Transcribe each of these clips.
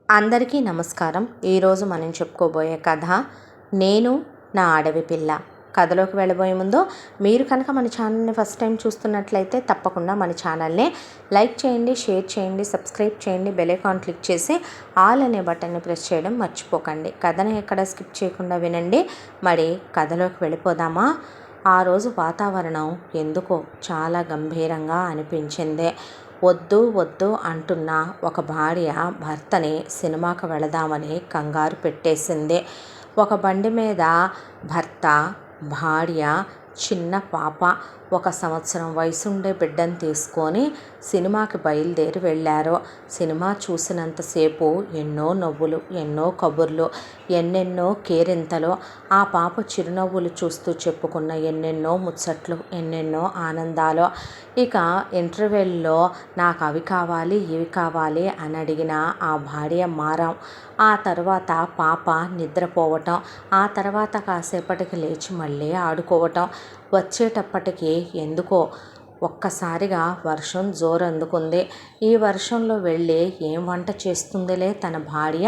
అందరికీ నమస్కారం. ఈరోజు మనం చెప్పుకోబోయే కథ నేను నా అడవి పిల్ల. కథలోకి వెళ్ళబోయే ముందు మీరు కనుక మన ఛానల్ని ఫస్ట్ టైం చూస్తున్నట్లయితే తప్పకుండా మన ఛానల్ని లైక్ చేయండి, షేర్ చేయండి, సబ్స్క్రైబ్ చేయండి, బెల్ ఐకాన్ క్లిక్ చేసి ఆల్ అనే బటన్ని ప్రెస్ చేయడం మర్చిపోకండి. కథను ఎక్కడ స్కిప్ చేయకుండా వినండి. మరి కథలోకి వెళ్ళిపోదామా? ఆ రోజు వాతావరణం ఎందుకో చాలా గంభీరంగా అనిపించింది. వద్దు వద్దు అంటున్న ఒక భార్య భర్తని సినిమాకు వెళదామని కంగారు పెట్టేసింది. ఒక బండి మీద భర్త, భార్య, చిన్న పాప, 1 సంవత్సరం వయసుండే బిడ్డను తీసుకొని సినిమాకి బయలుదేరి వెళ్ళారు. సినిమా చూసినంతసేపు ఎన్నో నవ్వులు, ఎన్నో కబుర్లు, ఎన్నెన్నో కేరింతలు. ఆ పాప చిరునవ్వులు చూస్తూ చెప్పుకున్న ఎన్నెన్నో ముచ్చట్లు, ఎన్నెన్నో ఆనందాలు. ఇక ఇంటర్వెల్లో నాకు అవి కావాలి, ఇవి కావాలి అని అడిగిన ఆ భార్య మారం. ఆ తర్వాత పాప నిద్రపోవటం, ఆ తర్వాత కాసేపటికి లేచి మళ్ళీ ఆడుకోవటం. వచ్చేటప్పటికి ఎందుకో ఒక్కసారిగా వర్షం జోరందుకుంది. ఈ వర్షంలో వెళ్ళి ఏం వంట చేస్తుందిలే తన భార్య,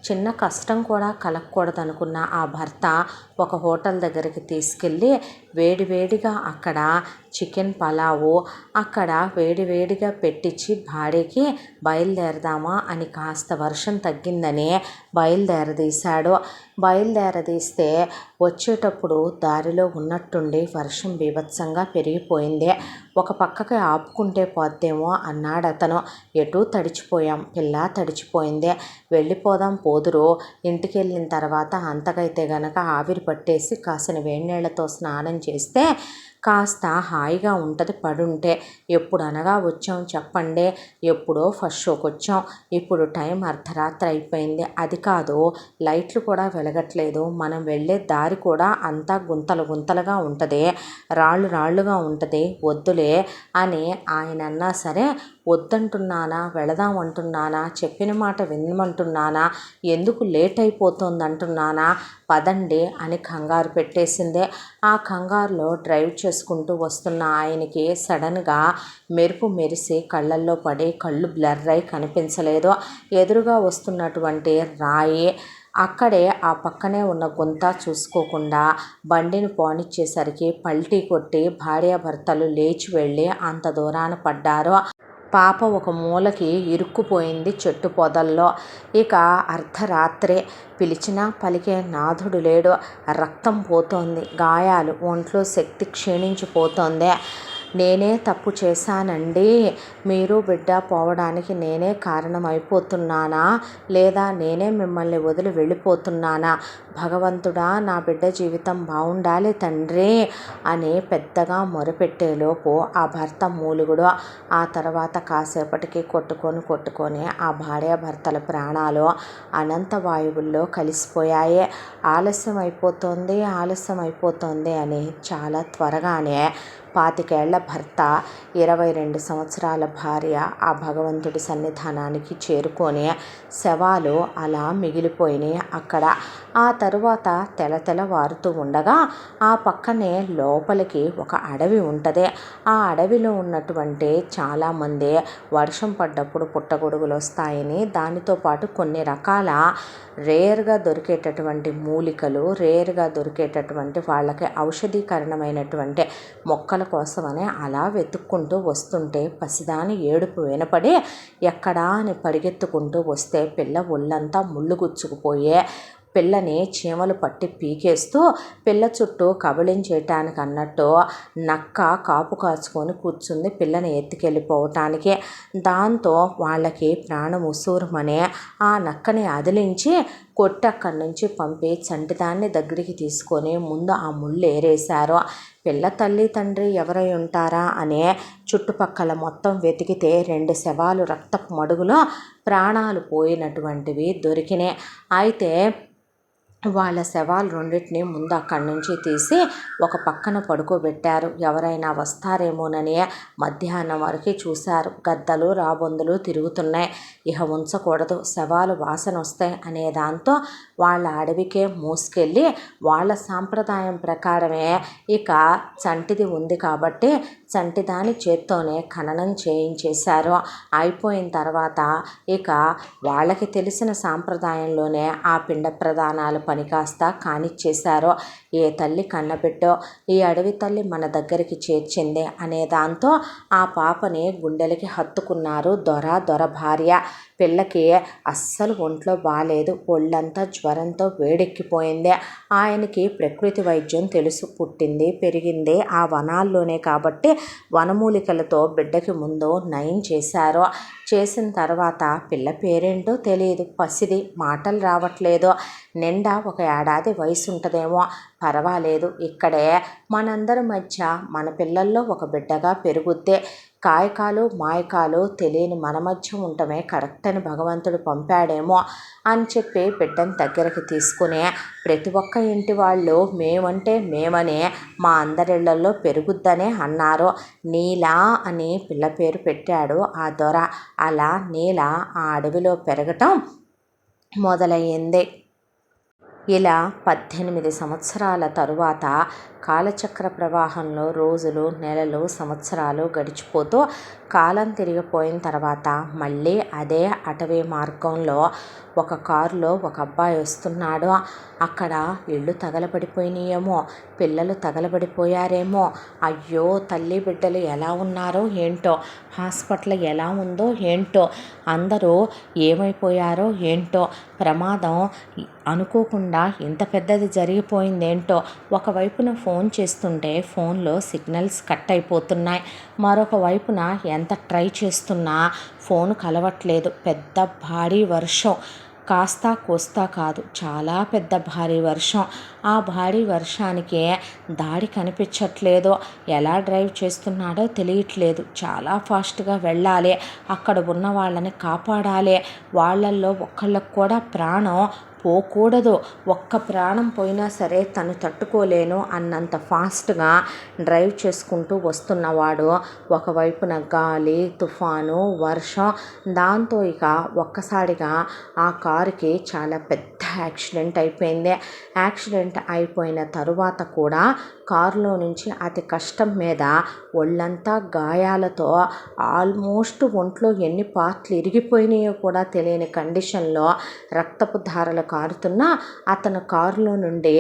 చిన్న కష్టం కూడా కలగకూడదనుకున్న ఆ భర్త ఒక హోటల్ దగ్గరికి తీసుకెళ్ళి వేడివేడిగా అక్కడ చికెన్ పలావు అక్కడ వేడివేడిగా పెట్టించి భార్యకి బయలుదేరదామా అని కాస్త వర్షం తగ్గిందని బయలుదేరదీస్తే వచ్చేటప్పుడు దారిలో ఉన్నట్టుండి వర్షం బీభత్సంగా పెరిగిపోయింది. ఒక పక్కకి ఆపుకుంటే పోద్దేమో అన్నాడు అతను. ఎటూ తడిచిపోయాం, పిల్ల తడిచిపోయింది, వెళ్ళిపోదాం పోదురు. ఇంటికి వెళ్ళిన తర్వాత అంతకైతే గనక ఆవిరి పట్టేసి కాసిన వేడినీళ్లతో స్నానం చేస్తే కాస్త హాయిగా ఉంటుంది పడుంటే. ఎప్పుడు అనగా వచ్చాం చెప్పండి? ఎప్పుడో ఫస్ట్ షోకి వచ్చాం. ఇప్పుడు టైం అర్ధరాత్రి అయిపోయింది. అది కాదు, లైట్లు కూడా వెలగట్లేదు. మనం వెళ్ళే దారి కూడా అంతా గుంతలు గుంతలుగా ఉంటుంది, రాళ్ళు రాళ్ళుగా ఉంటుంది. వద్దులే అని ఆయన అన్నా సరే వద్దంటున్నానా, వెళదామంటున్నానా, చెప్పిన మాట వినమంటున్నానా, ఎందుకు లేట్ అయిపోతుంది అంటున్నానా, పదండి అని కంగారు పెట్టేసిందే. ఆ కంగారులో డ్రైవ్ చేసుకుంటూ వస్తున్న ఆయనకి సడన్గా మెరుపు మెరిసి కళ్ళల్లో పడి కళ్ళు బ్లర్ అయి కనిపించలేదు. ఎదురుగా వస్తున్నటువంటి రాయి అక్కడే ఆ పక్కనే ఉన్న గుంత చూసుకోకుండా బండిని పోనిచ్చేసరికి పల్టీ కొట్టి భార్యాభర్తలు లేచి వెళ్ళి అంత దూరాన పడ్డారు. పాప ఒక మూలకి ఇరుక్కుపోయింది చెట్టు పొదల్లో. ఇక అర్ధరాత్రే పిలిచినా పలికే నాథుడు లేడు. రక్తం పోతోంది, గాయాలు, ఒంట్లో శక్తి క్షీణించిపోతోంది. నేనే తప్పు చేశానండి, మీరు బిడ్డ పోవడానికి నేనే కారణమైపోతున్నానా, లేదా నేనే మిమ్మల్ని వదిలి వెళ్ళిపోతున్నానా? భగవంతుడా, నా బిడ్డ జీవితం బాగుండాలి తండ్రి అని పెద్దగా మొరపెట్టేలోపు ఆ భర్త మూలుగుడు. ఆ తర్వాత కాసేపటికి కొట్టుకొని ఆ భార్యాభర్తల ప్రాణాలు అనంత వాయువుల్లో కలిసిపోయాయి. ఆలస్యం అయిపోతోంది అని చాలా త్వరగానే 25 ఏళ్ల భర్త, 22 సంవత్సరాల భార్య ఆ భగవంతుడి సన్నిధానానికి చేరుకొని శవాలు అలా మిగిలిపోయినాయి అక్కడ. ఆ తరువాత తెలతెలవారుతూ ఉండగా ఆ పక్కనే లోపలికి ఒక అడవి ఉంటుంది. ఆ అడవిలో ఉన్నటువంటి చాలామంది వర్షం పడ్డప్పుడు పుట్టగొడుగులు వస్తాయని, దానితో పాటు కొన్ని రకాల రేర్గా దొరికేటటువంటి మూలికలు, రేర్గా దొరికేటటువంటి వాళ్ళకి ఔషధీకరణమైనటువంటి మొక్కల కోసమని అలా వెతుక్కుంటూ వస్తుంటే పసిదాని ఏడుపు వినపడి ఎక్కడా అని పరిగెత్తుకుంటూ వస్తే పిల్ల ఒళ్ళంతా ముళ్ళు గుచ్చుకుపోయే, పిల్లని చీమలు పట్టి పీకేస్తూ పిల్ల చుట్టూ కబళించేయటానికి అన్నట్టు నక్క కాపు కాచుకొని కూర్చుంది పిల్లని ఎత్తుకెళ్ళిపోవటానికి. దాంతో వాళ్ళకి ప్రాణం ఉసూరుమనే ఆ నక్కని అదిలించి కొట్టి అక్కడి నుంచి పంపి చంటిదాన్ని దగ్గరికి తీసుకొని ముందు ఆ ముళ్ళు ఏరేశారు. పిల్ల తల్లి తండ్రి ఎవరై ఉంటారా అనే చుట్టుపక్కల మొత్తం వెతికితే 2 శవాలు రక్తపు మడుగులో ప్రాణాలు పోయినటువంటివి దొరికినాయి. అయితే వాళ్ళ శవాలు రెండింటినీ ముందు అక్కడి నుంచి తీసి ఒక పక్కన పడుకోబెట్టారు. ఎవరైనా వస్తారేమోనని మధ్యాహ్నం వరకు చూశారు. గద్దలు రాబొందులు తిరుగుతున్నాయి. ఇక ఉంచకూడదు, శవాలు వాసన వస్తాయి అనే దాంతో వాళ్ళ అడవికే మోసుకెళ్ళి వాళ్ళ సాంప్రదాయం ప్రకారమే ఇక చంటిది ఉంది కాబట్టి చంటిదాని చేత్తోనే ఖననం చేయించేశారు. అయిపోయిన తర్వాత ఇక వాళ్ళకి తెలిసిన సాంప్రదాయంలోనే ఆ పిండ ప్రదానాలు పని కాస్త కానిచ్చేశారు. ఏ తల్లి కన్నబిడ్డో ఈ అడవి తల్లి మన దగ్గరికి చేర్చింది అనే దాంతో ఆ పాపని గుండెలకి హత్తుకున్నారు దొర భార్య. పిల్లకి అస్సలు ఒంట్లో బాలేదు. ఒళ్ళంతా జ్వరంతో వేడెక్కిపోయింది. ఆయనకి ప్రకృతి వైద్యం తెలుసు. పుట్టింది పెరిగింది ఆ వనాల్లోనే కాబట్టి వనమూలికలతో బిడ్డకి ముందు నయం చేశారు. చేసిన తర్వాత పిల్ల పేరేంటో తెలియదు. పసిది, మాటలు రావట్లేదు. నిండా 1 ఏడాది వయసు ఉంటుందేమో. పర్వాలేదు, ఇక్కడే మనందరి మధ్య మన పిల్లల్లో ఒక బిడ్డగా పెరుగుద్దే. కాయకాలు మాయకాలు తెలియని మన మధ్య ఉండటమే కరెక్ట్ అని భగవంతుడు పంపాడేమో అని చెప్పి బిడ్డను దగ్గరికి తీసుకుని ప్రతి ఒక్క ఇంటి వాళ్ళు మేమంటే మేమనే మా అందరిళ్లలో పెరుగుద్దనే అన్నారు. నీలా అని పిల్ల పేరు పెట్టాడు ఆ దొర. అలా నీల ఆ అడవిలో పెరగటం మొదలయ్యింది. ఇలా 18 సంవత్సరాల తరువాత కాలచక్ర ప్రవాహంలో రోజులు, నెలలు, సంవత్సరాలు గడిచిపోతూ కాలం తిరిగిపోయిన తర్వాత మళ్ళీ అదే అటవీ మార్గంలో ఒక కారులో ఒక అబ్బాయి వస్తున్నాడు. అక్కడ ఇళ్ళు తగలబడిపోయినాయేమో, పిల్లలు తగలబడిపోయారేమో. అయ్యో, తల్లి బిడ్డలు ఎలా ఉన్నారో ఏంటో, హాస్పిటల్ ఎలా ఉందో ఏంటో, అందరూ ఏమైపోయారో ఏంటో, ప్రమాదం అనుకోకుండా ఇంత పెద్దది జరిగిపోయిందేంటో. ఒకవైపున ఫోన్ చేస్తుంటే ఫోన్లో సిగ్నల్స్ కట్ అయిపోతున్నాయి. మరొక వైపున ఎంత ట్రై చేస్తున్నా ఫోన్ కలవట్లేదు. పెద్ద భారీ వర్షం, కాస్తా కోస్తా కాదు, చాలా పెద్ద భారీ వర్షం. ఆ భారీ వర్షానికి దారి కనిపించట్లేదు. ఎలా డ్రైవ్ చేస్తున్నాడో తెలియట్లేదు. చాలా ఫాస్ట్గా వెళ్ళాలి. అక్కడ ఉన్న వాళ్ళని కాపాడాలి. వాళ్ళల్లో ఒక్కళ్ళకు కూడా ప్రాణం పోకూడదు. ఒక్క ప్రాణం పోయినా సరే తను తట్టుకోలేను అన్నంత ఫాస్ట్గా డ్రైవ్ చేసుకుంటూ వస్తున్నవాడు ఒకవైపున గాలి, తుఫాను, వర్షం. దాంతో ఇక ఒక్కసారిగా ఆ కారుకి చాలా పెద్ద యాక్సిడెంట్ అయిపోయింది. యాక్సిడెంట్ అయిపోయిన తరువాత కూడా కారులో నుంచి అతి కష్టం మీద ఒళ్ళంతా గాయాలతో ఆల్మోస్ట్ ఒంట్లో ఎన్ని పార్ట్లు ఇరిగిపోయినాయో కూడా తెలియని కండిషన్లో రక్తపు ధారలు కారుతున్నా అతను కారులో నుండి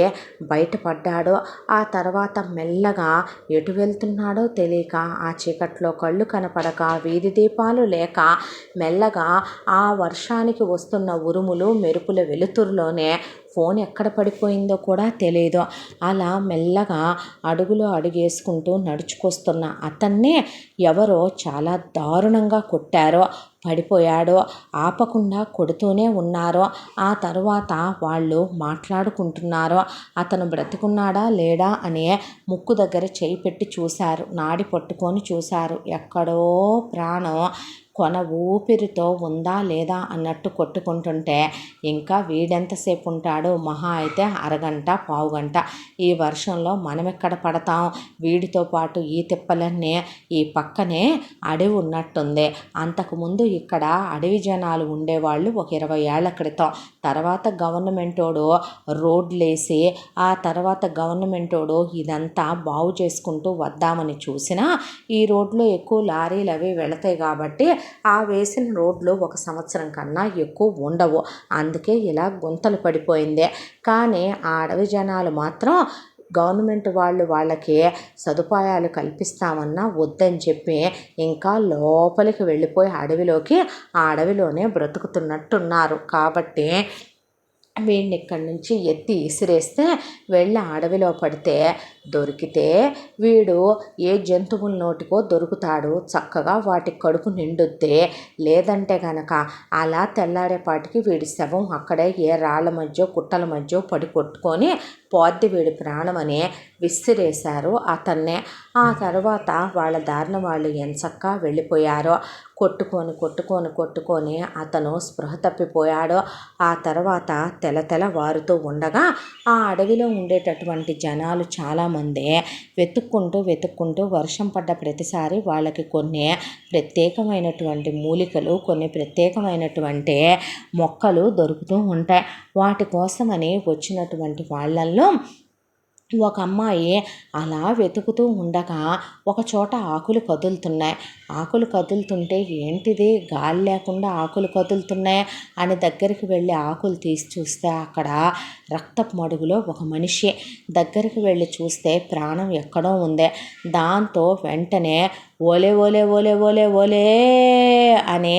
బయటపడ్డాడు. ఆ తర్వాత మెల్లగా ఎటు వెళ్తున్నాడో తెలియక, ఆ చీకట్లో కళ్ళు కనపడక, వీధి దీపాలు లేక మెల్లగా ఆ వర్షానికి వస్తున్న ఉరుములు మెరుపుల వెలుతురులోనే ఫోన్ ఎక్కడ పడిపోయిందో కూడా తెలియదు. అలా మెల్లగా అడుగులో అడుగేసుకుంటూ నడుచుకొస్తున్న అతన్నే ఎవరో చాలా దారుణంగా కొట్టారో. పడిపోయాడో. ఆపకుండా కొడుతూనే ఉన్నారో. ఆ తరువాత వాళ్ళు మాట్లాడుకుంటున్నారో. అతను బ్రతికున్నాడా లేడా అని ముక్కు దగ్గర చేయి పెట్టి చూశారు. నాడి పట్టుకొని చూశారు. ఎక్కడో ప్రాణం కొన ఊపిరితో ఉందా లేదా అన్నట్టు కొట్టుకుంటుంటే ఇంకా వీడెంతసేపు ఉంటాడు? మహా అయితే అరగంట, పావుగంట. ఈ వర్షంలో మనం ఎక్కడ పడతాం? వీడితో పాటు ఈ తిప్పలన్నీ. ఈ పక్కనే అడవి ఉన్నట్టుంది. అంతకుముందు ఇక్కడ అడవి జనాలు ఉండేవాళ్ళు ఒక 20 ఏళ్ల క్రితం. తర్వాత గవర్నమెంటోడు రోడ్లేసి ఆ తర్వాత గవర్నమెంటోడు ఇదంతా బాగు చేసుకుంటూ వద్దామని చూసినా ఈ రోడ్లో ఎక్కువ లారీలు అవి వెళతాయి కాబట్టి ఆ వేసిన రోడ్లు 1 సంవత్సరం కన్నా ఎక్కువ ఉండవు. అందుకే ఇలా గుంతలు పడిపోయింది. కానీ ఆ అడవి జనాలు మాత్రం గవర్నమెంట్ వాళ్ళకి సదుపాయాలు కల్పిస్తామన్నా వద్దని చెప్పి ఇంకా లోపలికి వెళ్ళిపోయి అడవిలోకి ఆ అడవిలోనే బ్రతుకుతున్నట్టున్నారు. కాబట్టి వీడిని ఇక్కడి నుంచి ఎత్తి ఇసిరేస్తే వెళ్ళి అడవిలో పడితే దొరికితే వీడు ఏ జంతువుల నోటికో దొరుకుతాడు. చక్కగా వాటి కడుపు నిండుద్దే. లేదంటే కనుక అలా తెల్లారేపాటికి వీడి శవం అక్కడే ఏ రాళ్ళ మధ్య కుట్టల మధ్య పడి కొట్టుకొని పోద్ది వీడి ప్రాణమని విసిరేశారు అతన్నే. ఆ తర్వాత వాళ్ళ దారిన వాళ్ళు ఎంచక్కా వెళ్ళిపోయారో. కొట్టుకొని అతను స్పృహ తప్పిపోయాడు. ఆ తర్వాత తెలతెలవారుతూ ఉండగా ఆ అడవిలో ఉండేటటువంటి జనాలు చాలామంది వెతుక్కుంటూ వర్షం పడ్డ ప్రతిసారి వాళ్ళకి కొన్ని ప్రత్యేకమైనటువంటి మూలికలు, కొన్ని ప్రత్యేకమైనటువంటి మొక్కలు దొరుకుతూ ఉంటాయి. వాటి కోసమని వచ్చినటువంటి వాళ్ళల్లో ఒక అమ్మాయి అలా వెతుకుతూ ఉండగా ఒకచోట ఆకులు కదులుతున్నాయి. ఆకులు కదులుతుంటే ఏంటిది గాలి లేకుండా ఆకులు కదులుతున్నాయి అని దగ్గరికి వెళ్ళి ఆకులు తీసి చూస్తే అక్కడ రక్తపు మడుగులో ఒక మనిషి. దగ్గరికి వెళ్ళి చూస్తే ప్రాణం ఎక్కడో ఉంది. దాంతో వెంటనే ఓలే ఓలే ఓలే ఓలే ఓలే అని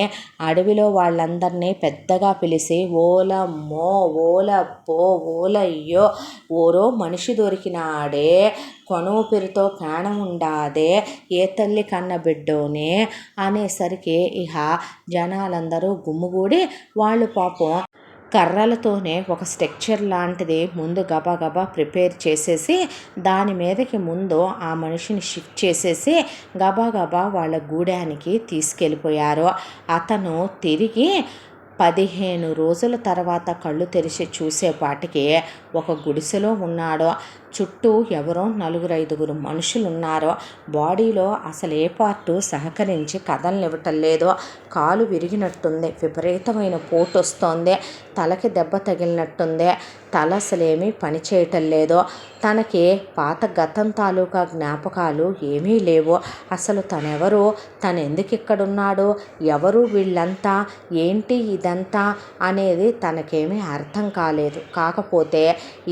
అడవిలో వాళ్ళందరినీ పెద్దగా పిలిచి ఓలమ్మో ఓలప్పో ఓలయ్యో ఓరో మనిషి దొరికినాడే కొనూపిరితో ప్రాణం ఉండాదే ఏ తల్లి కన్న బిడ్డోనే అనేసరికి ఇహ జనాలందరూ గుమ్ముగూడి వాళ్ళు పాపం కర్రలతోనే ఒక స్ట్రక్చర్ లాంటిది ముందు గబగబా ప్రిపేర్ చేసేసి దాని మీదకి ముందు ఆ మనిషిని షిఫ్ట్ చేసేసి గబగబా వాళ్ళ గూడానికి తీసుకెళ్ళిపోయారు. అతను తిరిగి 15 రోజుల తర్వాత కళ్ళు తెరిచి చూసేపాటికి ఒక గుడిసెలో ఉన్నాడు. చుట్టూ ఎవరో 4-5 మనుషులు ఉన్నారు. బాడీలో అసలు ఏ పార్టు సహకరించి కదలనివ్వటం లేదు. కాలు విరిగినట్టుంది, విపరీతమైన పోటు వస్తోంది, తలకి దెబ్బ తగిలినట్టుంది, తల అసలేమీ పనిచేయటం లేదు. తనకి పాత గతం తాలూకా జ్ఞాపకాలు ఏమీ లేవు. అసలు తనెవరు, తను ఎందుకు ఇక్కడున్నాడు, ఎవరు వీళ్ళంతా, ఏంటి ఇదంతా అనేది తనకేమీ అర్థం కాలేదు. కాకపోతే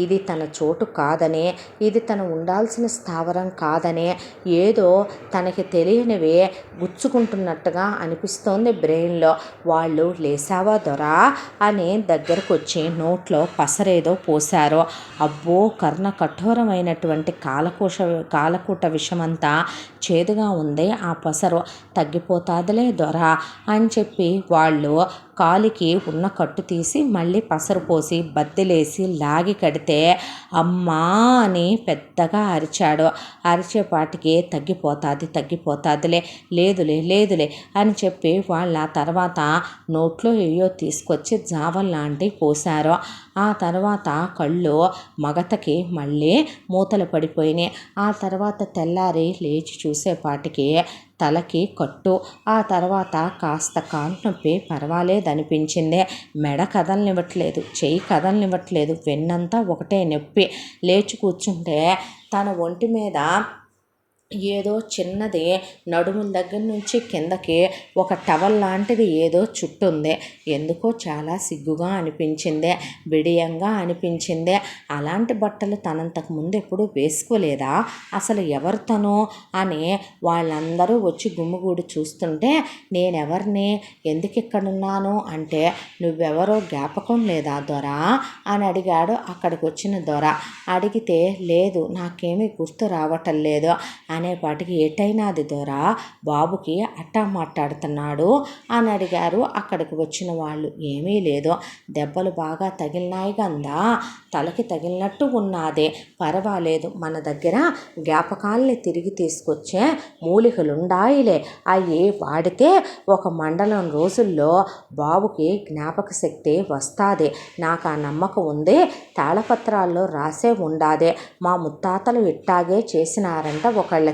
ఇది తన చోటు కాదని, ఇది తను ఉండాల్సిన స్థావరం కాదని ఏదో తనకి తెలియనివి గుచ్చుకుంటున్నట్టుగా అనిపిస్తోంది బ్రెయిన్లో. వాళ్ళు లేసావా దొరా అని దగ్గరకు వచ్చి నోట్లో పసరేదో పోశారు. అబ్బో కర్ణ కఠోరమైనటువంటి కాలకూట విషమంతా చేదుగా ఉంది ఆ పసరు. తగ్గిపోతాదిలే దొరా అని చెప్పి వాళ్ళు కాలికి ఉన్న కట్టు తీసి మళ్ళీ పసరు పోసి బద్దెలేసి లాగి కడితే అమ్మా అని పెద్దగా అరిచాడు. అరిచేపాటికి తగ్గిపోతాదిలే లేదులే అని చెప్పి వాళ్ళ తర్వాత నోట్లో ఏయో తీసుకొచ్చి జావల్లాంటివి పోశారు. ఆ తర్వాత కళ్ళు మగతకి మళ్ళీ మూతలు పడిపోయినాయి. ఆ తర్వాత తెల్లారి లేచి చూసేపాటికి తలకి కట్టు. ఆ తర్వాత కాస్త కాలు నొప్పి పర్వాలేదనిపించింది. మెడ కదలనివ్వట్లేదు, చెయ్యి కదలనివ్వట్లేదు, వెన్నంతా ఒకటే నొప్పి. లేచి కూర్చుంటే తన ఒంటి మీద ఏదో చిన్నది నడుముల దగ్గర నుంచి కిందకి ఒక టవల్ లాంటిది ఏదో చుట్టుంది. ఎందుకో చాలా సిగ్గుగా అనిపించింది, బిడియంగా అనిపించింది. అలాంటి బట్టలు తనంతకు ముందు ఎప్పుడూ వేసుకోలేదా, అసలు ఎవరు తను అని వాళ్ళందరూ వచ్చి గుమ్మిగూడి చూస్తుంటే నేనెవరిని, ఎందుకు ఇక్కడున్నాను అంటే నువ్వెవరో జ్ఞాపకం లేదా దొరా అని అడిగాడు అక్కడికి వచ్చిన దొర. అడిగితే లేదు నాకేమీ గుర్తు రావటం లేదు అనేపాటికి ఏటైనాది దొరా బాబుకి అట్టా మాట్లాడుతున్నాడు అని అడిగారు అక్కడికి వచ్చిన వాళ్ళు. ఏమీ లేదు, దెబ్బలు బాగా తగిలినాయి గందా, తలకి తగిలినట్టు ఉన్నదే, పర్వాలేదు, మన దగ్గర జ్ఞాపకాల్ని తిరిగి తీసుకొచ్చే మూలికలుండాయిలే, అవి వాడితే ఒక మండలం రోజుల్లో బాబుకి జ్ఞాపక శక్తి వస్తుంది, నాకు ఆ నమ్మకం ఉంది, తాళపత్రాల్లో రాసే ఉండాదే, మా ముత్తాతలు ఇట్టాగే చేసినారంట ఒకళ్ళకే,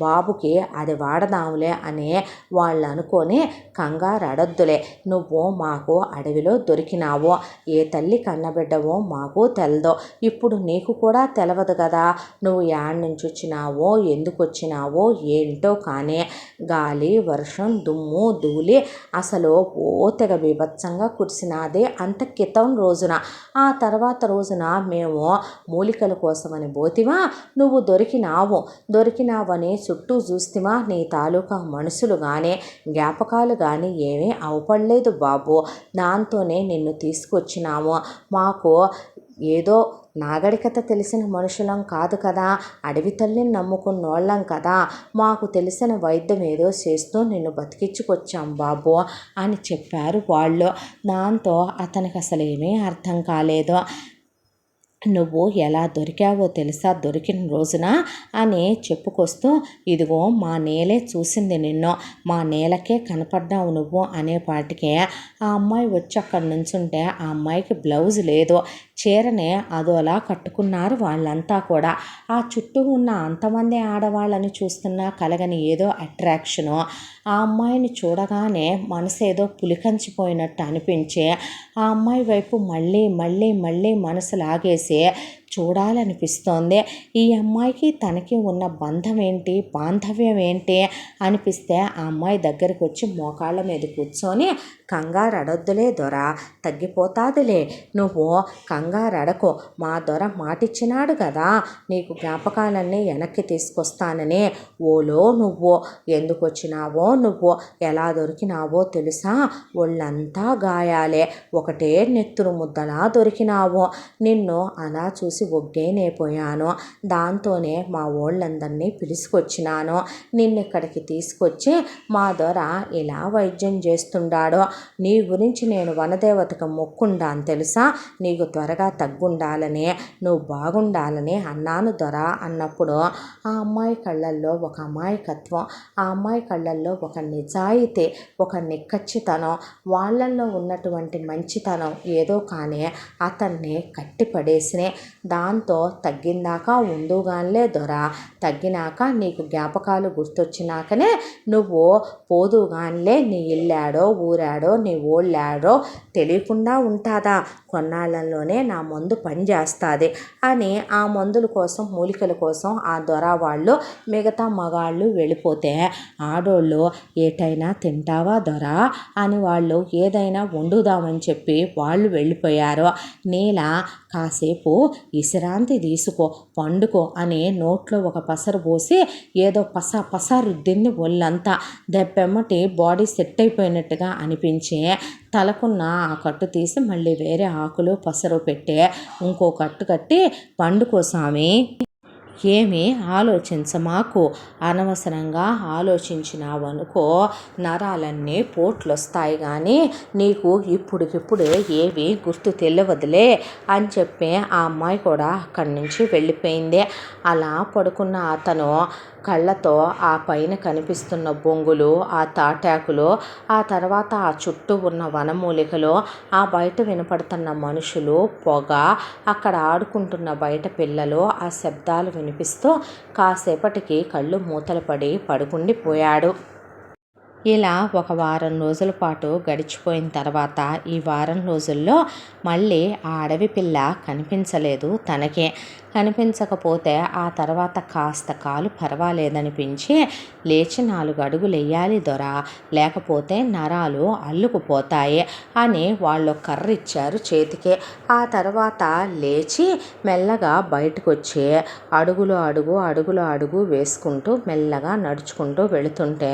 బాబుకి అది వాడదాములే అని వాళ్ళు అనుకొని కంగారు అడొద్దులే, నువ్వు మాకు అడవిలో దొరికినావో, ఏ తల్లి కన్నబిడ్డవో మాకు తెలదో, ఇప్పుడు నీకు కూడా తెలవదు కదా, నువ్వు యాడ్ నుంచి వచ్చినావో ఎందుకు వచ్చినావో ఏంటో కానీ గాలి వర్షం దుమ్ము ధూళి అసలు ఓ తెగ బీభత్సంగా కురిసినాదే అంత క్రితం రోజున. ఆ తర్వాత రోజున మేము మూలికల కోసమని పోతివా, నువ్వు దొరికినావని చుట్టూ చూస్తివా, నీ తాలూకా మనుషులు కానీ జ్ఞాపకాలు కానీ ఏమీ అవపడలేదు బాబు, దాంతోనే నిన్ను తీసుకొచ్చినాము. మాకు ఏదో నాగరికత తెలిసిన మనుషులం కాదు కదా, అడవి తల్లిని నమ్ముకున్నోళ్ళం కదా, మాకు తెలిసిన వైద్యం ఏదో చేస్తూ నిన్ను బతికించుకొచ్చాం బాబు అని చెప్పారు వాళ్ళు. దాంతో అతనికి అసలు ఏమీ అర్థం కాలేదు. నువ్వు ఎలా దొరికావో తెలుసా దొరికిన రోజున అని చెప్పుకొస్తూ, ఇదిగో మా నేలే చూసింది నిన్ను, మా నేలకే కనపడ్డావు నువ్వు అనేపాటికే ఆ అమ్మాయి వచ్చి అక్కడ నుంచుంటే ఆ అమ్మాయికి బ్లౌజ్ లేదు, చీరనే అదోలా కట్టుకున్నారు వాళ్ళంతా కూడా. ఆ చుట్టూ ఉన్న అంతమంది ఆడవాళ్ళని చూస్తున్నా కలగని ఏదో అట్రాక్షను, ఆ అమ్మాయిని చూడగానే మనసు ఏదో పులికంచిపోయినట్టు అనిపించే ఆ అమ్మాయి వైపు మళ్ళీ మళ్ళీ మళ్ళీ మనసు లాగేసి చూడాలనిపిస్తోంది. ఈ అమ్మాయికి తనకి ఉన్న బంధం ఏంటి, బాంధవ్యం ఏంటి అనిపిస్తే ఆ అమ్మాయి దగ్గరికి వచ్చి మోకాళ్ళ మీద కూర్చొని, కంగారు అడొద్దులే దొర, తగ్గిపోతాదిలే, నువ్వు కంగారు అడకు, మా దొర మాటిచ్చినాడు కదా నీకు జ్ఞాపకాలన్నీ వెనక్కి తీసుకొస్తానని. ఓలో నువ్వు ఎందుకు వచ్చినావో, నువ్వు ఎలా దొరికినావో తెలుసా? ఒళ్ళంతా గాయాలే, ఒకటే నెత్తురు ముద్దలా దొరికినావు. నిన్ను అలా చూసి ఒగ్గేనేపోయాను. దాంతోనే మా వాళ్ళందరినీ పిలుచుకొచ్చినాను. నిన్నిక్కడికి తీసుకొచ్చి మా దొర ఇలా వైద్యం చేస్తుండాడో. నీ గురించి నేను వనదేవతకు మొక్కుండాను తెలుసా, నీకు త్వరగా తగ్గుండాలని, నువ్వు బాగుండాలని అన్నాను దొర అన్నప్పుడు ఆ అమ్మాయి కళ్ళల్లో ఒక అమాయకత్వం, ఆ అమ్మాయి కళ్ళల్లో ఒక నిజాయితీ, ఒక నిక్కచ్చితనం, వాళ్ళల్లో ఉన్నటువంటి మంచితనం ఏదో కానీ అతన్ని కట్టిపడేసినే. దాంతో తగ్గిందాకా ఉండుగానిలే దొర, తగ్గినాక నీకు జ్ఞాపకాలు గుర్తొచ్చినాకనే నువ్వు పోదుగానిలే, నీ ఇల్లాడో ఊరాడో నీ ఓళ్ళాడో తెలియకుండా ఉంటుందా, కొన్నాళ్ళలోనే నా మందు పనిచేస్తుంది అని ఆ మందుల కోసం మూలికల కోసం ఆ దొర వాళ్ళు మిగతా మగాళ్ళు వెళ్ళిపోతే ఆడోళ్ళు ఏటైనా తింటావా దొర అని వాళ్ళు ఏదైనా వండుదామని చెప్పి వాళ్ళు వెళ్ళిపోయారు. నీల కాసేపు విశ్రాంతి తీసుకో, పండుకో అని నోట్లో ఒక పసరు పోసి ఏదో పస రుద్దింది. ఒళ్ళంతా దెబ్బెమ్మటి బాడీ సెట్ అయిపోయినట్టుగా అనిపించి తలకున్న ఆ కట్టు తీసి మళ్ళీ వేరే ఆకులు పసరు పెట్టి ఇంకో కట్టు కట్టి, పండుకో స్వామి, ఏమీ ఆలోచించమాకు, అనవసరంగా ఆలోచించినావనుకో నరాలన్నీ పోట్లు వస్తాయి కానీ నీకు ఇప్పుడికిప్పుడే ఏవి గుర్తు తెలియవదులే అని చెప్పి ఆ అమ్మాయి కూడా అక్కడి నుంచి వెళ్ళిపోయింది. అలా పడుకున్న అతను కళ్ళతో ఆ పైన కనిపిస్తున్న బొంగులు, ఆ తాటాకులు, ఆ తర్వాత ఆ చుట్టూ ఉన్న వనమూలికలు, ఆ బయట వినపడుతున్న మనుషులు, పొగ, అక్కడ ఆడుకుంటున్న బయట పిల్లలు, ఆ శబ్దాలు వినిపిస్తూ కాసేపటికి కళ్ళు మూతలు పడి పడుకుండిపోయాడు. ఇలా ఒక వారం రోజుల పాటు గడిచిపోయిన తర్వాత ఈ వారం రోజుల్లో మళ్ళీ ఆ అడవి పిల్ల కనిపించలేదు తనకే. కనిపించకపోతే ఆ తర్వాత కాస్త కాలు పర్వాలేదనిపించి లేచి 4 అడుగులు వెయ్యాలి దొర, లేకపోతే నరాలు అల్లుకుపోతాయి అని వాళ్ళు కర్ర ఇచ్చారు చేతికి. ఆ తర్వాత లేచి మెల్లగా బయటకు వచ్చి అడుగులు అడుగు వేసుకుంటూ మెల్లగా నడుచుకుంటూ వెళుతుంటే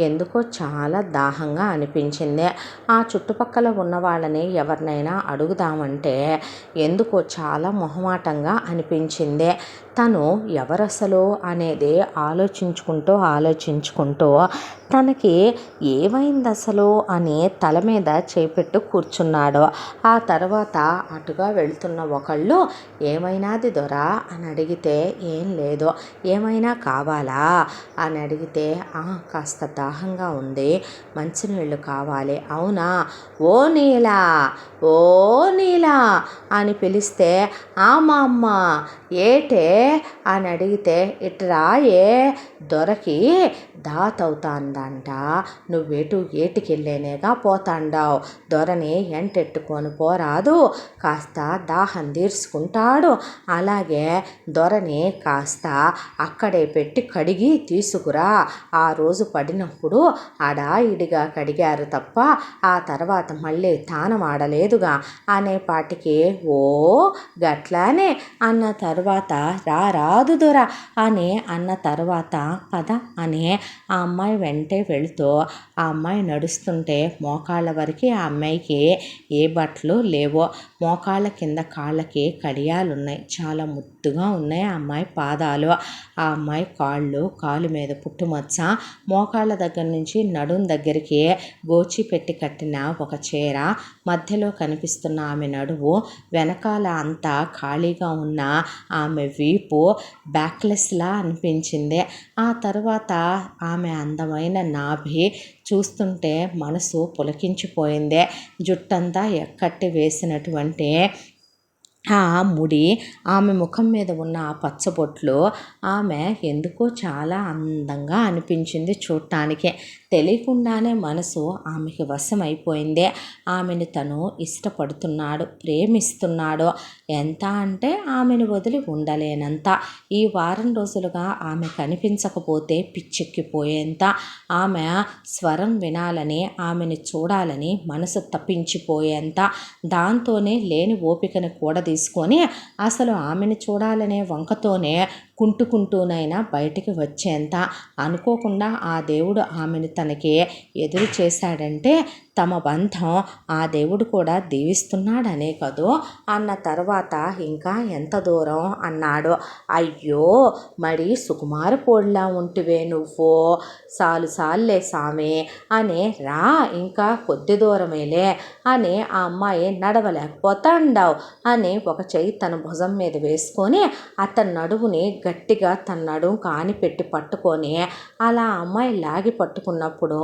ఎందుకో చాలా దాహంగా అనిపించింది. ఆ చుట్టుపక్కల ఉన్న వాళ్ళని ఎవరినైనా అడుగుదామంటే ఎందుకో చాలా మొహమాటంగా అనిపించింది. తను ఎవరసలు అనేది ఆలోచించుకుంటూ తనకి ఏమైంది అసలు అని తల మీద చేపెట్టు కూర్చున్నాడు. ఆ తర్వాత అటుగా వెళ్తున్న ఒకళ్ళు ఏమైనాది దొర అని అడిగితే ఏం లేదు, ఏమైనా కావాలా అని అడిగితే కాస్త దాహంగా ఉంది, మంచినీళ్ళు కావాలి. అవునా, ఓ నీలా, ఓ నీలా అని పిలిస్తే మా అమ్మ ఏటే అని అడిగితే ఇట్రాయే, దొరకి దాతవుతాందంట, నువ్వేటు ఏటికెళ్ళేనేగా పోతాండావు, దొరని ఎంటెట్టుకొని పోరాదు, కాస్త దాహం తీర్చుకుంటాడు, అలాగే దొరని కాస్త అక్కడే పెట్టి కడిగి తీసుకురా, ఆ రోజు పడినప్పుడు అడాయిడిగా కడిగారు తప్ప ఆ తర్వాత మళ్ళీ తానం ఆడలేదుగా అనేపాటికి ఓ గట్లానే అన్న తర్వాత రాదు దొర అని అన్న తర్వాత పద అని ఆ అమ్మాయి వెంటే వెళుతూ ఆ అమ్మాయి నడుస్తుంటే మోకాళ్ళ వరకు ఆ అమ్మాయికి ఏ బట్టలు లేవో, మోకాళ్ళ కింద కాళ్ళకి కడియాలున్నాయి, చాలా ముద్దుగా ఉన్నాయి ఆ అమ్మాయి పాదాలు. ఆ అమ్మాయి కాలు మీద పుట్టుమచ్చ, మోకాళ్ళ దగ్గర నుంచి నడుం దగ్గరికి గోచి పెట్టి కట్టిన ఒక చీర, మధ్యలో కనిపిస్తున్న ఆమె నడువు, వెనకాల అంతా ఖాళీగా ఉన్న ఆమె వీపు బ్యాక్లెస్లా అనిపించింది. ఆ తర్వాత ఆమె అందమైన నాభి చూస్తుంటే మనసు పులకించిపోయింది. జుట్టంతా ఎక్కట్టి వేసినటువంటి ఆ ముడి, ఆమె ముఖం మీద ఉన్న ఆ పచ్చబొట్లు ఆమె ఎందుకో చాలా అందంగా అనిపించింది చూడటానికే. తెలియకుండానే మనసు ఆమెకి వశమైపోయింది. ఆమెను తను ఇష్టపడుతున్నాడు, ప్రేమిస్తున్నాడు. ఎంత అంటే ఆమెను వదిలి ఉండలేనంత. ఈ వారం రోజులుగా ఆమె కనిపించకపోతే పిచ్చెక్కిపోయేంత. ఆమె స్వరం వినాలని, ఆమెను చూడాలని మనసు తప్పించిపోయేంత. దాంతోనే లేని ఓపికను తీసుకొని అసలు ఆమెను చూడాలనే వంకతోనే కుంటుకుంటూనైనా బయటికి వచ్చేంత. అనుకోకుండా ఆ దేవుడు ఆమెను తనకి ఎదురు చేశాడంటే తమ బంధం ఆ దేవుడు కూడా దీవిస్తున్నాడనే కదూ అన్న తర్వాత ఇంకా ఎంత దూరం అన్నాడు. అయ్యో మరి సుకుమార పోడిలా ఉంటివే నువ్వు, సాలుసాల్లే సామి అని, రా ఇంకా కొద్ది దూరమేలే అని ఆ అమ్మాయి నడవలేకపోతాండావు అని ఒక చెయ్యి తన భుజం మీద వేసుకొని అతని నడుముని గట్టిగా తన నడుము కానిపెట్టి పట్టుకొని అలా అమ్మాయి లాగి పట్టుకున్నప్పుడు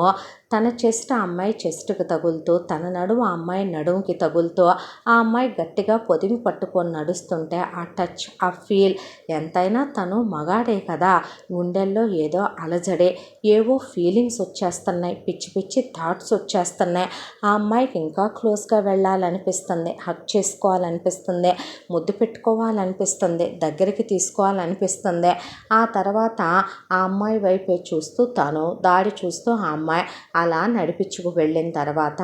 తన చెస్ట్ ఆ అమ్మాయి చెస్ట్కి తగులుతూ, తన నడుము ఆ అమ్మాయి నడుముకి తగులుతూ ఆ అమ్మాయి గట్టిగా పొదిమి పట్టుకొని నడుస్తుంటే ఆ టచ్, ఆ ఫీల్, ఎంతైనా తను మగాడే కదా, గుండెల్లో ఏదో అలజడే, ఏవో ఫీలింగ్స్ వచ్చేస్తున్నాయి, పిచ్చి పిచ్చి థాట్స్ వచ్చేస్తున్నాయి. ఆ అమ్మాయికి ఇంకా క్లోజ్గా వెళ్ళాలనిపిస్తుంది, హక్ చేసుకోవాలనిపిస్తుంది, ముద్దు పెట్టుకోవాలనిపిస్తుంది, దగ్గరికి తీసుకోవాలనిపిస్తుంది. ఆ తర్వాత ఆ అమ్మాయి వైపే చూస్తూ తను దారి చూస్తూ ఆ అమ్మాయి అలా నడిపించుకు వెళ్ళిన తర్వాత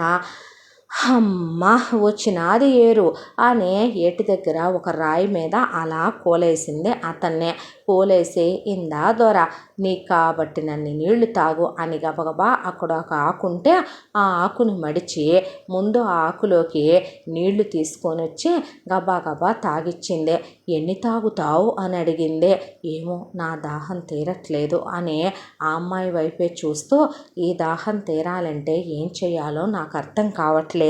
అమ్మ వచ్చినాది ఏరు అని ఏటి దగ్గర ఒక రాయి మీద అలా కోలేసింది అతన్నే. కోలేసి, ఇందా దొర నీకు కాబట్టి నన్ను నీళ్లు తాగు అని గబగబా అక్కడ ఒక ఆకుంటే ఆ ఆకుని మడిచి ముందు ఆ ఆకులోకి నీళ్లు తీసుకొని వచ్చి గబా గబా తాగిచ్చింది. ఎన్ని తాగుతావు అని అడిగింది. ఏమో నా దాహం తీరట్లేదు అని ఆ అమ్మాయి వైపే చూస్తూ, ఈ దాహం తీరాలంటే ఏం చేయాలో నాకు అర్థం కావట్లేదు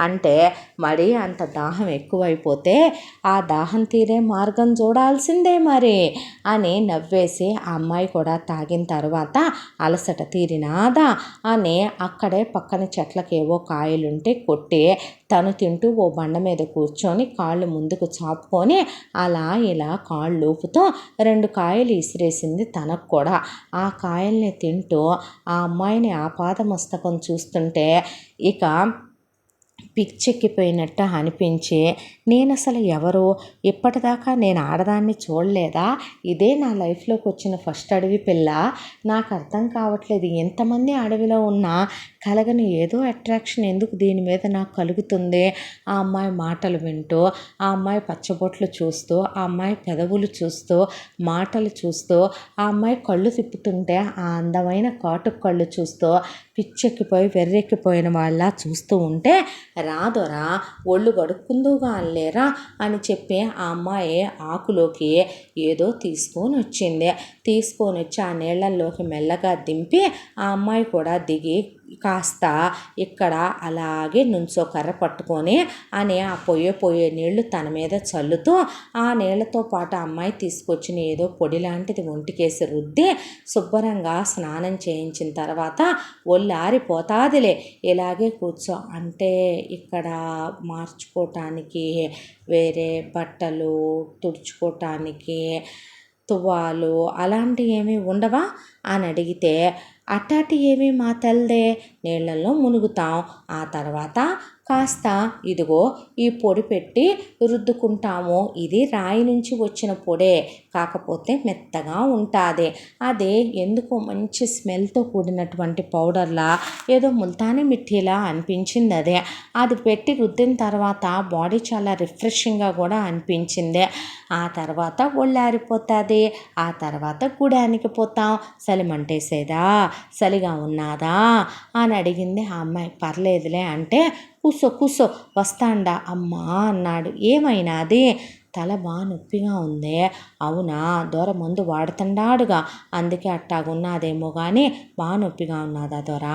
అంటే, మరి అంత దాహం ఎక్కువైపోతే ఆ దాహం తీరే మార్గం చూడాల్సిందే మరి అని నవ్వేసి ఆ అమ్మాయి కూడా తాగిన తర్వాత అలసట తీరినాదా అని అక్కడే పక్కన చెట్లకేవో కాయలుంటే కొట్టి తను తింటూ ఓ బండ మీద కూర్చొని కాళ్ళు ముందుకు చాపుకొని అలా ఇలా కాళ్ళు ఊపుతూ 2 కాయలు ఇసిరేసింది తనకు కూడా. ఆ కాయల్ని తింటూ ఆ అమ్మాయిని ఆపాదమస్తకం చూస్తుంటే ఇక పిచ్చెక్కిపోయినట్టు అనిపించి, నేను అసలు ఎవరు, ఇప్పటిదాకా నేను ఆడదాన్ని చూడలేదా, ఇదే నా లైఫ్లోకి వచ్చిన ఫస్ట్ అడవి పిల్ల, నాకు అర్థం కావట్లేదు, ఎంతమంది అడవిలో ఉన్నా కలగని ఏదో అట్రాక్షన్ ఎందుకు దీని మీద నాకు కలుగుతుంది. ఆ అమ్మాయి మాటలు వింటూ, ఆ అమ్మాయి పచ్చబొట్లు చూస్తూ, ఆ అమ్మాయి పెదవులు చూస్తూ, మాటలు చూస్తూ, ఆ అమ్మాయి కళ్ళు తిప్పుతుంటే ఆ అందమైన కాటుక కళ్ళు చూస్తూ పిచ్చెక్కిపోయి వెర్రెక్కిపోయిన వాళ్ళ చూస్తూ ఉంటే, రాదొరా ఒళ్ళు గడుక్కుందుగా అనలేరా అని చెప్పి ఆ అమ్మాయి ఆకులోకి ఏదో తీసుకొని వచ్చింది. తీసుకొని వచ్చి ఆ నీళ్ళల్లోకి మెల్లగా దింపి ఆ అమ్మాయి కూడా దిగి కాస్త ఇక్కడ అలాగే నుంచో కర్ర పట్టుకొని అని ఆ పొయ్యే నీళ్లు తన మీద చల్లుతూ ఆ నీళ్లతో పాటు అమ్మాయి తీసుకొచ్చిన ఏదో పొడి లాంటిది ఒంటికేసి రుద్ది శుభ్రంగా స్నానం చేయించిన తర్వాత ఒళ్ళారిపోతాదిలే, ఇలాగే కూర్చో అంటే ఇక్కడ మార్చుకోవటానికి వేరే బట్టలు తుడుచుకోవటానికి తువ్వాలు అలాంటివి ఏమీ ఉండవా అని అడిగితే, అట్టాటి ఏమీ మా తల్దే, నీళ్ళల్లో మునుగుతాం, ఆ తర్వాత కాస్త ఇదిగో ఈ పొడి పెట్టి రుద్దుకుంటాము, ఇది రాయి నుంచి వచ్చిన పొడే, కాకపోతే మెత్తగా ఉంటుంది, అదే ఎందుకో మంచి స్మెల్తో కూడినటువంటి పౌడర్లా ఏదో ముల్తానీ మిట్టీలా అనిపించింది. అది పెట్టి రుద్దిన తర్వాత బాడీ చాలా రిఫ్రెషింగ్గా కూడా అనిపించింది. ఆ తర్వాత ఒళ్ళారిపోతుంది, ఆ తర్వాత గుడానికి పోతాం, చలిమంటేసేదా, చలిగా ఉన్నాదా అని అడిగింది ఆ అమ్మాయి. పర్లేదులే అంటే, కూసో కూసో వస్తాండా అమ్మా అన్నాడు. ఏమైనాది, తల బాగా నొప్పిగా ఉంది. అవునా, దొర మందు వాడుతుండాడుగా అందుకే అట్టాగున్నాదేమో కానీ బాగా నొప్పిగా ఉన్నదా దొర,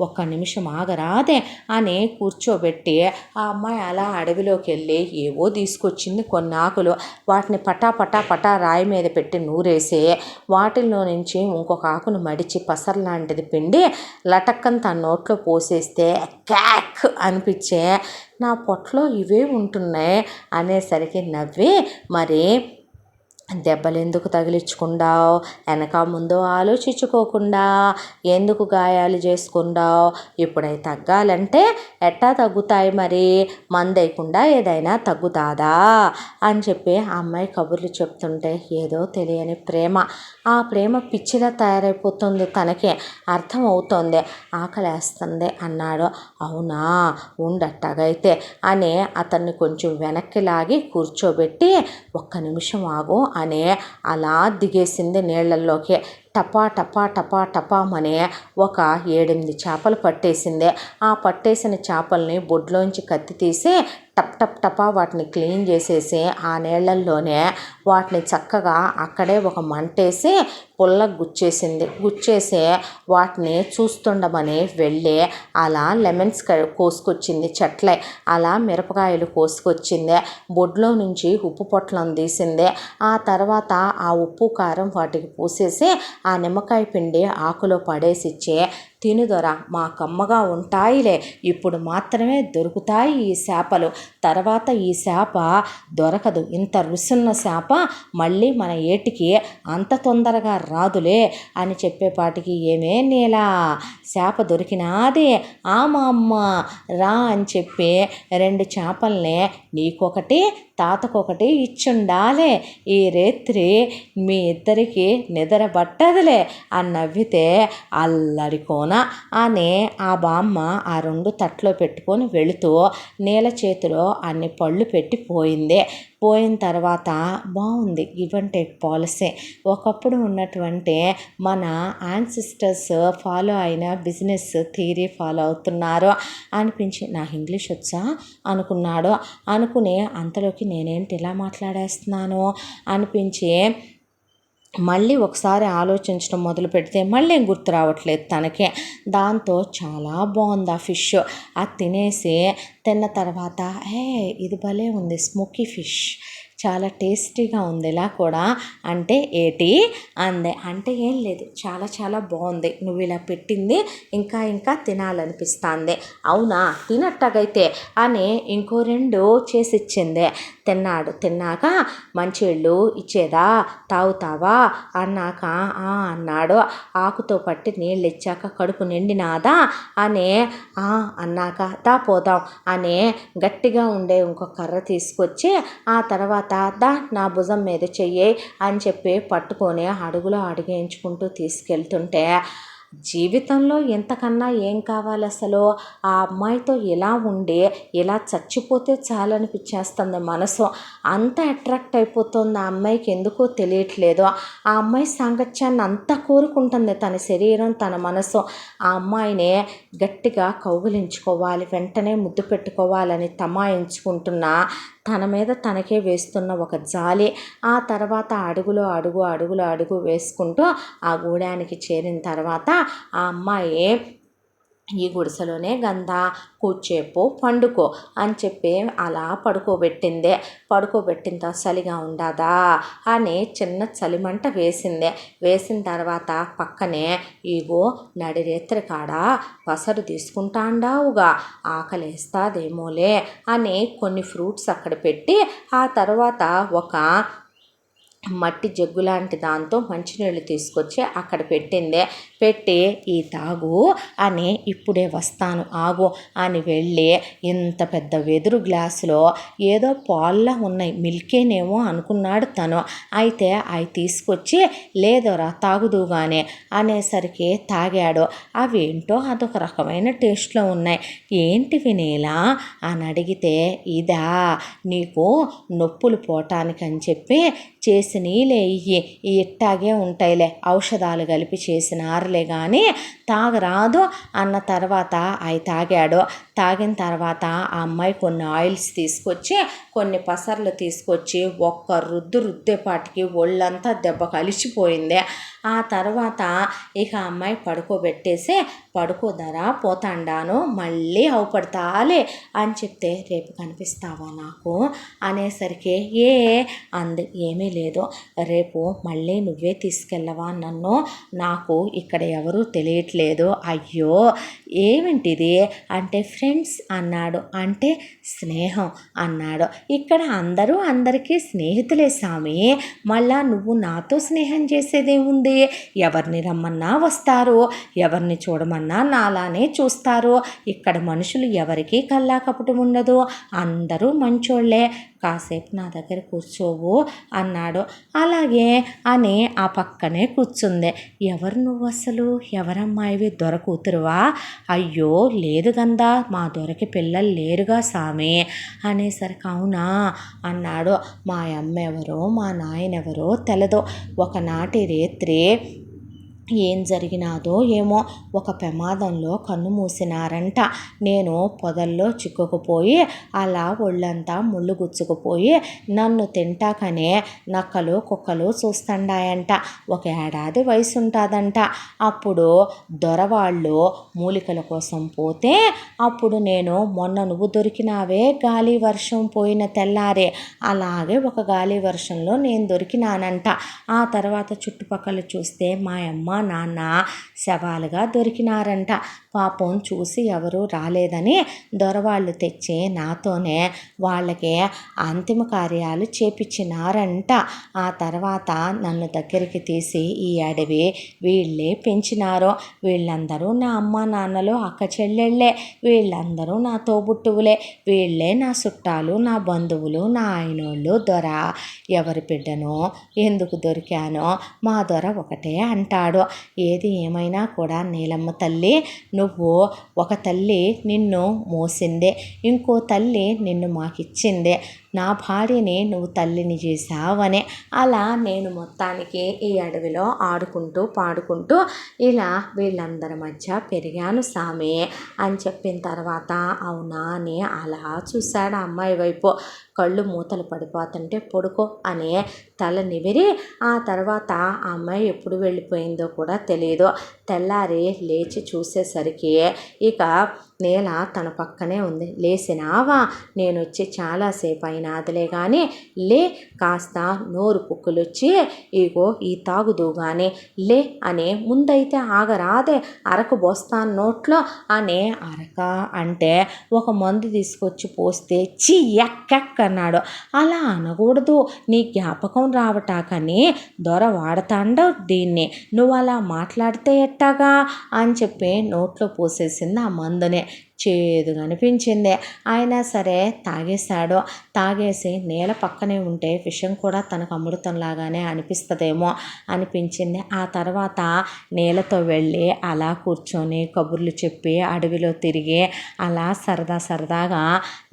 ఒక్క నిమిషం ఆగరాదే అని కూర్చోబెట్టి ఆ అమ్మాయి అలా అడవిలోకి వెళ్ళి ఏవో తీసుకొచ్చింది కొన్ని ఆకులు. వాటిని పటా పటా పటా రాయి మీద పెట్టి నూరేసి వాటిల్లో నుంచి ఇంకొక ఆకును మడిచి పసరు లాంటిది పిండి లటక్కని తన నోట్లో పోసేస్తే క్యాక్ అనిపించే నా పొట్టలో ఇవే ఉంటున్నాయి అనేసరికి నవ్వి, మరి దెబ్బలు ఎందుకు తగిలించుకుండావు, వెనక ముందు ఆలోచించుకోకుండా ఎందుకు గాయాలు చేసుకుండావు, ఇప్పుడై తగ్గాలంటే ఎట్టా తగ్గుతాయి, మరి మందేయకుండా ఏదైనా తగ్గుతాదా అని చెప్పి ఆ అమ్మాయి కబుర్లు చెప్తుంటే ఏదో తెలియని ప్రేమ, ఆ ప్రేమ పిచ్చిలా తయారైపోతుంది, తనకే అర్థమవుతోంది. ఆకలేస్తుంది అన్నాడు. అవునా, ఉండట్టగైతే అని అతన్ని కొంచెం వెనక్కి లాగి కూర్చోబెట్టి, ఒక్క నిమిషం ఆగు అని అలా దిగేసింది నీళ్ళల్లోకి. టపా టపా టపా టపామని ఒక 7-8 చేపలు పట్టేసింది. ఆ పట్టేసిన చేపల్ని బొడ్లోంచి కత్తి తీసి టప్ టప్ టపా వాటిని క్లీన్ చేసేసి ఆ నీళ్ళల్లోనే వాటిని చక్కగా అక్కడే ఒక మంటేసి పుల్లకు గుచ్చేసి వాటిని చూస్తుండమని వెళ్ళి అలా లెమన్స్ కోసుకొచ్చింది, చెట్లే అలా మిరపకాయలు కోసుకొచ్చింది. బొడ్లో నుంచి ఉప్పు పొట్లం తీసింది. ఆ తర్వాత ఆ ఉప్పు కారం వాటికి పూసేసి ఆ నిమ్మకాయ పిండి ఆకులో పడేసిచ్చే, తినుదొర, మా కమ్మగా ఉంటాయిలే, ఇప్పుడు మాత్రమే దొరుకుతాయి ఈ చేపలు, తర్వాత ఈ చేప దొరకదు, ఇంత రుసున్న చేప మళ్ళీ మన ఏటికి అంత తొందరగా రాదులే అని చెప్పేపాటికి, ఏమే నీలా, చేప దొరికినాది, మా అమ్మ రా అని చెప్పి 2 చేపల్ని నీకొకటి తాతకొకటి ఇచ్చుండాలే, ఈ రేత్రి మీ ఇద్దరికి నిద్ర పట్టదులే అని నవ్వితే, అల్లరికోన అని ఆ బామ్మ ఆ 2 తట్లో పెట్టుకొని వెళుతూ నీళ్ళ చేతిలో అన్ని పళ్ళు పెట్టి పోయింది. పోయిన తర్వాత బాగుంది గివ్ అండ్ టేక్ పాలసీ. ఒకప్పుడు ఉన్నటువంటి మన యాన్సిస్టర్స్ ఫాలో అయిన బిజినెస్ థియరీ ఫాలో అవుతున్నారు అనిపించి, నాకు ఇంగ్లీష్ వచ్చా అనుకున్నాడు. అనుకుని అంతలోకి నేనేంటి ఇలా మాట్లాడేస్తున్నాను అనిపించి మళ్ళీ ఒకసారి ఆలోచించడం మొదలు పెడితే మళ్ళీ ఏం గుర్తు రావట్లేదు తనకే. దాంతో చాలా బాగుంది ఆ ఫిష్. అది తిన్న తర్వాత, ఇది భలే ఉంది, స్మోకీ ఫిష్, చాలా టేస్టీగా ఉంది ఇలా కూడా అంటే, ఏటి అందే. అంటే ఏం లేదు, చాలా చాలా బాగుంది, నువ్వు ఇలా పెట్టింది ఇంకా ఇంకా తినాలనిపిస్తుంది. అవునా, తినట్టగైతే అని ఇంకో 2 చేసిచ్చింది. తిన్నాడు. తిన్నాక మంచిళ్ళు ఇచ్చేదా, తాగుతావా అన్నాక అన్నాడు. ఆకుతో పట్టి నీళ్ళు ఇచ్చాక కడుపు నిండినాదా అని అన్నాక, దా పోదాం అని గట్టిగా ఉండే ఇంకో కర్ర తీసుకొచ్చి ఆ తర్వాత నా భుజం మీద చెయ్యి అని చెప్పి పట్టుకొని అడుగులో అడుగేయించుకుంటూ తీసుకెళ్తుంటే, జీవితంలో ఎంతకన్నా ఏం కావాలి అసలు? ఆ అమ్మాయితో ఇలా ఉండి ఇలా చచ్చిపోతే చాలనిపించేస్తుంది మనసు. అంత అట్రాక్ట్ అయిపోతుంది ఆ అమ్మాయికి, ఎందుకో తెలియట్లేదు. ఆ అమ్మాయి సాంగత్యాన్ని అంతా కోరుకుంటుంది తన శరీరం, తన మనసు. ఆ అమ్మాయిని గట్టిగా కౌగిలించుకోవాలి, వెంటనే ముద్దు పెట్టుకోవాలని తమాయించుకుంటున్న తన మీద తనకే వేస్తున్న ఒక జాలి. ఆ తర్వాత అడుగులో అడుగు వేసుకుంటూ ఆ గూడానికి చేరిన తర్వాత ఆ అమ్మాయి, ఈ గుడిసెలోనే గందా, కూర్చేపో పండుకో అని చెప్పి అలా పడుకోబెట్టింది. పడుకోబెట్టిన చలిగా ఉండదా అని చిన్న చలిమంట వేసింది. వేసిన తర్వాత పక్కనే, ఇగో నడిరేత్రి కాడ పసరు తీసుకుంటాండావుగా, ఆకలేస్తాదేమోలే అని కొన్ని ఫ్రూట్స్ అక్కడ పెట్టి, ఆ తర్వాత ఒక మట్టి జగ్గు లాంటి దాంతో మంచినీళ్ళు తీసుకొచ్చి అక్కడ పెట్టిందే. పెట్టి, ఈ తాగు అని, ఇప్పుడే వస్తాను ఆగు అని వెళ్ళి ఇంత పెద్ద వెదురు గ్లాసులో ఏదో పాల్లా ఉన్నాయి, మిల్కేనేమో అనుకున్నాడు తను. అయితే అవి తీసుకొచ్చి, లేదోరా తాగుదుగానే అనేసరికి తాగాడు. అవేంటో అదొక రకమైన టేస్ట్లో ఉన్నాయి. ఏంటి వినేలా అని అడిగితే, ఇదా నీకు నొప్పులు పోవటానికని చెప్పి చేసినీలే, ఈ ఇట్టాగే ఉంటాయిలే, ఔషధాలు కలిపి చేసినారులే కానీ తాగరాదు అన్న తర్వాత అవి తాగాడు. తాగిన తర్వాత ఆ అమ్మాయి కొన్ని ఆయిల్స్ తీసుకొచ్చి కొన్ని పసర్లు తీసుకొచ్చి ఒక్క రుద్దేపాటికి ఒళ్ళంతా దెబ్బ కలిసిపోయింది. ఆ తర్వాత ఇక అమ్మాయి పడుకోబెట్టేసి పడుకోదరా పోతాండాను మళ్ళీ అవుపడతాలే అని చెప్తే రేపు కనిపిస్తావా నాకు అనేసరికి అంది. ఏమీ లేదు, రేపు మళ్ళీ నువ్వే తీసుకెళ్ళవా నన్ను, నాకు ఇక్కడ ఎవరూ తెలియట్లేదు. అయ్యో ఏమిటిది అంటే ఫ్రెండ్స్ అన్నాడు. అంటే స్నేహం అన్నాడు. ఇక్కడ అందరూ అందరికీ స్నేహితులే స్వామి, మళ్ళా నువ్వు నాతో స్నేహం చేసేదేముంది, ఎవరిని రమ్మన్నా వస్తారు, ఎవరిని చూడమన్నా నాలానే చూస్తారు, ఇక్కడ మనుషులు ఎవరికీ కల్లా కపటం ఉండదు, అందరూ మంచోళ్ళే, కాసేపు నా దగ్గర కూర్చోవు అన్నాడు. అలాగే అని ఆ పక్కనే కూర్చుంది. ఎవరు నువ్వు అసలు, ఎవరమ్మాయివి, దొర కూతురువా? అయ్యో లేదు గందా, మా దొరకి పిల్లలు లేరుగా సామి అనేసరికి అవునా అన్నాడు. మా అమ్మ ఎవరో మా నాయనెవరో తెలదు, ఒకనాటి రేత్రి ఏం జరిగినాదో ఏమో ఒక ప్రమాదంలో కన్ను మూసినారంట. నేను పొదల్లో చిక్కుకుపోయి అలా ఒళ్ళంతా ముళ్ళు గుచ్చుకుపోయి నన్ను తింటాకనే నక్కలు కుక్కలు చూస్తుండాయంట. 1 ఏడాది వయసు ఉంటుందంట. అప్పుడు దొరవాళ్ళు మూలికల కోసం పోతే అప్పుడు నేను మొన్న నువ్వు దొరికినావే గాలి వర్షం పోయిన తెల్లారే అలాగే ఒక గాలి వర్షంలో నేను దొరికినానంట. ఆ తర్వాత చుట్టుపక్కల చూస్తే మా అమ్మ నాన్న శవాలుగా దొరికినారంట. పాపం చూసి ఎవరు రాలేదని దొరవాళ్ళు తెచ్చి నాతోనే వాళ్ళకి అంతిమ కార్యాలు చేపించినారంట. ఆ తర్వాత నన్ను దగ్గరికి తీసి ఈ అడవి వీళ్ళే పెంచినారు. వీళ్ళందరూ నా అమ్మ నాన్నలు అక్క చెల్లెళ్ళే, వీళ్ళందరూ నా తోబుట్టువులే, వీళ్ళే నా చుట్టాలు నా బంధువులు నా ఆయనోళ్ళు. దొర ఎవరి బిడ్డనో ఎందుకు దొరికానో మా దొర ఒకటే అంటాడు. ఏది ఏమైనా కూడా నీలమ్మ తల్లి, నువ్వు ఒక తల్లి నిన్ను మోసిందే, ఇంకో తల్లి నిన్ను మాకిచ్చిందే, నా భార్యని నువ్వు తల్లిని చేశావనే. అలా నేను మొత్తానికి ఈ అడవిలో ఆడుకుంటూ పాడుకుంటూ ఇలా వీళ్ళందరి మధ్య పెరిగాను సామి అని చెప్పిన తర్వాత అవునా అని అలా చూశాడు అమ్మాయి వైపు. కళ్ళు మూతలు పడిపోతుంటే పడుకో అనే తల నివిరి ఆ తర్వాత ఆ అమ్మాయి ఎప్పుడు వెళ్ళిపోయిందో కూడా తెలియదు. తెల్లారి లేచి చూసేసరికి ఇక నేల తన పక్కనే ఉంది. లేసినావా, నేను వచ్చి చాలాసేపు అయినాదిలే కానీ లే, కాస్త నోరు పుక్కులొచ్చి ఇగో ఈ తాగుదు కానీ లే అని ముందైతే ఆగరాదే, అరకు పోస్తాను నోట్లో అనే. అరక అంటే ఒక మందు తీసుకొచ్చి పోస్తే చి ఎక్కెక్ అన్నాడు. అలా అనకూడదు, నీ జ్ఞాపకం రావటాకని దొర వాడతాండవు దీన్ని, నువ్వు అలా మాట్లాడితే ఎట్టాగా అని చెప్పి నోట్లో పోసేసింది ఆ మందుని. చేదు అనిపించింది, అయినా సరే తాగేశాడు. తాగేసి నేల పక్కనే ఉంటే విషం కూడా తనకు అమృతంలాగానే అనిపిస్తుందేమో అనిపించింది. ఆ తర్వాత నేలతో వెళ్ళి అలా కూర్చొని కబుర్లు చెప్పి అడవిలో తిరిగి అలా సరదాగా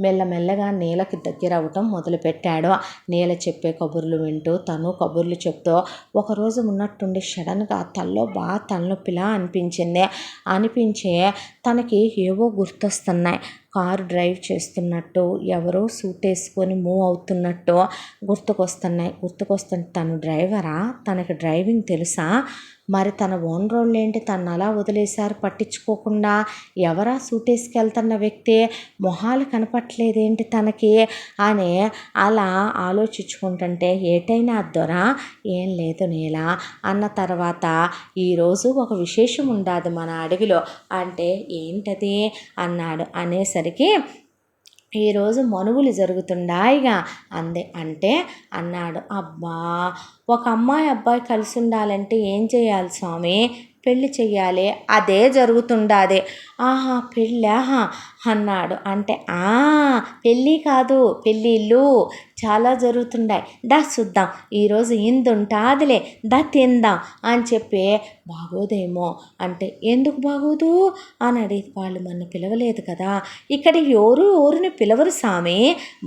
మెల్లమెల్లగా నీలకి దగ్గర అవ్వటం మొదలుపెట్టాడు. నీల చెప్పే కబుర్లు వింటూ తను కబుర్లు చెప్తూ ఒకరోజు ఉన్నట్టుండి సడన్గా బాగా తలనొప్పిలా అనిపించి తనకి ఏవో గుర్తొస్తున్నాయి. కారు డ్రైవ్ చేస్తున్నట్టు, ఎవరో సూట్ వేసుకొని మూవ్ అవుతున్నట్టు గుర్తుకొస్తుంటే తను డ్రైవరా, తనకి డ్రైవింగ్ తెలుసా, మరి తన ఓన్ రోళ్ళు ఏంటి తను అలా వదిలేశారు పట్టించుకోకుండా, ఎవరా సూట్ వేసుకెళ్తున్న వ్యక్తి, మొహాలు కనపట్లేదేంటి తనకి అని అలా ఆలోచించుకుంటుంటే ఏటైనా దొర ఏం లేదు నీల అన్న తర్వాత ఈరోజు ఒక విశేషం ఉండాది మన అడవిలో అంటే ఏంటది అన్నాడు. అనేసరికి ఈరోజు మనువులు జరుగుతుండాయిగా అందే. అంటే అన్నాడు. అబ్బా, ఒక అమ్మాయి అబ్బాయి కలిసి ఉండాలంటే ఏం చేయాలి స్వామి, పెళ్ళి చెయ్యాలి, అదే జరుగుతుండాది. ఆహా పెళ్ళా అన్నాడు. అంటే పెళ్ళి కాదు పెళ్ళిళ్ళు చాలా జరుగుతుండాయి, దా చూద్దాం, ఈరోజు ఇందుంటాదిలే, దా తిందాం అని చెప్పి. బాగోదేమో అంటే ఎందుకు బాగోదు అని అడిగి, వాళ్ళు మన పిలవలేదు కదా, ఇక్కడ ఎవరిని పిలవరు సామి,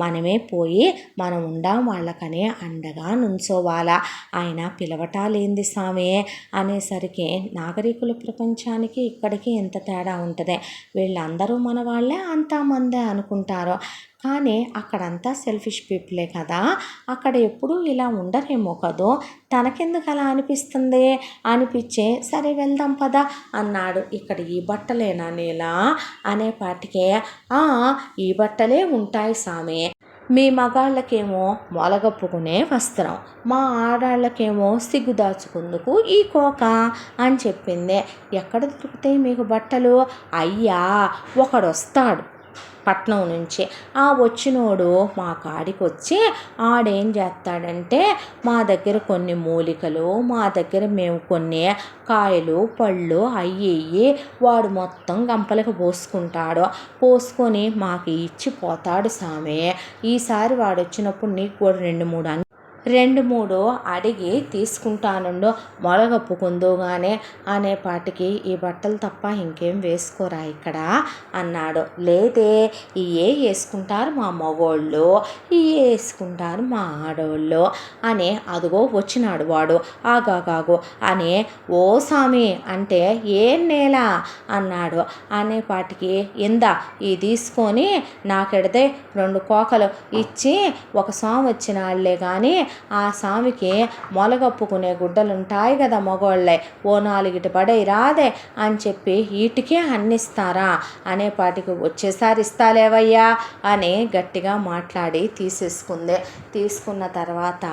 మనమే పోయి మనం ఉండాం వాళ్ళకనే అండగా నుంచోవాలా, ఆయన పిలవటాలేంది సామి అనేసరికి నాగరికుల ప్రపంచానికి ఇక్కడికి ఎంత తేడా ఉంటుంది, వీళ్ళందరూ మన వాళ్ళే అంతా మందే అనుకుంటారు, కానీ అక్కడంతా సెల్ఫిష్ పీపులే కదా, అక్కడ ఎప్పుడూ ఇలా ఉండరేమో కదో, తనకెందుకు అలా అనిపిస్తుంది అనిపించే సరే వెళ్దాం పదా అన్నాడు. ఇక్కడ ఈ బట్టలేనా నీలా అనేపాటికే ఈ బట్టలే ఉంటాయి సామి, మీ మగాళ్ళకేమో మొలగప్పుకునే వస్త్రం, మా ఆడాళ్ళకేమో సిగ్గు దాచుకుందుకు ఈ కోక అని చెప్పింది. ఎక్కడ దొరుకుతాయి మీకు బట్టలు? అయ్యా ఒకడొస్తాడు పట్నం నుంచి, ఆ వచ్చినోడు మా కాడికి వచ్చి ఆడేం చేస్తాడంటే మా దగ్గర కొన్ని మూలికలు, మా దగ్గర మేము కొన్ని కాయలు పళ్ళు అయ్యి వాడు మొత్తం గంపలకు పోసుకుంటాడు, పోసుకొని మాకు ఇచ్చి పోతాడు సామి. ఈసారి వాడు వచ్చినప్పుడు నీకు కూడా రెండు మూడు అడిగి తీసుకుంటానుండు, మొలగప్పుకుందుగానే అనేపాటికి ఈ బట్టలు తప్ప ఇంకేం వేసుకోరా ఇక్కడ అన్నాడు. లేదే ఇవే వేసుకుంటారు మా మగోళ్ళు, ఇవే వేసుకుంటారు మా ఆడవాళ్ళు అని. అదిగో వచ్చినాడు వాడు, ఆగాగాగు అని ఓ సామి అంటే ఏం నేల అన్నాడు. అనేపాటికి ఇందా ఈ తీసుకొని నాకెడితే 2 కోకలు ఇచ్చి, ఒక సామి వచ్చిన వాళ్ళే కానీ ఆ సామికి మొలగప్పుకునే గుడ్డలుంటాయి కదా మగోళ్ళే, ఓ 4 పడై రాదే అని చెప్పి వీటికే అన్నిస్తారా అనేపాటికి వచ్చేసారి ఇస్తాలేవయ్యా అని గట్టిగా మాట్లాడి తీసేసుకుంది. తీసుకున్న తర్వాత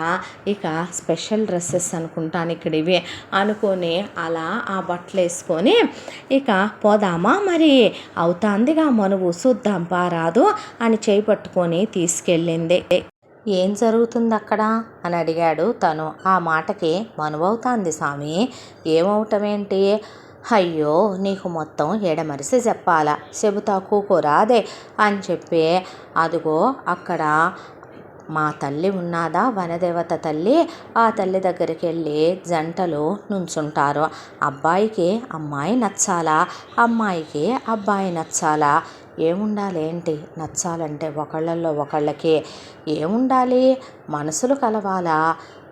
ఇక స్పెషల్ డ్రెస్సెస్ అనుకుంటాను ఇక్కడ ఇవి అనుకొని అలా ఆ బట్టలు వేసుకొని ఇక పోదామా మరి అవుతాందిగా మనువు చూద్దాం పారాదు అని చేయి పట్టుకొని తీసుకెళ్ళింది. ఏం జరుగుతుంది అక్కడ అని అడిగాడు తను. ఆ మాటకి మనువవుతాంది సామి. ఏమవటమేంటి? అయ్యో నీకు మొత్తం ఎడమరిసి చెప్పాలా, చెబుతా కూకోరాదే అని చెప్పి అదిగో అక్కడ మా తల్లి ఉన్నదా వనదేవత తల్లి, ఆ తల్లి దగ్గరికి వెళ్ళి జంటలు నుంచుంటారు. అబ్బాయికి అమ్మాయి నచ్చాలా, అమ్మాయికి అబ్బాయి నచ్చాలా, ఏముండాలి ఏంటి నచ్చాలంటే ఒకళ్ళల్లో ఒకళ్ళకి ఏముండాలి, మనసులు కలవాలా,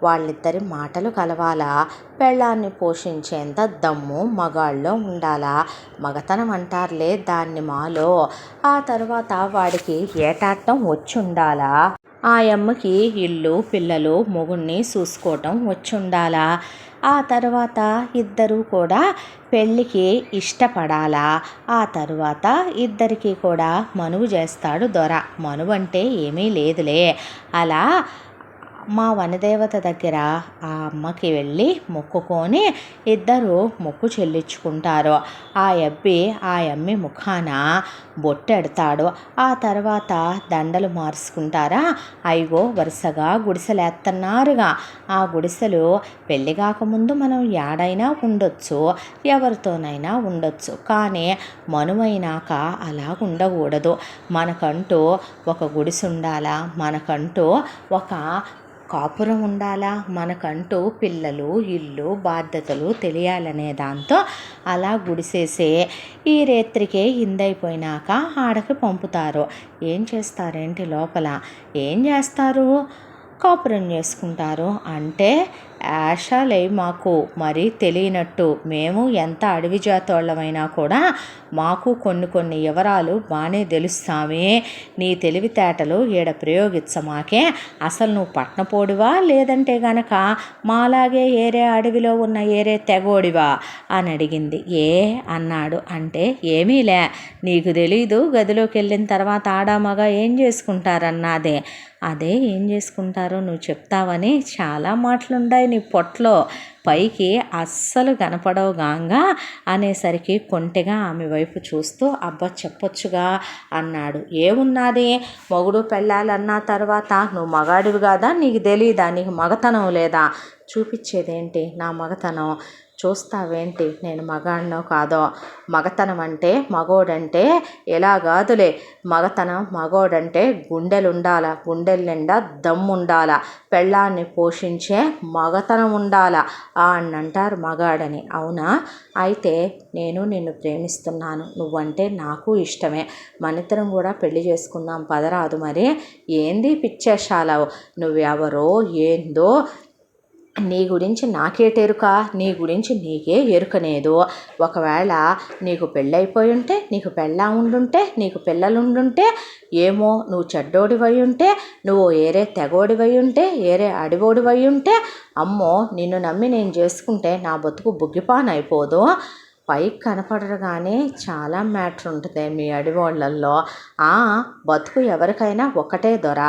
వాళ్ళిద్దరి మాటలు కలవాలా, పెళ్ళాన్ని పోషించేంత దమ్ము మగాళ్ళలో ఉండాలా, మగతనం అంటారులే దాన్ని మాలో. ఆ తర్వాత వాడికి ఏటాటం వచ్చి ఉండాలా, ఆ అమ్మకి ఇల్లు పిల్లలు మొగుణ్ణి చూసుకోవటం వచ్చి ఉండాలా, ఆ తర్వాత ఇద్దరూ కూడా పెళ్ళికి ఇష్టపడాలా, ఆ తరువాత ఇద్దరికి కూడా మనువు చేస్తాడు దొర. మనువు అంటే ఏమీ లేదులే. అలా మా వనదేవత దగ్గర ఆ అమ్మకి వెళ్ళి మొక్కుకొని ఇద్దరు మొక్కు చెల్లించుకుంటారు. ఆ అమ్మి ముఖాన బొట్టెడతాడు. ఆ తర్వాత దండలు మార్చుకుంటారా. అయిగో వరుసగా గుడిసెలేస్తున్నారుగా. ఆ గుడిసెలు పెళ్ళి కాకముందు మనం ఏడైనా ఉండొచ్చు, ఎవరితోనైనా ఉండొచ్చు, కానీ మనువైనాక అలా ఉండకూడదు. మనకంటూ ఒక గుడిసె ఉండాలా, మనకంటూ ఒక కాపురం ఉండాలా, మనకంటూ పిల్లలు ఇల్లు బాధ్యతలు తెలియాలనే దాంతో అలా గుడిసేసే ఈ రేత్రికే ఇందైపోయినాక ఆడకి పంపుతారు. ఏం చేస్తారేంటి లోపల, ఏం చేస్తారు, కాపురం చేసుకుంటారు. అంటే యాషాలే మాకు మరి తెలియనట్టు, మేము ఎంత అడవి జాతోళ్ళమైనా కూడా మాకు కొన్ని వివరాలు బాగానే తెలుస్తామే. నీ తెలివితేటలు ఈడ ప్రయోగించమాకే. అసలు నువ్వు పట్నపోడివా లేదంటే గనక మాలాగే ఏరే అడవిలో ఉన్న ఏరే తెగోడివా అని అడిగింది. అన్నాడు. అంటే ఏమీలే, నీకు తెలీదు, గదిలోకి వెళ్ళిన తర్వాత ఆడామగ ఏం చేసుకుంటారన్నదే. అదే ఏం చేసుకుంటారో నువ్వు చెప్తావని చాలా మాటలుండాయి నీ పొట్లో, పైకి అస్సలు కనపడవు గాంగా అనేసరికి కొంటెగా ఆమె వైపు చూస్తూ అబ్బా చెప్పొచ్చుగా అన్నాడు. ఏమున్నది, మొగుడు పెళ్ళాలన్న తర్వాత నువ్వు మగాడివి కాదా, నీకు తెలీదా, నీకు మగతనం లేదా, చూపించేదేంటి నా మగతనం, చూస్తావేంటి నేను మగాడినో కాదో. మగతనం అంటే మగోడంటే ఎలా కాదులే, మగతనం మగోడంటే గుండెలుండాల, గుండెల నిండా దమ్ముండాల, పెళ్ళాన్ని పోషించే మగతనం ఉండాల అంటారు మగాడని. అవునా, అయితే నేను నిన్ను ప్రేమిస్తున్నాను, నువ్వంటే నాకు ఇష్టమే, మనిద్దరం కూడా పెళ్లి చేసుకుందాం పదరాదు. మరి ఏంది పిచ్చేషాలవు, నువ్వెవరో ఏందో నీ గురించి నాకేటెరుక, నీ గురించి నీకే ఎరుకనేదు. ఒకవేళ నీకు పెళ్ళైపోయి ఉంటే, నీకు పెళ్ళాం ఉండుంటే, నీకు పిల్లలుండుంటే, ఏమో నువ్వు చెడ్డోడివై ఉంటే, నువ్వు ఏరే తెగోడివై ఉంటే, ఏరే అడివోడివై ఉంటే, అమ్మో నిన్ను నమ్మి నేను చేసుకుంటే నా బతుకు బుగ్గిపానైపోదు. పైకి కనపడరు కానీ చాలా మ్యాటర్ ఉంటుంది మీ అడివాళ్ళల్లో. బతుకు ఎవరికైనా ఒకటే దొర.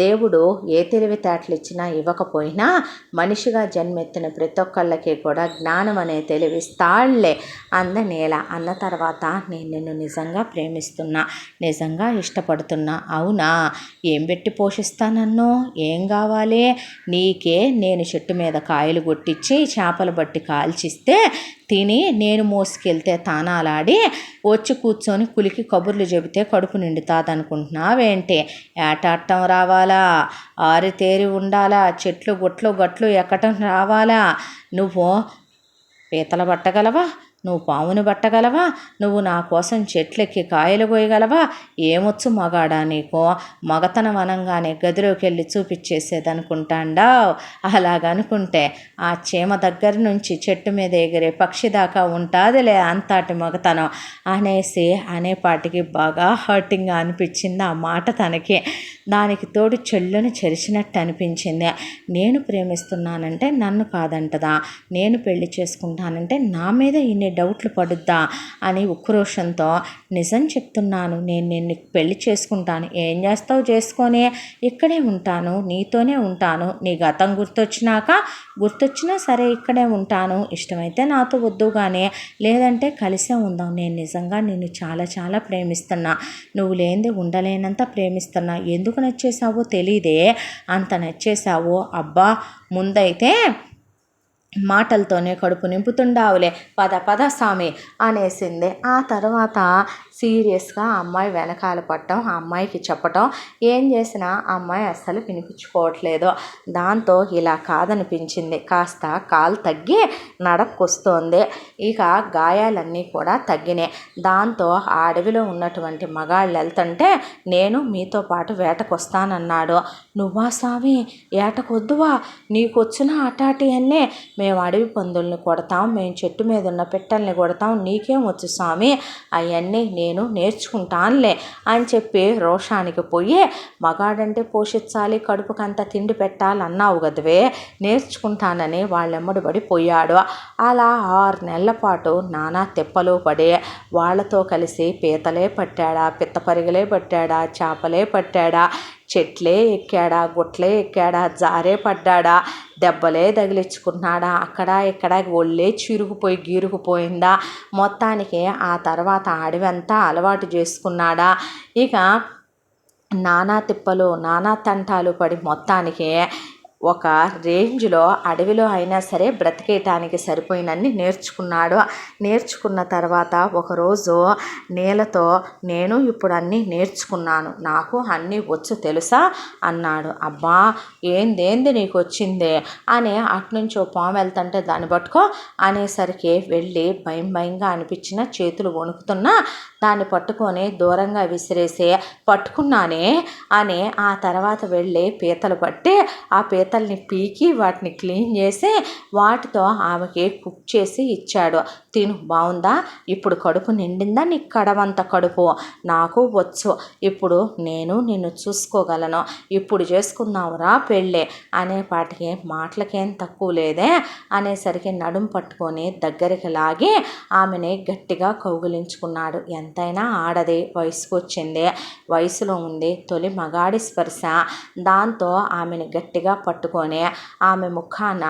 దేవుడు ఏ తెలివితేటలు ఇచ్చినా ఇవ్వకపోయినా మనిషిగా జన్మెత్తిన ప్రతి ఒక్కళ్ళకి కూడా జ్ఞానం అనే తెలివిస్తాళ్లే. నేల అన్న తర్వాత నేను నిన్ను నిజంగా ప్రేమిస్తున్నా, నిజంగా ఇష్టపడుతున్నా. అవునా? ఏం పెట్టి పోషిస్తానన్ను? ఏం కావాలి నీకే? నేను చెట్టు మీద కాయలు కొట్టించి చేపలు బట్టి కాల్చిస్తే తిని నేను మోసుకెళ్తే తానాలాడి వచ్చి కూర్చొని కులికి కబుర్లు చెబితే కడుపు నిండుతాదనుకుంటున్నావేంటి? ఏటాడటం రావాలా, ఆరితేరి ఉండాలా, చెట్లు గుట్లు గట్లు ఎక్కటం రావాలా? నువ్వు పీతలు పట్టగలవా? నువ్వు పామును పట్టగలవా? నువ్వు నా కోసం చెట్లెక్కి కాయలు కోయగలవా? ఏమొచ్చు మగాడా నీకు? మగతనం అనంగానే గదిలోకి వెళ్ళి చూపించేసేదనుకుంటాండావు. అలాగనుకుంటే ఆ చీమ దగ్గర నుంచి చెట్టు మీద ఎగిరే పక్షి దాకా ఉంటుందిలే అంతటి మగతనం అనేసి అనేపాటికి బాగా హర్టింగ్గా అనిపించింది ఆ మాట తనకి. దానికి తోడు చెల్లుని చెరిచినట్టు అనిపించింది. నేను ప్రేమిస్తున్నానంటే నన్ను కాదంటదా, నేను పెళ్లి చేసుకుంటానంటే నా మీద ఇన్ని డౌట్లు పడుద్దా అని ఉక్రోషంతో, నిజం చెప్తున్నాను, నేను నిన్ను పెళ్లి చేసుకుంటాను. ఏం చేస్తావు చేసుకొని, ఇక్కడే ఉంటాను, నీతోనే ఉంటాను. నీ గతం గుర్తొచ్చినా సరే ఇక్కడే ఉంటాను. ఇష్టమైతే నాతో వద్దు కానీ లేదంటే కలిసే ఉందాం. నేను నిజంగా నిన్ను చాలా చాలా ప్రేమిస్తున్నా. నువ్వు లేనిదే ఉండలేనంత ప్రేమిస్తున్నా. ఎందుకు నచ్చేసావో తెలీదే, అంత నచ్చేసావో. అబ్బా ముందైతే మాటలతోనే కడుపు నింపుతుండావులే, పద పద స్వామి అనేసింది. ఆ తర్వాత సీరియస్గా అమ్మాయి వెనకాల పట్టడం, ఆ అమ్మాయికి చెప్పటం, ఏం చేసినా ఆ అమ్మాయి అస్సలు వినిపించుకోవట్లేదు. దాంతో ఇలా కాదనిపించింది. కాస్త కాలు తగ్గి నడక్కొస్తోంది. ఇక గాయాలన్నీ కూడా తగ్గినాయి. దాంతో ఆ అడవిలో ఉన్నటువంటి మగాళ్ళు వెళ్తుంటే నేను మీతో పాటు వేటకొస్తానన్నాడు. నువ్వా స్వామి? ఏటకొద్దువా? నీకొచ్చిన అటాటి అన్నీ మేము అడవి పందుల్ని కొడతాం, మేము చెట్టు మీద ఉన్న పిట్టల్ని కొడతాం, నీకేం వచ్చు స్వామి? అవన్నీ నేను నేర్చుకుంటానులే అని చెప్పి రోషానికి పోయి, మగాడంటే పోషించాలి, కడుపుకంత తిండి పెట్టాలన్నావు కదవే, నేర్చుకుంటానని వాళ్ళెమ్మడి పడిపోయాడు. అలా 6 నెలల పాటు నానా తెప్పలు పడి వాళ్ళతో కలిసి పీతలే పట్టాడా, పిత్తపరిగలే పట్టాడా, చేపలే పట్టాడా, చెట్లే ఎక్కాడా, గుట్లే ఎక్కాడా, జారే పడ్డాడా, దెబ్బలే తగిలించుకున్నాడా, అక్కడ ఇక్కడ ఒళ్ళే చిరుగుపోయి గీరుకుపోయిందా, మొత్తానికి ఆ తర్వాత అడవంతా అలవాటు చేసుకున్నాడా. ఇక నానా తిప్పలు నానా తంటాలు పడి మొత్తానికి ఒక రేంజ్లో అడవిలో అయినా సరే బ్రతికేయటానికి సరిపోయినన్ని నేర్చుకున్నాడు. నేర్చుకున్న తర్వాత ఒకరోజు నీలతో, నేను ఇప్పుడు అన్నీ నేర్చుకున్నాను, నాకు అన్నీ వచ్చు తెలుసా అన్నాడు. అబ్బా ఏందేంది నీకు వచ్చిందే అని అటునుంచో పాము వెళ్తుంటే దాన్ని పట్టుకో అనేసరికి వెళ్ళి భయం భయంగా అనిపించిన, చేతులు వణుకుతున్నా దాన్ని పట్టుకొని దూరంగా విసిరేసి, పట్టుకున్నానే అని ఆ తర్వాత వెళ్ళి పీతలు పట్టి ఆ పీతల్ని పీకి వాటిని క్లీన్ చేసి వాటితో ఆమెకి కుక్ చేసి ఇచ్చాడు. తిను, బాగుందా? ఇప్పుడు కడుపు నిండిందా? నీ కడవంత కడుపు నాకు వచ్చు, ఇప్పుడు నేను నిన్ను చూసుకోగలను, ఇప్పుడు చేసుకున్నావురా పెళ్ళి అనేపాటికి మాటలకేం తక్కువ లేదే అనేసరికి నడుం పట్టుకొని దగ్గరికి లాగి ఆమెని గట్టిగా కౌగిలించుకున్నాడు. ఎంతైనా ఆడది, వయసుకు వచ్చింది, వయసులో ఉంది, తొలి మగాడి స్పర్శ. దాంతో ఆమెను గట్టిగా పట్టుకొని ఆమె ముఖాన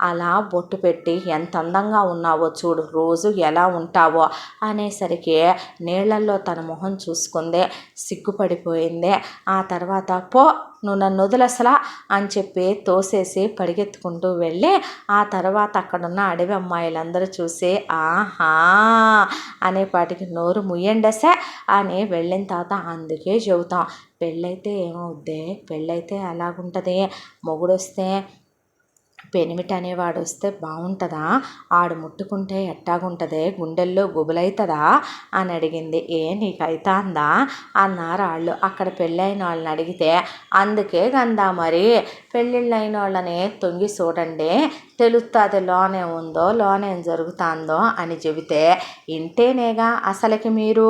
అలా బొట్టు పెట్టి, ఎంత అందంగా ఉన్నావో చూడు, రోజు ఎలా ఉంటావో అనేసరికి నీళ్లల్లో తన మొహం చూసుకుంది, సిగ్గుపడిపోయింది. ఆ తర్వాత పో, నువ్వు నన్ను వదిలేసలా అని చెప్పి తోసేసి పరిగెత్తుకుంటూ వెళ్ళి ఆ తర్వాత అక్కడున్న అడవి అమ్మాయిలందరూ చూసి ఆహా అనేపాటికి నోరు ముయ్యండసే అని వెళ్ళిన తర్వాత, అందుకే చెబుతాం పెళ్ళైతే ఏమవుద్ది, పెళ్ళైతే అలాగుంటుంది, మొగుడొస్తే పెనిమిటి అనేవాడు వస్తే బాగుంటుందా? ఆడు ముట్టుకుంటే ఎట్టాగుంటదే? గుండెల్లో గుబులైతుందా అని అడిగింది. నీకైతాందా అన్నారు వాళ్ళు. అక్కడ పెళ్ళైన వాళ్ళని అడిగితే అందుకే గందా మరి పెళ్ళిళ్ళైన వాళ్ళని తొంగి చూడండి, తెలుస్తుంది లోనే ఉందో లోనేం జరుగుతుందో అని చెబితే ఇంటేనేగా అసలుకి మీరు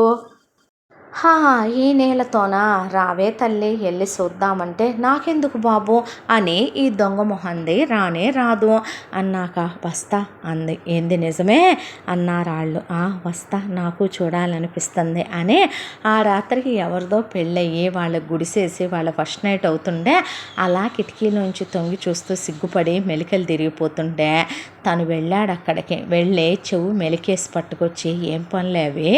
ఈ నేలతోనా? రావే తల్లి వెళ్ళి చూద్దామంటే నాకెందుకు బాబు అని ఈ దొంగ మొహంది రానే రాదు అన్నాక వస్తా అంది. ఏంది నిజమే అన్నారాళ్ళు. వస్తా, నాకు చూడాలనిపిస్తుంది అని ఆ రాత్రికి ఎవరిదో పెళ్ళయ్యి వాళ్ళ గుడిసేసి వాళ్ళ ఫస్ట్ నైట్ అవుతుండే అలా కిటికీలోంచి తొంగి చూస్తూ సిగ్గుపడి మెలికలు తిరిగిపోతుంటే తను వెళ్ళాడు. అక్కడికి వెళ్ళి చెవు మెలికేసి పట్టుకొచ్చి ఏం పనులేవి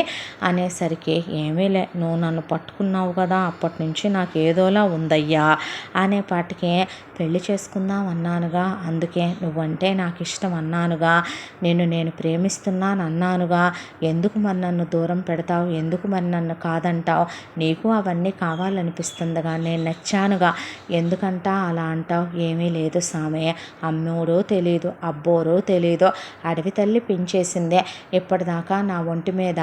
అనేసరికి ఏమీలే, నువ్వు నన్ను పట్టుకున్నావు కదా, అప్పటి నుంచి నాకు ఏదోలా ఉందయ్యా అనేపాటికి పెళ్లి చేసుకుందాం అన్నానుగా, అందుకే నువ్వంటే నాకు ఇష్టం అన్నానుగా, నేను ప్రేమిస్తున్నాను అన్నానుగా, ఎందుకు మరి నన్ను దూరం పెడతావు, ఎందుకు మరి నన్ను కాదంటావు, నీకు అవన్నీ కావాలనిపిస్తుందిగా, నేను నచ్చానుగా, ఎందుకంటా అలా అంటావు. ఏమీ లేదు సామే, అమ్మోరో తెలీదు అబ్బోరో తెలీదు, అడవి తల్లి పెంచేసిందే, ఇప్పటిదాకా నా ఒంటి మీద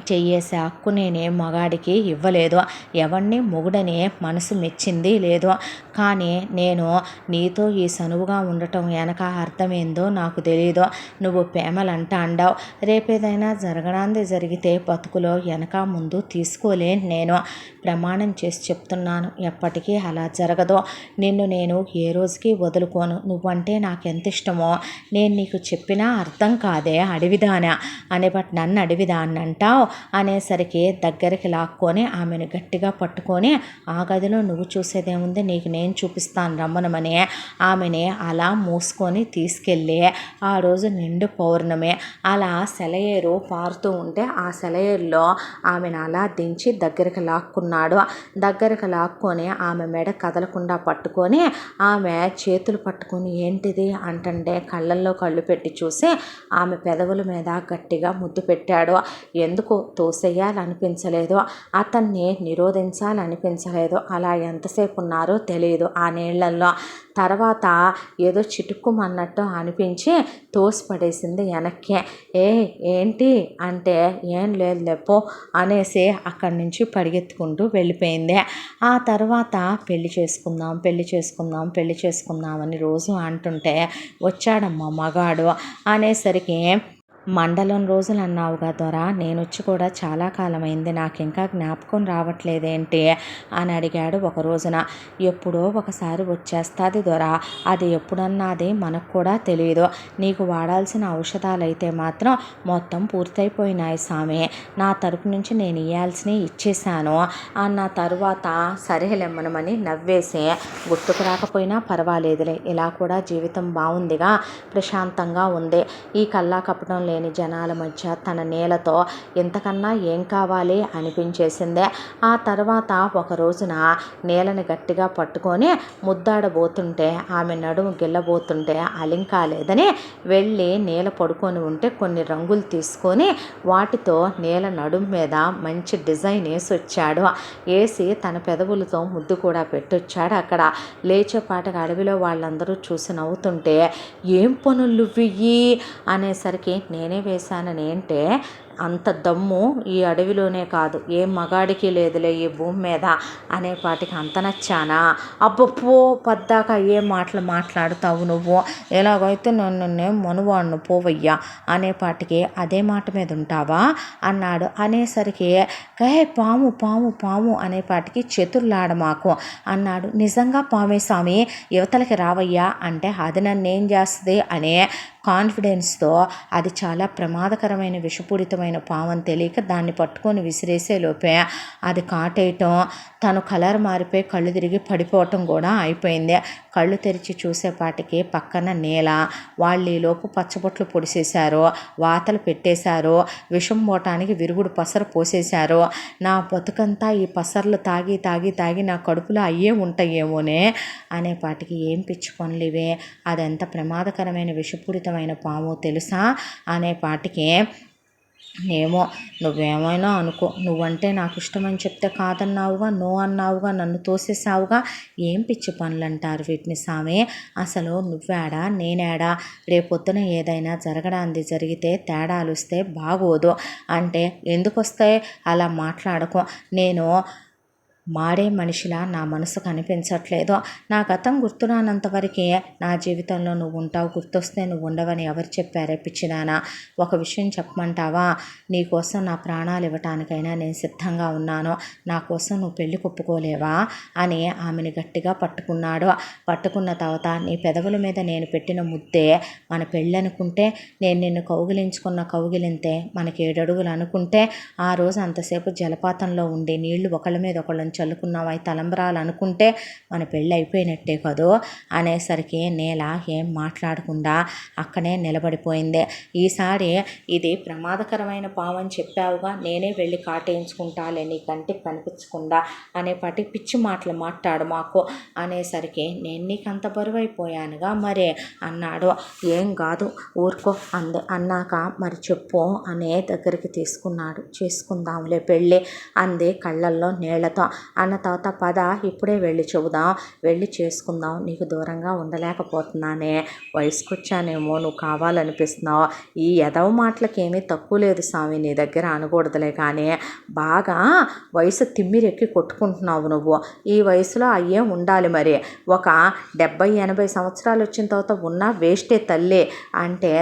చెయ్యేసే హక్కు నేనే మగాడికి ఇవ్వలేదు, ఎవరిని మొగుడనే మనసు మెచ్చింది లేదు, కానీ నేను నీతో ఈ సనువుగా ఉండటం వెనక అర్థమేందో నాకు తెలియదు. నువ్వు ప్రేమలంట అండావు, రేపేదైనా జరగడానికి జరిగితే బతుకులో వెనక ముందు తీసుకోలేను, నేను ప్రమాణం చేసి చెప్తున్నాను, ఎప్పటికీ అలా జరగదు, నిన్ను నేను ఏ రోజుకి వదులుకోను, నువ్వంటే నాకు ఎంత ఇష్టమో నేను నీకు చెప్పినా అర్థం కాదే అడవిదానా అని, బట్ నన్ను అడవిదాన్ని అంటావు అనేసరికి దగ్గరికి లాక్కొని ఆమెను గట్టిగా పట్టుకొని ఆ గదిలో నువ్వు చూసేదేముంది, నీకు నేను చూపిస్తాను రమ్మనమని ఆమెని అలా మూసుకొని తీసుకెళ్ళి ఆ రోజు నిండు పౌర్ణమి అలా సెలయేరు పారుతూ ఉంటే ఆ సెలయేరులో ఆమెను అలా దించి దగ్గరికి లాక్కొని ఆమె మెడ కదలకుండా పట్టుకొని ఆమె చేతులు పట్టుకొని ఏంటిది అంటే కళ్ళల్లో కళ్ళు పెట్టి చూసి ఆమె పెదవుల మీద గట్టిగా ముద్దు పెట్టాడు. ఎందుకు తోసేయాలనిపించలేదు, అతన్ని నిరోధించాలనిపించలేదు, అలా ఎంతసేపు ఉన్నారో తెలియదు ఆ నీళ్ళల్లో. తర్వాత ఏదో చిటుక్కుమన్నట్టు అనిపించి తోసిపడేసింది వెనక్కి. ఏంటి అంటే ఏం లేదు లేపో అనేసి అక్కడి నుంచి పరిగెత్తుకుంటూ వెళ్ళిపోయింది. ఆ తర్వాత పెళ్లి చేసుకుందాం అని రోజు అంటుంటే వచ్చాడమ్మ మగాడు అనేసరికి మండలం రోజులు అన్నావుగా దొర, నేను వచ్చి కూడా చాలా కాలమైంది, నాకు ఇంకా జ్ఞాపకం రావట్లేదేంటి అని అడిగాడు ఒక రోజున. ఎప్పుడో ఒకసారి వచ్చేస్తుంది దొర, అది ఎప్పుడన్నది మనకు కూడా తెలియదు, నీకు వాడాల్సిన ఔషధాలైతే మాత్రం మొత్తం పూర్తయిపోయినాయి సామి, నా తరపు నుంచి నేను ఇవ్వాల్సినవి ఇచ్చేశాను అన్న తర్వాత సరేలెమ్మనమని నవ్వేసి గుర్తుకు రాకపోయినా పర్వాలేదులే, ఇలా కూడా జీవితం బాగుందిగా, ప్రశాంతంగా ఉంది, ఈ కల్లా కపటం లేని జనాల మధ్య తన నేలతో ఇంతకన్నా ఏం కావాలి అనిపించేసిందే. ఆ తర్వాత ఒక రోజున నేలని గట్టిగా పట్టుకొని ముద్దాడబోతుంటే ఆమె నడుము గిల్లబోతుంటే అలింకాలేదని వెళ్ళి నేల పడుకొని ఉంటే కొన్ని రంగులు తీసుకొని వాటితో నేల నడుము మీద మంచి డిజైన్ వేసి వచ్చాడు. వేసి తన పెదవులతో ముద్దు కూడా పెట్టొచ్చాడు. అక్కడ లేచేపాటికి అడవిలో వాళ్ళందరూ చూసి నవ్వుతుంటే ఏం పనులు ఇవ్వి అనేసరికి నేనే వేశానని అంటే అంత దమ్ము ఈ అడవిలోనే కాదు ఏ మగాడికి లేదులే ఈ భూమి మీద అనేపాటికి అంత నచ్చానా, అబ్బో పద్దాక ఏ మాటలు మాట్లాడుతావు నువ్వు, ఎలాగైతే నన్ను మనువాడును పోవయ్యా అనేపాటికి అదే మాట మీద ఉంటావా అన్నాడు. అనేసరికి పాము పాము పాము అనేపాటికి చతుర్లాడమాకు అన్నాడు. నిజంగా పామే స్వామి, యువతలకి రావయ్యా అంటే అది నన్ను ఏం చేస్తుంది అనే కాన్ఫిడెన్స్తో అది చాలా ప్రమాదకరమైన విషపూరితమైన పాము తెలియక దాన్ని పట్టుకొని విసిరేసే లోపే అది కాటేయటం, తను కలర్ మారిపోయి కళ్ళు తిరిగి పడిపోవటం కూడా అయిపోయింది. కళ్ళు తెరిచి చూసేపాటికి పక్కన నేల, వాళ్ళు ఈలోపు పచ్చబొట్లు పొడిసేశారు, వాతలు పెట్టేశారు, విషం పోవటానికి విరుగుడు పసరు పోసేశారు. నా బతుకంతా ఈ పసర్లు తాగి తాగి తాగి నా కడుపులో అయ్యే ఉంటాయేమోనే అనేపాటికి ఏం పిచ్చి పనులు ఇవే, అదెంత ప్రమాదకరమైన విషపూరితమైన పాము తెలుసా అనేపాటికి ఏమో నువ్వేమైనా అనుకో, నువ్వంటే నాకు ఇష్టమని చెప్తే కాదన్నావుగా, నో అన్నావుగా, నన్ను తోసేసావుగా. ఏం పిచ్చి పనులు అంటారు వీటిని సామి? అసలు నువ్వేడా నేనేడా? రేపొద్దున ఏదైనా జరగడానికి జరిగితే తేడాలు వస్తే బాగోదు. అంటే ఎందుకు వస్తాయి? అలా మాట్లాడకు. నేను మారే మనిషిలా నా మనసు కనిపించట్లేదు. నా గతం గుర్తురానంతవరకే నా జీవితంలో నువ్వు ఉంటావు, గుర్తొస్తే నువ్వు ఉండవని ఎవరు చెప్పారే పిచ్చిదానా? ఒక విషయం చెప్పమంటావా? నీకోసం నా ప్రాణాలు ఇవ్వటానికైనా నేను సిద్ధంగా ఉన్నాను. నా కోసం నువ్వు పెళ్లి కొప్పుకోలేవా అని ఆమెను గట్టిగా పట్టుకున్నాడు. పట్టుకున్న తర్వాత నీ పెదవుల మీద నేను పెట్టిన ముద్దే మన పెళ్ళి అనుకుంటే, నేను నిన్ను కౌగిలించుకున్న కౌగిలింతే మనకి 7 అడుగులు అనుకుంటే, ఆ రోజు అంతసేపు జలపాతంలో ఉండి నీళ్లు ఒకళ్ళ మీద ఒకళ్ళని చల్లుకున్నాం అవి తలంబ్రాలు అనుకుంటే మన పెళ్ళి అయిపోయినట్టే కదూ అనేసరికి నేల ఏం మాట్లాడకుండా అక్కడే నిలబడిపోయింది. ఈసారి ఇది ప్రమాదకరమైన పాము అని చెప్పావుగా, నేనే వెళ్ళి కాటేయించుకుంటాలే నీ కంటికి కనిపించకుండా అనేపాటి పిచ్చి మాటలు మాట్లాడు మాకు అనేసరికి, నేను నీకు అంత బరువు అయిపోయానుగా మరే అన్నాడు. ఏం కాదు ఊరుకో అంది. అన్నాక మరి చెప్పు అనే దగ్గరికి తీసుకున్నాడు. చేసుకుందాంలే పెళ్ళి అంది కళ్ళల్లో నీళ్లతో. అన్న తర్వాత పద ఇప్పుడే వెళ్ళి చెబుదాం, వెళ్ళి చేసుకుందాం, నీకు దూరంగా ఉండలేకపోతున్నానే, వయసుకొచ్చానేమో నువ్వు కావాలనిపిస్తున్నావు. ఈ ఎదవ మాటలకి ఏమీ తక్కువ లేదు స్వామి, నీ దగ్గర అనకూడదులే కానీ బాగా వయసు తిమ్మిరెక్కి కొట్టుకుంటున్నావు నువ్వు. ఈ వయసులో అయ్యే ఉండాలి మరి. ఒక 70-80 సంవత్సరాలు వచ్చిన తర్వాత ఉన్నా వేస్టే తల్లి అంటే,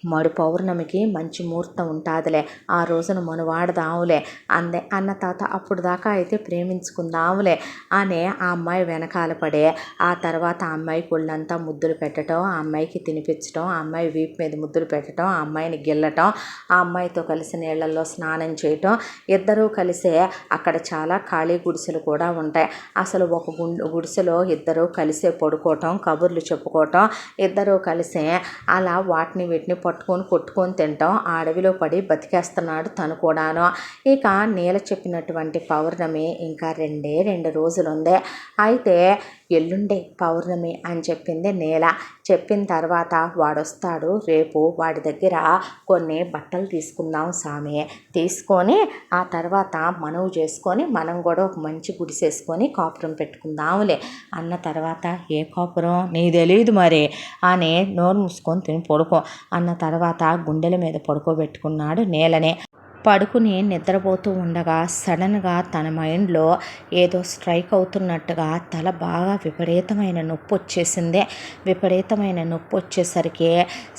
మడు పౌర్ణమికి మంచి ముహూర్తం ఉంటుందిలే, ఆ రోజున వాడదాములే అందే. అన్న తాత అప్పుడు దాకా అయితే ప్రేమించుకుందాములే అని ఆ అమ్మాయి వెనకాల పడే, ఆ తర్వాత ఆ అమ్మాయి ఒళ్ళంతా ముద్దులు పెట్టడం, ఆ అమ్మాయికి తినిపించడం, ఆ అమ్మాయి వీపు మీద ముద్దులు పెట్టడం, ఆ అమ్మాయిని గిల్లటం, ఆ అమ్మాయితో కలిసి నీళ్ళల్లో స్నానం చేయటం, ఇద్దరూ కలిసే అక్కడ చాలా ఖాళీ గుడిసెలు కూడా ఉంటాయి. అసలు ఒక గుడిసెలో ఇద్దరూ కలిసే పడుకోవటం, కబుర్లు చెప్పుకోవటం, ఇద్దరూ కలిసే అలా వాటిని వీటిని పట్టుకొని కొట్టుకొని తింటాం. ఆ అడవిలో పడి బతికేస్తున్నాడు తను కూడాను. ఇక నీల చెప్పినటువంటి పౌర్ణమి ఇంకా 2 రోజులు ఉంది. అయితే ఎల్లుండే పౌర్ణమి అని చెప్పింది నీల. చెప్పిన తర్వాత వాడొస్తాడు రేపు, వాడి దగ్గర కొన్ని బట్టలు తీసుకుందాం సామి, తీసుకొని ఆ తర్వాత మనవు చేసుకొని మనం కూడా ఒక మంచి గుడిసేసుకొని కాపురం పెట్టుకుందాంలే అన్న తర్వాత, ఏ కాపురం నీ తెలియదు మరి అని నోరు మూసుకొని తిని పడుకో అన్న తర్వాత గుండెల మీద పడుకోబెట్టుకున్నాడు నీలనే. పడుకుని నిద్రపోతూ ఉండగా సడన్గా తన మైండ్లో ఏదో స్ట్రైక్ అవుతున్నట్టుగా తల బాగా విపరీతమైన నొప్పి వచ్చేసింది. విపరీతమైన నొప్పి వచ్చేసరికి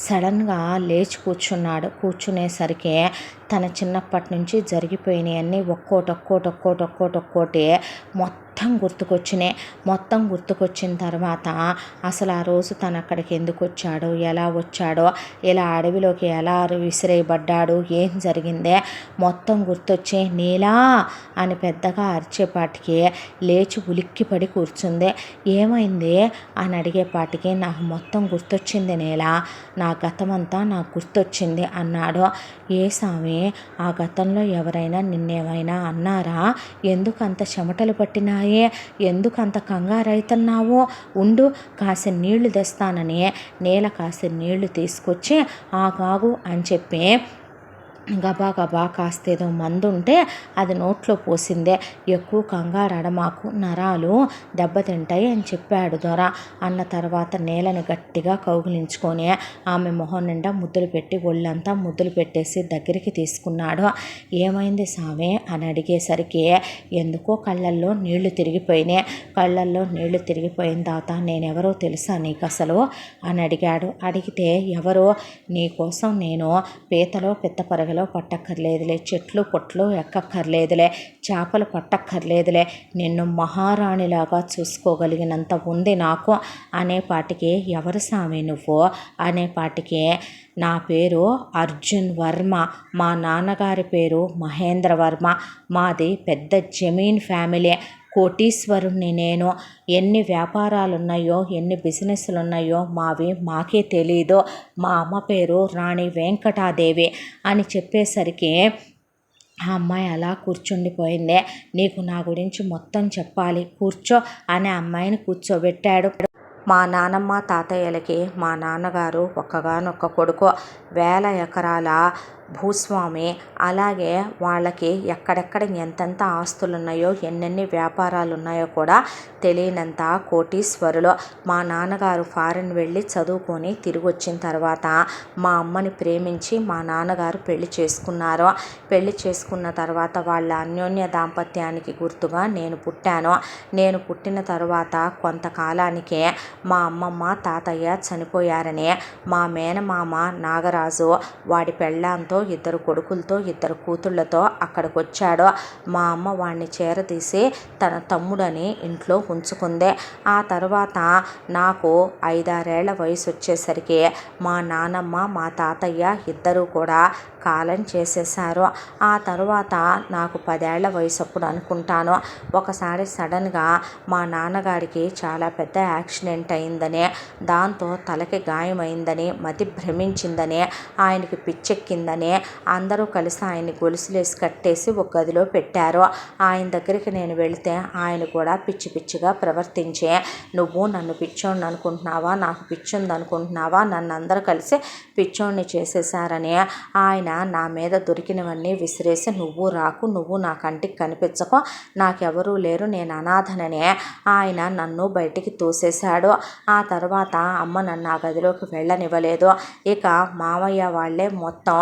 సడన్గా లేచి కూర్చున్నాడు. కూర్చునేసరికి తన చిన్నప్పటి నుంచి జరిగిపోయినవన్నీ ఒక్కోటి మొత్తం గుర్తుకొచ్చిన తర్వాత అసలు ఆ రోజు తను అక్కడికి ఎందుకు వచ్చాడో, ఎలా వచ్చాడో, ఇలా అడవిలోకి ఎలా విసిరేయబడ్డాడు, ఏం జరిగిందే మొత్తం గుర్తొచ్చి నీలా అని పెద్దగా అరిచేపాటికి లేచి ఉలిక్కిపడి కూర్చుంది. ఏమైంది అని అడిగేపాటికి, నాకు మొత్తం గుర్తొచ్చింది నీలా, నా గతమంతా నాకు గుర్తొచ్చింది అన్నాడు. ఏ స్వామి, ఆ గతంలో ఎవరైనా నిన్నేమైనా అన్నారా? ఎందుకు అంత చెమటలు పట్టినాయే, ఎందుకు అంత కంగారైతున్నావో, ఉండు కాసిన నీళ్లు తెస్తానని నీల కాసిన నీళ్లు తీసుకొచ్చి ఆగాగు అని చెప్పి గబా కాస్తేదో మందు ఉంటే అది నోట్లో పోసిందే. ఎక్కువ కంగారడమాకు, నరాలు దెబ్బతింటాయి అని చెప్పాడు దొర. అన్న తర్వాత నీలని గట్టిగా కౌగిలించుకొని ఆమె మొహం నిండా ముద్దులు పెట్టి ఒళ్ళంతా ముద్దులు పెట్టేసి దగ్గరికి తీసుకున్నాడు. ఏమైంది సామి అని అడిగేసరికి ఎందుకో కళ్ళల్లో నీళ్లు తిరిగిపోయినాయి. కళ్ళల్లో నీళ్లు తిరిగిపోయిన తర్వాత, నేనెవరో తెలుసా నీకు అసలు అని అడిగాడు. అడిగితే, ఎవరో? నీకోసం నేను పీతలో పిత్తపరగలో పట్టక్కర్లేదులే, చెట్లు పొట్లు ఎక్కక్కర్లేదులే, చేపలు పట్టక్కర్లేదులే, నిన్ను మహారాణిలాగా చూసుకోగలిగినంత ఉంది నాకు అనేపాటికి, ఎవరు సామి నువ్వు అనేపాటికి, నా పేరు అర్జున్ వర్మ, మా నాన్నగారి పేరు మహేంద్ర వర్మ, మాది పెద్ద జమీన్ ఫ్యామిలీ, కోటీశ్వరుణ్ణి నేను, ఎన్ని వ్యాపారాలున్నాయో ఎన్ని బిజినెస్లు ఉన్నాయో మాకే తెలీదు, మా అమ్మ పేరు రాణి వెంకటాదేవి అని చెప్పేసరికి ఆ అమ్మాయి అలా కూర్చుండిపోయిందే. నీకు నా గురించి మొత్తం చెప్పాలి, కూర్చో అని అమ్మాయిని కూర్చోబెట్టాడు. మా నానమ్మ తాతయ్యలకి మా నాన్నగారు ఒక్కగానొక్క కొడుకు, 1000 ఎకరాల భూస్వామి. అలాగే వాళ్ళకి ఎక్కడెక్కడ ఎంతెంత ఆస్తులు ఉన్నాయో ఎన్నెన్ని వ్యాపారాలు ఉన్నాయో కూడా తెలియనంత కోటీశ్వరులు. మా నాన్నగారు ఫారిన్ వెళ్ళి చదువుకొని తిరిగి వచ్చిన తర్వాత మా అమ్మని ప్రేమించి మా నాన్నగారు పెళ్లి చేసుకున్నారు. పెళ్లి చేసుకున్న తర్వాత వాళ్ళ అన్యోన్య దాంపత్యానికి గుర్తుగా నేను పుట్టాను. నేను పుట్టిన తర్వాత కొంతకాలానికే మా అమ్మమ్మ తాతయ్య చనిపోయారని మా మేనమామ నాగరాజు వాడి పెళ్ళాంతో 2 కొడుకులతో 2 కూతుళ్లతో అక్కడికి వచ్చాడు. మా అమ్మ వాడిని చేరదీసి తన తమ్ముడని ఇంట్లో ఉంచుకుంది. ఆ తర్వాత నాకు 5-6 ఏళ్ల వయసు వచ్చేసరికి మా నానమ్మ మా తాతయ్య ఇద్దరూ కూడా కాలం చేసేసారు. ఆ తర్వాత నాకు 10 ఏళ్ల వయసు అప్పుడు అనుకుంటాను ఒకసారి సడన్గా మా నాన్నగారికి చాలా పెద్ద యాక్సిడెంట్ అయిందని, దాంతో తలకి గాయమైందని, మతి భ్రమించిందని, ఆయనకి పిచ్చెక్కిందని అందరూ కలిసి ఆయన్ని గొలుసులేసి కట్టేసి ఒక గదిలో పెట్టారు. ఆయన దగ్గరికి నేను వెళితే ఆయన కూడా పిచ్చి పిచ్చిగా ప్రవర్తించే, నువ్వు నన్ను పిచ్చోడిని అనుకుంటున్నావా, నాకు పిచ్చుంది అనుకుంటున్నావా, నన్ను అందరూ కలిసి పిచ్చోడిని చేసేసారని ఆయన నా మీద దొరికినవన్నీ విసిరేసి, నువ్వు రాకు, నువ్వు నా కంటికి కనిపించకు, నాకెవరూ లేరు, నేను అనాథనని ఆయన నన్ను బయటికి తోసేశాడు. ఆ తర్వాత అమ్మ నన్ను ఆ గదిలోకి వెళ్ళనివ్వలేదు. ఇక మామయ్య వాళ్ళే మొత్తం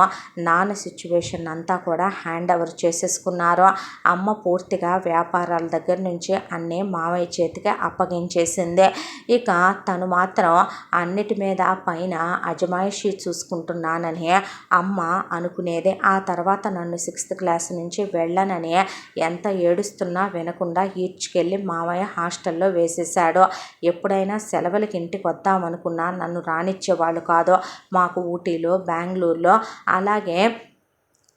నాన్న సిచ్యువేషన్ అంతా కూడా హ్యాండ్ ఓవర్ చేసేసుకున్నారు. అమ్మ పూర్తిగా వ్యాపారాల దగ్గర నుంచి అన్నీ మామయ్య చేతికి అప్పగించేసింది. ఇక తను మాత్రం అన్నిటి మీద పైన అజమాయిషీ చూసుకుంటున్నానని అమ్మ అనుకునేది. ఆ తర్వాత నన్ను 6th క్లాస్ నుంచి వెళ్ళనని ఎంత ఏడుస్తున్నా వినకుండా ఈడ్చుకెళ్ళి మామయ్య హాస్టల్లో వేసేశాడు. ఎప్పుడైనా సెలవులకి ఇంటికి వద్దామనుకున్నా నన్ను రానిచ్చేవాళ్ళు కాదు. మాకు ఊటీలో, బెంగళూరులో, అలాగే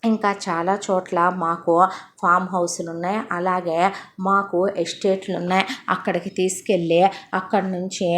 ఇంకా చాలా చోట్ల మాకు ఫామ్ హౌస్లు ఉన్నాయి, అలాగే మాకు ఎస్టేట్లు ఉన్నాయి. అక్కడికి తీసుకెళ్ళి అక్కడి నుంచి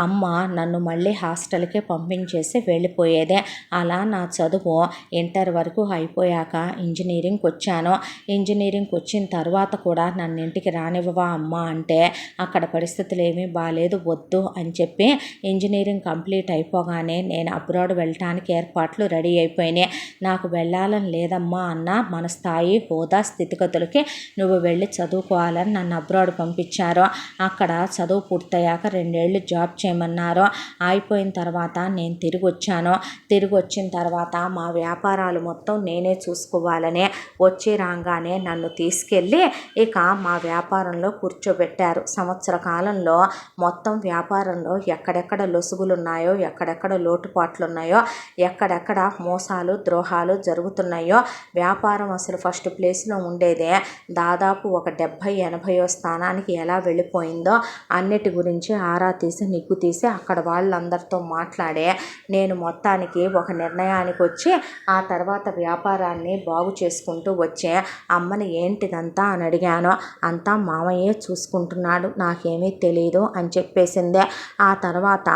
అమ్మ నన్ను మళ్ళీ హాస్టల్కి పంపించేసి వెళ్ళిపోయేదే. అలా నా చదువు ఇంటర్ వరకు అయిపోయాక ఇంజనీరింగ్కి వచ్చాను. ఇంజనీరింగ్కి వచ్చిన తర్వాత కూడా నన్ను ఇంటికి రానివ్వవా అమ్మ అంటే అక్కడ పరిస్థితులు ఏమీ బాగాలేదు, వద్దు అని చెప్పి ఇంజనీరింగ్ కంప్లీట్ అయిపోగానే నేను అబ్రాడ్ వెళ్ళటానికి ఏర్పాట్లు రెడీ అయిపోయినాయి. నాకు వెళ్ళాలని లేదమ్మా అన్న మన స్థాయి, హోదా, స్థితిగతులకి నువ్వు వెళ్ళి చదువుకోవాలని నన్ను అబ్రాడ్ పంపించారు. అక్కడ చదువు పూర్తయ్యాక 2 ఏళ్ళు జాబ్ చేయమన్నారు. అయిపోయిన తర్వాత నేను తిరిగి వచ్చాను. తిరిగి వచ్చిన తర్వాత మా వ్యాపారాలు మొత్తం నేనే చూసుకోవాలని వచ్చి రాగానే నన్ను తీసుకెళ్ళి ఇక మా వ్యాపారంలో కూర్చోబెట్టారు. సంవత్సర కాలంలో మొత్తం వ్యాపారంలో ఎక్కడెక్కడ లొసుగులు ఉన్నాయో, ఎక్కడెక్కడ లోటుపాట్లు ఉన్నాయో, ఎక్కడెక్కడ మోసాలు ద్రోహాలు జరుగుతున్నాయో, వ్యాపారం అసలు ఫస్ట్ ప్లేస్లో ఉండేదే దాదాపు ఒక 70-80 స్థానానికి ఎలా వెళ్ళిపోయిందో అన్నిటి గురించి ఆరా తీసి నిగ్గు తీసి అక్కడ వాళ్ళందరితో మాట్లాడే నేను మొత్తానికి ఒక నిర్ణయానికి వచ్చి ఆ తర్వాత వ్యాపారాన్ని బాగు చేసుకుంటూ వచ్చే అమ్మని ఏంటిదంతా అని అడిగాను. అంతా మామయ్యే చూసుకుంటున్నాడు, నాకేమీ తెలియదు అని చెప్పేసిందే. ఆ తర్వాత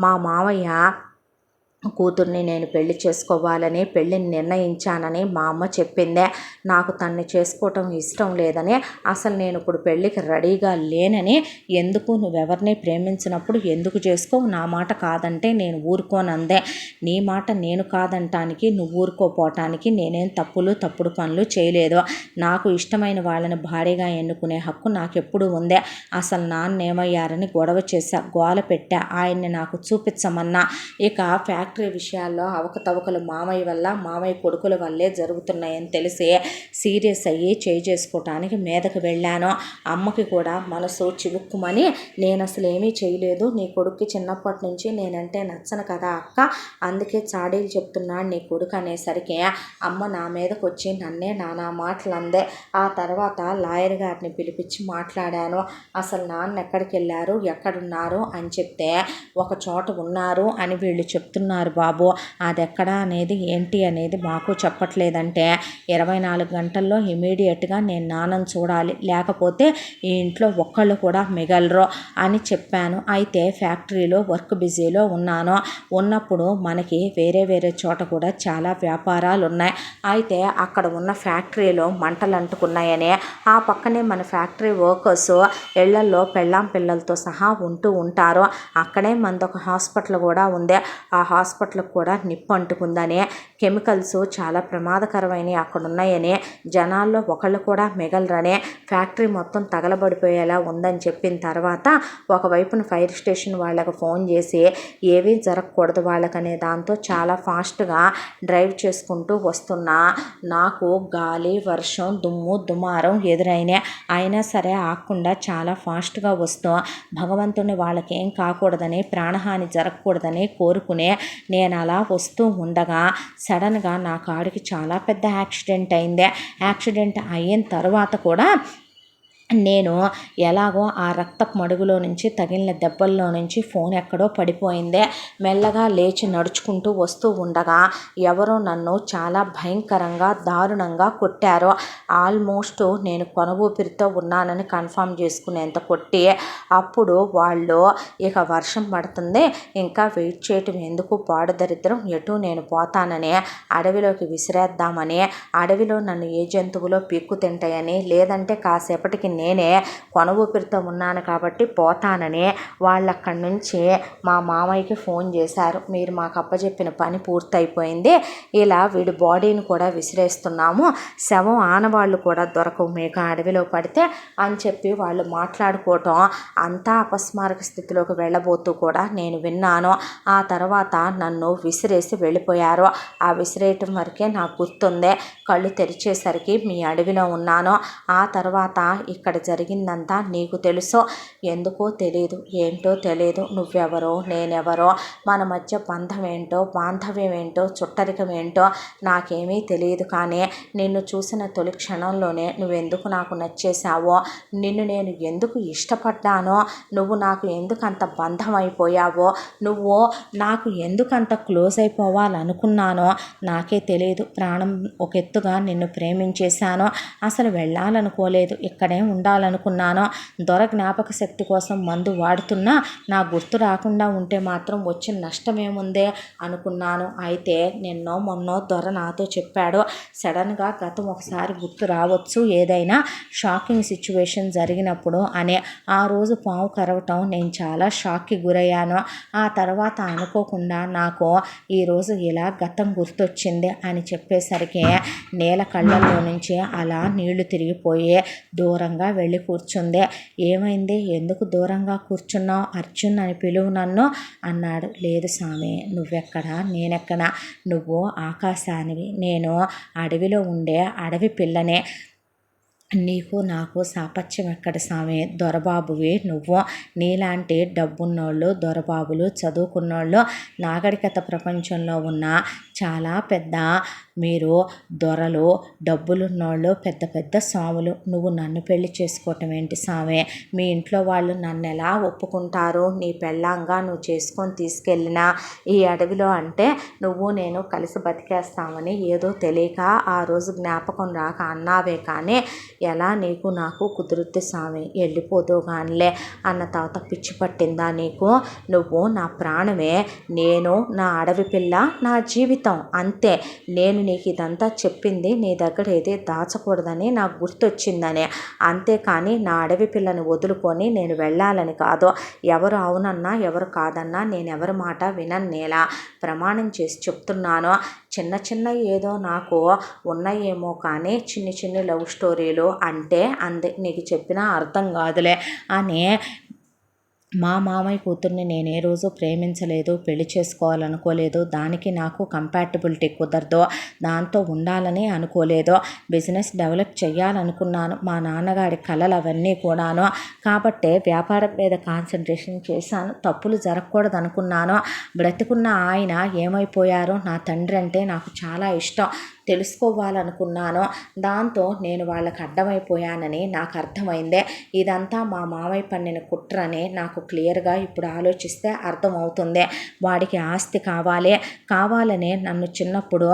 మా మామయ్య కూతుర్ని నేను పెళ్లి చేసుకోవాలని పెళ్ళిని నిర్ణయించానని మా అమ్మ చెప్పిందే. నాకు తన్ని చేసుకోవటం ఇష్టం లేదని, అసలు నేను ఇప్పుడు పెళ్ళికి రెడీగా లేనని, ఎందుకు నువ్వెవరిని ప్రేమించినప్పుడు ఎందుకు చేసుకోవు, నా మాట కాదంటే నేను ఊరుకోనందే. నీ మాట నేను కాదంటానికి నువ్వు ఊరుకోపోవటానికి నేనేం తప్పుడు పనులు చేయలేదు. నాకు ఇష్టమైన వాళ్ళని భారీగా ఎన్నుకునే హక్కు నాకెప్పుడు ఉందే. అసలు నాన్నేమయ్యారని గొడవ చేశా, గోల పెట్టా, ఆయన్ని నాకు చూపించమన్నా. ఇక ఫ్యాక్టరీ విషయాల్లో అవకతవకలు మామయ్య వల్ల, మామయ్య కొడుకుల వల్లే జరుగుతున్నాయని తెలిసి సీరియస్ అయ్యి చేసుకోవటానికి మీదకు వెళ్ళాను. అమ్మకి కూడా మనసు చివుక్కుమని, నేను అసలు ఏమీ చేయలేదు, నీ కొడుక్కి చిన్నప్పటి నుంచి నేనంటే నచ్చను కదా అక్క, అందుకే చాడీలు చెప్తున్నాడు నీ కొడుకు అనేసరికి అమ్మ నా మీదకి వచ్చి నన్నే నానా మాటలు అందే. ఆ తర్వాత లాయర్ గారిని పిలిపించి మాట్లాడాను. అసలు నాన్న ఎక్కడికి వెళ్ళారు, ఎక్కడున్నారు అని చెప్తే ఒక చోట ఉన్నారు అని వీళ్ళు చెప్తున్నారు బాబు, అది ఎక్కడా అనేది ఏంటి అనేది మాకు చెప్పట్లేదంటే 24 గంటల్లో ఇమీడియట్గా నేను నాన్నను చూడాలి, లేకపోతే ఈ ఇంట్లో ఒక్కళ్ళు కూడా మిగలరు అని చెప్పాను. అయితే ఫ్యాక్టరీలో వర్క్ బిజీలో ఉన్నాను. ఉన్నప్పుడు మనకి వేరే చోట కూడా చాలా వ్యాపారాలు ఉన్నాయి. అయితే అక్కడ ఉన్న ఫ్యాక్టరీలో మంటలు అంటుకున్నాయని, ఆ పక్కనే మన ఫ్యాక్టరీ వర్కర్స్ ఇళ్లల్లో పెళ్ళాం పిల్లలతో సహా ఉంటూ ఉంటారు. అక్కడే మనదొక హాస్పిటల్ కూడా ఉంది. ఆ హాస్పిటల్ హాస్పిటల్కి కూడా నిప్పు అంటుకుందని, కెమికల్స్ చాలా ప్రమాదకరమైనవి అక్కడ ఉన్నాయని, జనాల్లో ఒకళ్ళు కూడా మిగలరని, ఫ్యాక్టరీ మొత్తం తగలబడిపోయేలా ఉందని చెప్పిన తర్వాత ఒకవైపున ఫైర్ స్టేషన్ వాళ్ళకి ఫోన్ చేసి ఏమీ జరగకూడదు వాళ్ళకనే దాంతో చాలా ఫాస్ట్గా డ్రైవ్ చేసుకుంటూ వస్తున్నా నాకు గాలి వర్షం దుమ్ము దుమారం ఎదురైనా అయినా సరే ఆకుండా చాలా ఫాస్ట్గా వస్తూ భగవంతుని వాళ్ళకేం కాకూడదని, ప్రాణహాని జరగకూడదని కోరుకునే నేను అలా వస్తూ ఉండగా సడన్గా నా కాడికి చాలా పెద్ద యాక్సిడెంట్ అయింది. యాక్సిడెంట్ అయిన తర్వాత కూడా నేను ఎలాగో ఆ రక్తపు మడుగులో నుంచి తగిలిన దెబ్బల్లో నుంచి ఫోన్ ఎక్కడో పడిపోయిందే. మెల్లగా లేచి నడుచుకుంటూ వస్తూ ఉండగా ఎవరో నన్ను చాలా భయంకరంగా దారుణంగా కొట్టారు. ఆల్మోస్ట్ నేను కొనవూపిరితో ఉన్నానని కన్ఫర్మ్ చేసుకునేంత కొట్టి అప్పుడు వాళ్ళు ఇక వర్షం పడుతుంది ఇంకా వెయిట్ చేయటం ఎందుకు పాడుదరిద్రం ఎటు నేను పోతానని అడవిలోకి విసిరేద్దామని, అడవిలో నన్ను ఏ జంతువులో పీక్కు తింటాయని, లేదంటే కాసేపటికి నేనే కొనవూపిరితో ఉన్నాను కాబట్టి పోతానని వాళ్ళు అక్కడి నుంచి మా మామయ్యకి ఫోన్ చేశారు. మీరు మాకు అప్పచెప్పిన పని పూర్తయిపోయింది, ఇలా వీడి బాడీని కూడా విసిరేస్తున్నాము, శవం ఆనవాళ్ళు కూడా దొరకవు మీకు అడవిలో పడితే అని చెప్పి వాళ్ళు మాట్లాడుకోవటం అంతా అపస్మారక స్థితిలోకి వెళ్ళబోతూ కూడా నేను విన్నాను. ఆ తర్వాత నన్ను విసిరేసి వెళ్ళిపోయారు. ఆ విసిరేయటం వరకే నాకు గుర్తుంది. కళ్ళు తెరిచేసరికి మీ అడవిలో ఉన్నాను. ఆ తర్వాత ఇక్కడ జరిగిందంతా నీకు తెలుసు, ఎందుకో తెలియదు, ఏంటో తెలియదు, నువ్వెవరో నేనెవరో, మన మధ్య బంధం ఏంటో బాంధవ్యం ఏంటో చుట్టరికం ఏంటో నాకేమీ తెలియదు. కానీ నిన్ను చూసిన తొలి క్షణంలోనే నువ్వెందుకు నాకు నచ్చేసావో, నిన్ను నేను ఎందుకు ఇష్టపడ్డానో, నువ్వు నాకు ఎందుకు అంత బంధం అయిపోయావో, నువ్వు నాకు ఎందుకంత క్లోజ్ అయిపోవాలనుకున్నానో నాకే తెలియదు. ప్రాణం ఒక ఎత్తుగా నిన్ను ప్రేమించేశాను. అసలు వెళ్ళాలనుకోలేదు, ఇక్కడే ఉండాలనుకున్నాను. దొర జ్ఞాపక శక్తి కోసం మందు వాడుతున్నా నా గుర్తు రాకుండా ఉంటే మాత్రం వచ్చిన నష్టమేముందే అనుకున్నాను. అయితే నిన్నో మొన్నో దొర నాతో చెప్పాడు, సడన్గా గతం ఒకసారి గుర్తు రావచ్చు ఏదైనా షాకింగ్ సిచ్యువేషన్ జరిగినప్పుడు అని. ఆ రోజు పాము కరవటం నేను చాలా షాక్కి గురయ్యాను. ఆ తర్వాత అనుకోకుండా నాకు ఈరోజు ఇలా గతం గుర్తొచ్చింది అని చెప్పేసరికి నేల కళ్ళల్లో నుంచి అలా నీళ్లు తిరిగిపోయి దూరంగా వెళ్ళి కూర్చుంది. ఏమైంది, ఎందుకు దూరంగా కూర్చున్నావు, అర్జున్ అని పిలువు నన్ను అన్నాడు. లేదు స్వామి, నువ్వెక్కడా నేనెక్కడా, నువ్వు ఆకాశానివి, నేను అడవిలో ఉండే అడవి పిల్లనే, నీకు నాకు సాపత్యం ఎక్కడ స్వామి, దొరబాబువి నువ్వు. నీలాంటి డబ్బున్నోళ్ళు దొరబాబులు చదువుకున్నోళ్ళు నాగరికత ప్రపంచంలో ఉన్న చాలా పెద్ద మీరు దొరలు డబ్బులున్నోళ్ళు పెద్ద పెద్ద స్వాములు. నువ్వు నన్ను పెళ్లి చేసుకోవటం ఏంటి స్వామి, మీ ఇంట్లో వాళ్ళు నన్ను ఎలా ఒప్పుకుంటారు, నీ పెళ్ళాంగా నువ్వు చేసుకొని తీసుకెళ్ళినా ఈ అడవిలో అంటే నువ్వు నేను కలిసి బతికేస్తామని ఏదో తెలియక ఆ రోజు జ్ఞాపకం రాక అన్నావే కానీ ఎలా నీకు నాకు కుదురుద్ది స్వామి, వెళ్ళిపోదు కానిలే అన్న తర్వాత పిచ్చి పట్టిందా నీకు, నువ్వు నా ప్రాణమే, నేను నా అడవి పిల్ల నా జీవితం అంతే. నేను నీకు ఇదంతా చెప్పింది నీ దగ్గర ఏది దాచకూడదని నాకు గుర్తొచ్చిందని, అంతేకాని నా అడవి పిల్లని వదులుకొని నేను వెళ్ళాలని కాదు. ఎవరు అవునన్నా ఎవరు కాదన్నా నేను ఎవరి మాట వినన్నేలా ప్రమాణం చేసి చెప్తున్నాను. చిన్న చిన్న ఏదో నాకు ఉన్నాయేమో కానీ చిన్ని చిన్ని లవ్ స్టోరీలు అంటే నీకు చెప్పినా అర్థం కాదులే అని మా మామయ్య కూతుర్ని నేను ఏ రోజు ప్రేమించలేదు, పెళ్లి చేసుకోవాలనుకోలేదు, దానికి నాకు కంపాటబిలిటీ కుదరదు, దాంతో ఉండాలని అనుకోలేదు, బిజినెస్ డెవలప్ చేయాలనుకున్నాను, మా నాన్నగారి కళలు అవన్నీ కూడాను, కాబట్టే వ్యాపారం మీద కాన్సన్ట్రేషన్ చేశాను, తప్పులు జరగకూడదు అనుకున్నాను. బ్రతికున్న ఆయన ఏమైపోయారో, నా తండ్రి అంటే నాకు చాలా ఇష్టం, తెలుసుకోవాలనుకున్నాను. దాంతో నేను వాళ్ళకి అడ్డమైపోయానని నాకు అర్థమైందే. ఇదంతా మా మామయ్య పన్నిన కుట్రని నాకు క్లియర్గా ఇప్పుడు ఆలోచిస్తే అర్థమవుతుంది. వాడికి ఆస్తి కావాలనే నన్ను చిన్నప్పుడు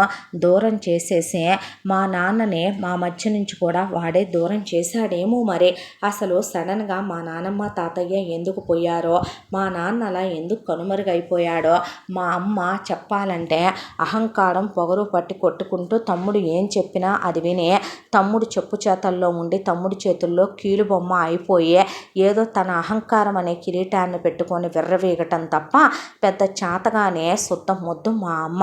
దూరం చేసేసి మా నాన్నని మా మధ్య నుంచి కూడా వాడే దూరం చేశాడేమో మరి. అసలు సడన్గా మా నాన్నమ్మ తాతయ్య ఎందుకు పోయారో, మా నాన్న అలా ఎందుకు కనుమరుగైపోయాడో, మా అమ్మ చెప్పాలంటే అహంకారం పొగరు పట్టి కొట్టుకుంటూ తమ్ముడు ఏం చెప్పినా అది విని తమ్ముడు చెప్పు చేతల్లో ఉండి తమ్ముడి చేతుల్లో కీలుబొమ్మ అయిపోయి ఏదో తన అహంకారం అనే కిరీటాన్ని పెట్టుకొని విర్రవీగటం తప్ప పెద్ద చేతగానే సుత్తం ముద్దు మా అమ్మ.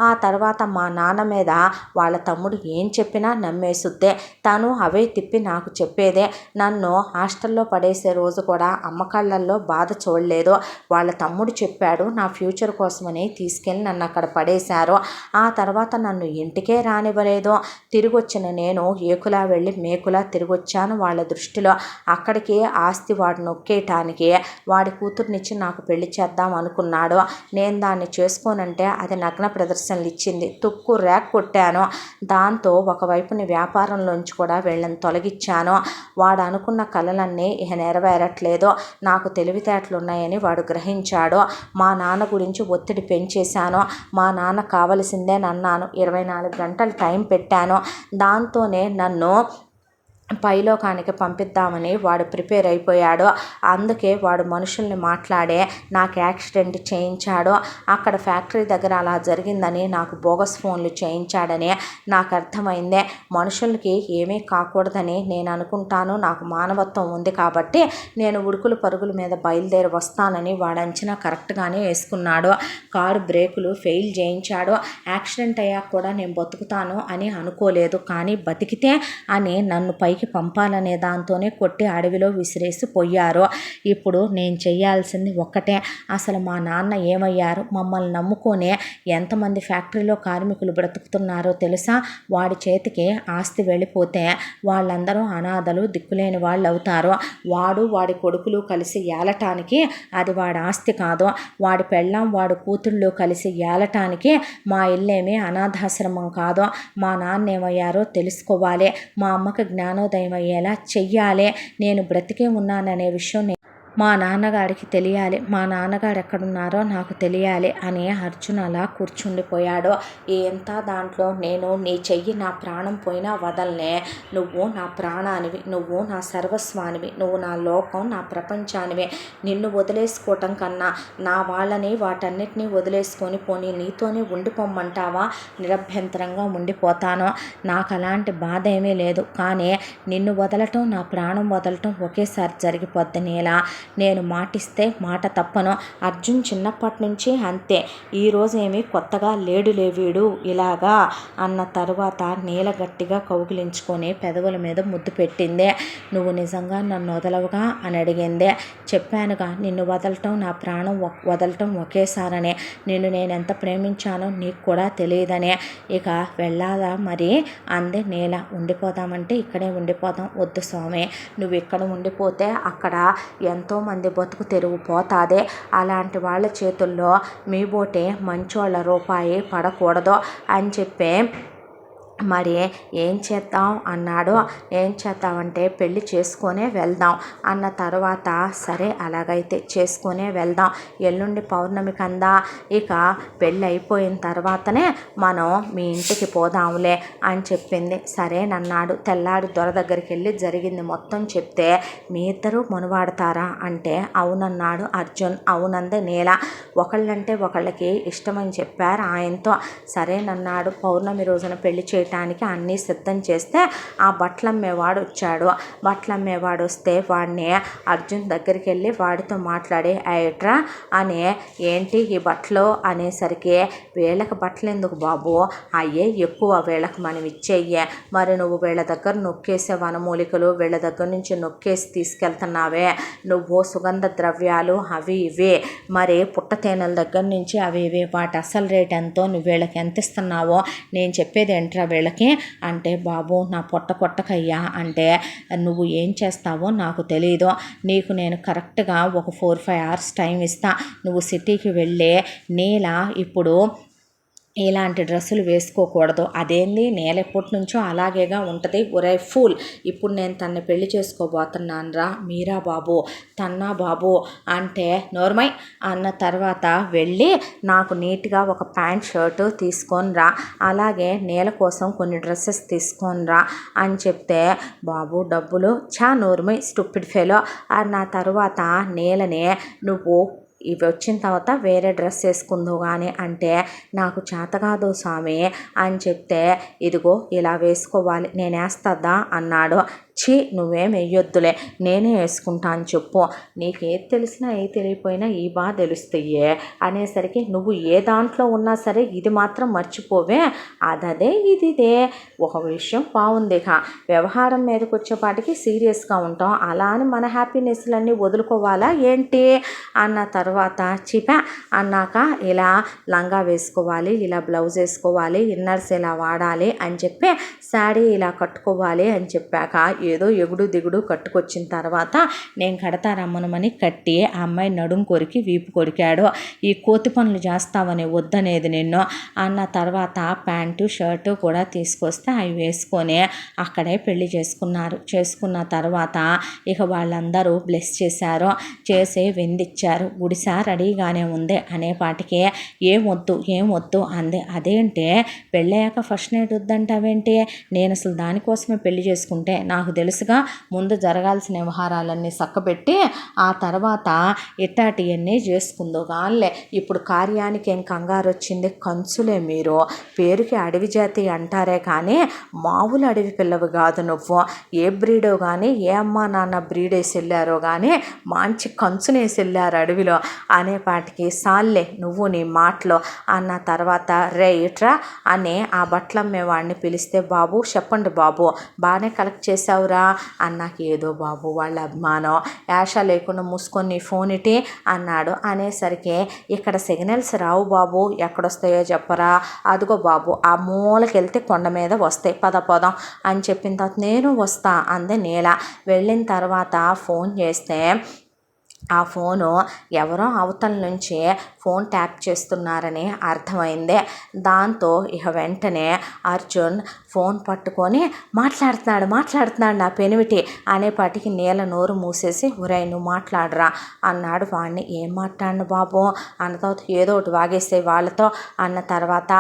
ఆ తర్వాత మా నాన్న మీద వాళ్ళ తమ్ముడు ఏం చెప్పినా నమ్మేసుద్దే. తను అవే తిప్పి నాకు చెప్పేదే. నన్ను హాస్టల్లో పడేసే రోజు కూడా అమ్మ కళ్ళల్లో బాధ చూడలేదు. వాళ్ళ తమ్ముడు చెప్పాడు నా ఫ్యూచర్ కోసమని తీసుకెళ్ళి నన్ను అక్కడ పడేశారు. ఆ తర్వాత నన్ను ఇంటికే రానివ్వలేదు. తిరిగి వచ్చిన నేను ఏకులా వెళ్ళి మేకులా తిరిగొచ్చాను వాళ్ళ దృష్టిలో. అక్కడికి ఆస్తి వాడు నొక్కేయటానికి వాడి కూతుర్నిచ్చి నాకు పెళ్లి చేద్దాం అనుకున్నాడు. నేను దాన్ని చేసుకోనంటే అది నగ్న ప్రదర్శనలు ఇచ్చింది. తుక్కు ర్యాక్ కొట్టాను. దాంతో ఒకవైపుని వ్యాపారంలోంచి కూడా వీళ్ళని తొలగించాను. వాడు అనుకున్న కలలన్నీ ఇక నెరవేరట్లేదు. నాకు తెలివితేటలు ఉన్నాయని వాడు గ్రహించాడు. మా నాన్న గురించి ఒత్తిడి పెంచేశాను. మా నాన్న కావలసిందే నన్నాను. 24 గంటలు టైం పెట్టాను. దాంతోనే నన్ను పైలోకానికి పంపిద్దామని వాడు ప్రిపేర్ అయిపోయాడు. అందుకే వాడు మనుషుల్ని మాట్లాడే నాకు యాక్సిడెంట్ చేయించాడు. అక్కడ ఫ్యాక్టరీ దగ్గర అలా జరిగిందని నాకు బోగస్ ఫోన్లు చేయించాడని నాకు అర్థమైందే. మనుషులకి ఏమీ కాకూడదని నేను అనుకుంటాను. నాకు మానవత్వం ఉంది కాబట్టి నేను ఉడుకులు పరుగుల మీద బయలుదేరి వస్తానని వాడు అంచనా కరెక్ట్గానే వేసుకున్నాడు. కారు బ్రేకులు ఫెయిల్ చేయించాడు. యాక్సిడెంట్ అయ్యాక కూడా నేను బతుకుతాను అని అనుకోలేదు. కానీ బతికితే అని నన్ను పైకి పంపాలనే దాంతోనే కొట్టి అడవిలో విసిరేసి పోయారు. ఇప్పుడు నేను చేయాల్సింది ఒక్కటే. అసలు మా నాన్న ఏమయ్యారు? మమ్మల్ని నమ్ముకొని ఎంతమంది ఫ్యాక్టరీలో కార్మికులు బ్రతుకుతున్నారో తెలుసా? వాడి చేతికి ఆస్తి వెళ్ళిపోతే వాళ్ళందరూ అనాథలు, దిక్కులేని వాళ్ళు అవుతారు. వాడి కొడుకులు కలిసి ఏలటానికి అది వాడి ఆస్తి కాదు. వాడి పెళ్ళాం వాడి కూతుళ్ళు కలిసి ఏలటానికి మా ఇల్లేమీ అనాథాశ్రమం కాదు. మా నాన్న ఏమయ్యారో తెలుసుకోవాలి. మా అమ్మకి జ్ఞానోదయం అయ్యేలా చెయ్యాలి. నేను బ్రతికే ఉన్నాననే విషయం మా నాన్నగారికి తెలియాలి. మా నాన్నగారు ఎక్కడున్నారో నాకు తెలియాలి అని అర్జున్ అలా కూర్చుండిపోయాడు. ఎంత దాంట్లో నేను నీ చెయ్యి నా ప్రాణం పోయినా వదలనే. నువ్వు నా ప్రాణానివి, నువ్వు నా సర్వస్వానివి, నువ్వు నా లోకం, నా ప్రపంచానివి. నిన్ను వదిలేసుకోవటం కన్నా నా వాళ్ళని వాటన్నిటినీ వదిలేసుకొని పోనీ నీతోనే ఉండిపోమ్మంటావా? నిరభ్యంతరంగా ఉండిపోతాను. నాకు అలాంటి బాధ ఏమీ లేదు. కానీ నిన్ను వదలటం, నా ప్రాణం వదలటం ఒకేసారి జరిగిపోద్ది నీలా. నేను మాటిస్తే మాట తప్పను. అర్జున్ చిన్నప్పటి నుంచి అంతే. ఈరోజు ఏమీ కొత్తగా లేడులే వీడు ఇలాగా అన్న తర్వాత నీల గట్టిగా కౌగిలించుకొని పెదవుల మీద ముద్దు పెట్టిందే. నువ్వు నిజంగా నన్ను వదలవుగా అని అడిగిందే. చెప్పానుగా నిన్ను వదలటం, నా ప్రాణం వదలటం ఒకేసారనే. నిన్ను నేను ఎంత ప్రేమించానో నీకు కూడా తెలియదనే. ఇక వెళ్ళాలా మరి అంది నీల. ఉండిపోదామంటే ఇక్కడే ఉండిపోదాం. వద్దు స్వామి, నువ్వు ఇక్కడ ఉండిపోతే అక్కడ ఎంతోమంది బతుకు తెరువు పోతాదే. అలాంటి వాళ్ళ చేతుల్లో మీ బోటే మంచోళ్ళ రూపాయి పడకూడదు అని చెప్పి మరి ఏం చేద్దాం అన్నాడు. ఏం చేద్దామంటే పెళ్ళి చేసుకొనే వెళ్దాం అన్న తర్వాత సరే అలాగైతే చేసుకొనే వెళ్దాం. ఎల్లుండి పౌర్ణమి కందా, ఇక పెళ్ళి అయిపోయిన తర్వాతనే మనం మీ ఇంటికి పోదాంలే అని చెప్పింది. సరేనన్నాడు. తెల్లాడి దొర దగ్గరికి వెళ్ళి జరిగింది మొత్తం చెప్తే మీ ఇద్దరూ మునవాడతారా అంటే అవునన్నాడు అర్జున్. అవునంది నీల. ఒకళ్ళంటే ఒకళ్ళకి ఇష్టమని చెప్పారు ఆయనతో. సరేనన్నాడు. పౌర్ణమి రోజున పెళ్లి చేయటానికి అన్నీ సిద్ధం చేస్తే ఆ బట్టలమ్మేవాడు వచ్చాడు. బట్టలమ్మేవాడు వస్తే వాడిని అర్జున్ దగ్గరికి వెళ్ళి వాడితో మాట్లాడి ఏట్రా అని, ఏంటి ఈ బట్టలు అనేసరికి వీళ్ళకి బట్టలు ఎందుకు బాబు, అయ్యే ఎక్కువ, వీళ్ళకి మనం ఇచ్చేయ్యే. మరి నువ్వు వీళ్ళ దగ్గర నొక్కేసే వనమూలికలు వీళ్ళ దగ్గర నుంచి నొక్కేసి తీసుకెళ్తున్నావే, నువ్వు సుగంధ ద్రవ్యాలు అవి ఇవి, మరి పుట్టతేనెల దగ్గర నుంచి అవి ఇవి, వాటి అసలు రేట్ ఎంతో, నువ్వు వీళ్ళకి ఎంత ఇస్తున్నావో నేను చెప్పేది ఏంట్రా వీళ్ళకి అంటే, బాబు నా పొట్ట కొట్టకయ్యా అంటే, నువ్వు ఏం చేస్తావో నాకు తెలీదు. నీకు నేను కరెక్ట్గా ఒక 4-5 అవర్స్ టైం ఇస్తా. నువ్వు సిటీకి వెళ్ళే నీల ఇప్పుడు ఇలాంటి డ్రెస్సులు వేసుకోకూడదు. అదేంది నేల ఎప్పటి నుంచో అలాగేగా ఉంటుంది. ఒరే ఫూల్, ఇప్పుడు నేను తన్ని పెళ్లి చేసుకోబోతున్నాను రా మీరా బాబు, తన్నా బాబు అంటే నోర్మై అన్న తర్వాత వెళ్ళి నాకు నీట్గా ఒక ప్యాంట్ షర్టు తీసుకొని రా, అలాగే నేల కోసం కొన్ని డ్రెస్సెస్ తీసుకొని రా అని చెప్తే, బాబు డబ్బులు చా నోర్మై స్టూపిడ్ ఫెలో అన్న తర్వాత నేలనే నువ్వు ఇవి వచ్చిన తర్వాత వేరే డ్రెస్ వేసుకుందో కానీ అంటే నాకు చేత కాదు స్వామి అని చెప్తే ఇదిగో ఇలా వేసుకోవాలి నేను వేస్తుందా అన్నాడు. ఛీ నువ్వేం వేయొద్దులే నేనే వేసుకుంటా అని చెప్పు, నీకేది తెలిసినా ఏ తెలియపోయినా ఈ బాగా తెలుస్తాయే అనేసరికి నువ్వు ఏ దాంట్లో ఉన్నా సరే ఇది మాత్రం మర్చిపోవే, అదే ఇదిదే ఒక విషయం బాగుంది. వ్యవహారం మీదకి వచ్చేపాటికి సీరియస్గా ఉంటాం, అలా అని మన హ్యాపీనెస్లన్నీ వదులుకోవాలా ఏంటి అన్న తర్వాత చిపా అన్నాక ఇలా లంగా వేసుకోవాలి, ఇలా బ్లౌజ్ వేసుకోవాలి, ఇన్నర్స్ ఇలా వాడాలి అని చెప్పి శారీ ఇలా కట్టుకోవాలి అని చెప్పాక ఏదో ఎగుడు దిగుడు కట్టుకొచ్చిన తర్వాత నేను కడతారమ్మనమని కట్టి ఆ అమ్మాయి నడుం కొరికి వీపు కొరికాడు. ఈ కోతి పనులు చేస్తావని వద్దనేది నిన్ను అన్న తర్వాత ప్యాంటు షర్టు కూడా తీసుకొస్తే అవి వేసుకొని అక్కడే పెళ్లి చేసుకున్నారు. చేసుకున్న తర్వాత ఇక వాళ్ళందరూ బ్లెస్ చేశారు, చేసి వెందిచ్చారు. గుడిసా రెడీగానే ఉంది అనేపాటికి ఏమొద్దు అంది. అదేంటే పెళ్ళయ్యాక ఫస్ట్ నైట్ వద్దంటావేంటి, నేను అసలు దానికోసమే పెళ్లి చేసుకుంటే నాకు తెలుసుగా ముందు జరగాల్సిన వ్యవహారాలన్నీ చక్కబెట్టి ఆ తర్వాత ఇట్టాటివన్నీ చేసుకుందో కానిలే. ఇప్పుడు కార్యానికి ఏం కంగారు వచ్చింది, కంచులే మీరు, పేరుకి అడవి జాతి అంటారే కానీ మామూలు అడవి పిల్లవి కాదు నువ్వు. ఏ బ్రీడో కానీ ఏ అమ్మ నాన్న బ్రీడేసి వెళ్ళారో కానీ మంచి కంచునేసి వెళ్ళారు అడవిలో అనేపాటికి సాల్లే నువ్వు నీ మాటలో అన్న తర్వాత రే ఇట్రా అని ఆ బట్టలమ్మేవాడిని పిలిస్తే బాబు చెప్పండి బాబు బాగానే కలెక్ట్ చేసావురా అన్నాక ఏదో బాబు వాళ్ళ అభిమానం యాష లేకుండా మూసుకొని ఫోన్ ఇటీ అన్నాడు. అనేసరికి ఇక్కడ సిగ్నల్స్ రావు బాబు, ఎక్కడొస్తాయో చెప్పరా, అదిగో బాబు ఆ మూలకి వెళ్తే కొండ మీద వస్తాయి పదం అని చెప్పిన తర్వాత నేను వస్తా అంది నీల. వెళ్ళిన తర్వాత ఫోన్ చేస్తే ఆ ఫోను ఎవరో అవతల నుంచి ఫోన్ ట్యాప్ చేస్తున్నారని అర్థమైంది. దాంతో ఇక వెంటనే అర్జున్ ఫోన్ పట్టుకొని మాట్లాడుతున్నాడు నా పెనివిటి అనేపాటికి నీల నోరు మూసేసి ఒరేయ్ నువ్వు మాట్లాడరా అన్నాడు. వాడిని ఏం మాట్లాడను బాబు అన్న తర్వాత ఏదో ఒకటి వాగేసే వాళ్ళతో అన్న తర్వాత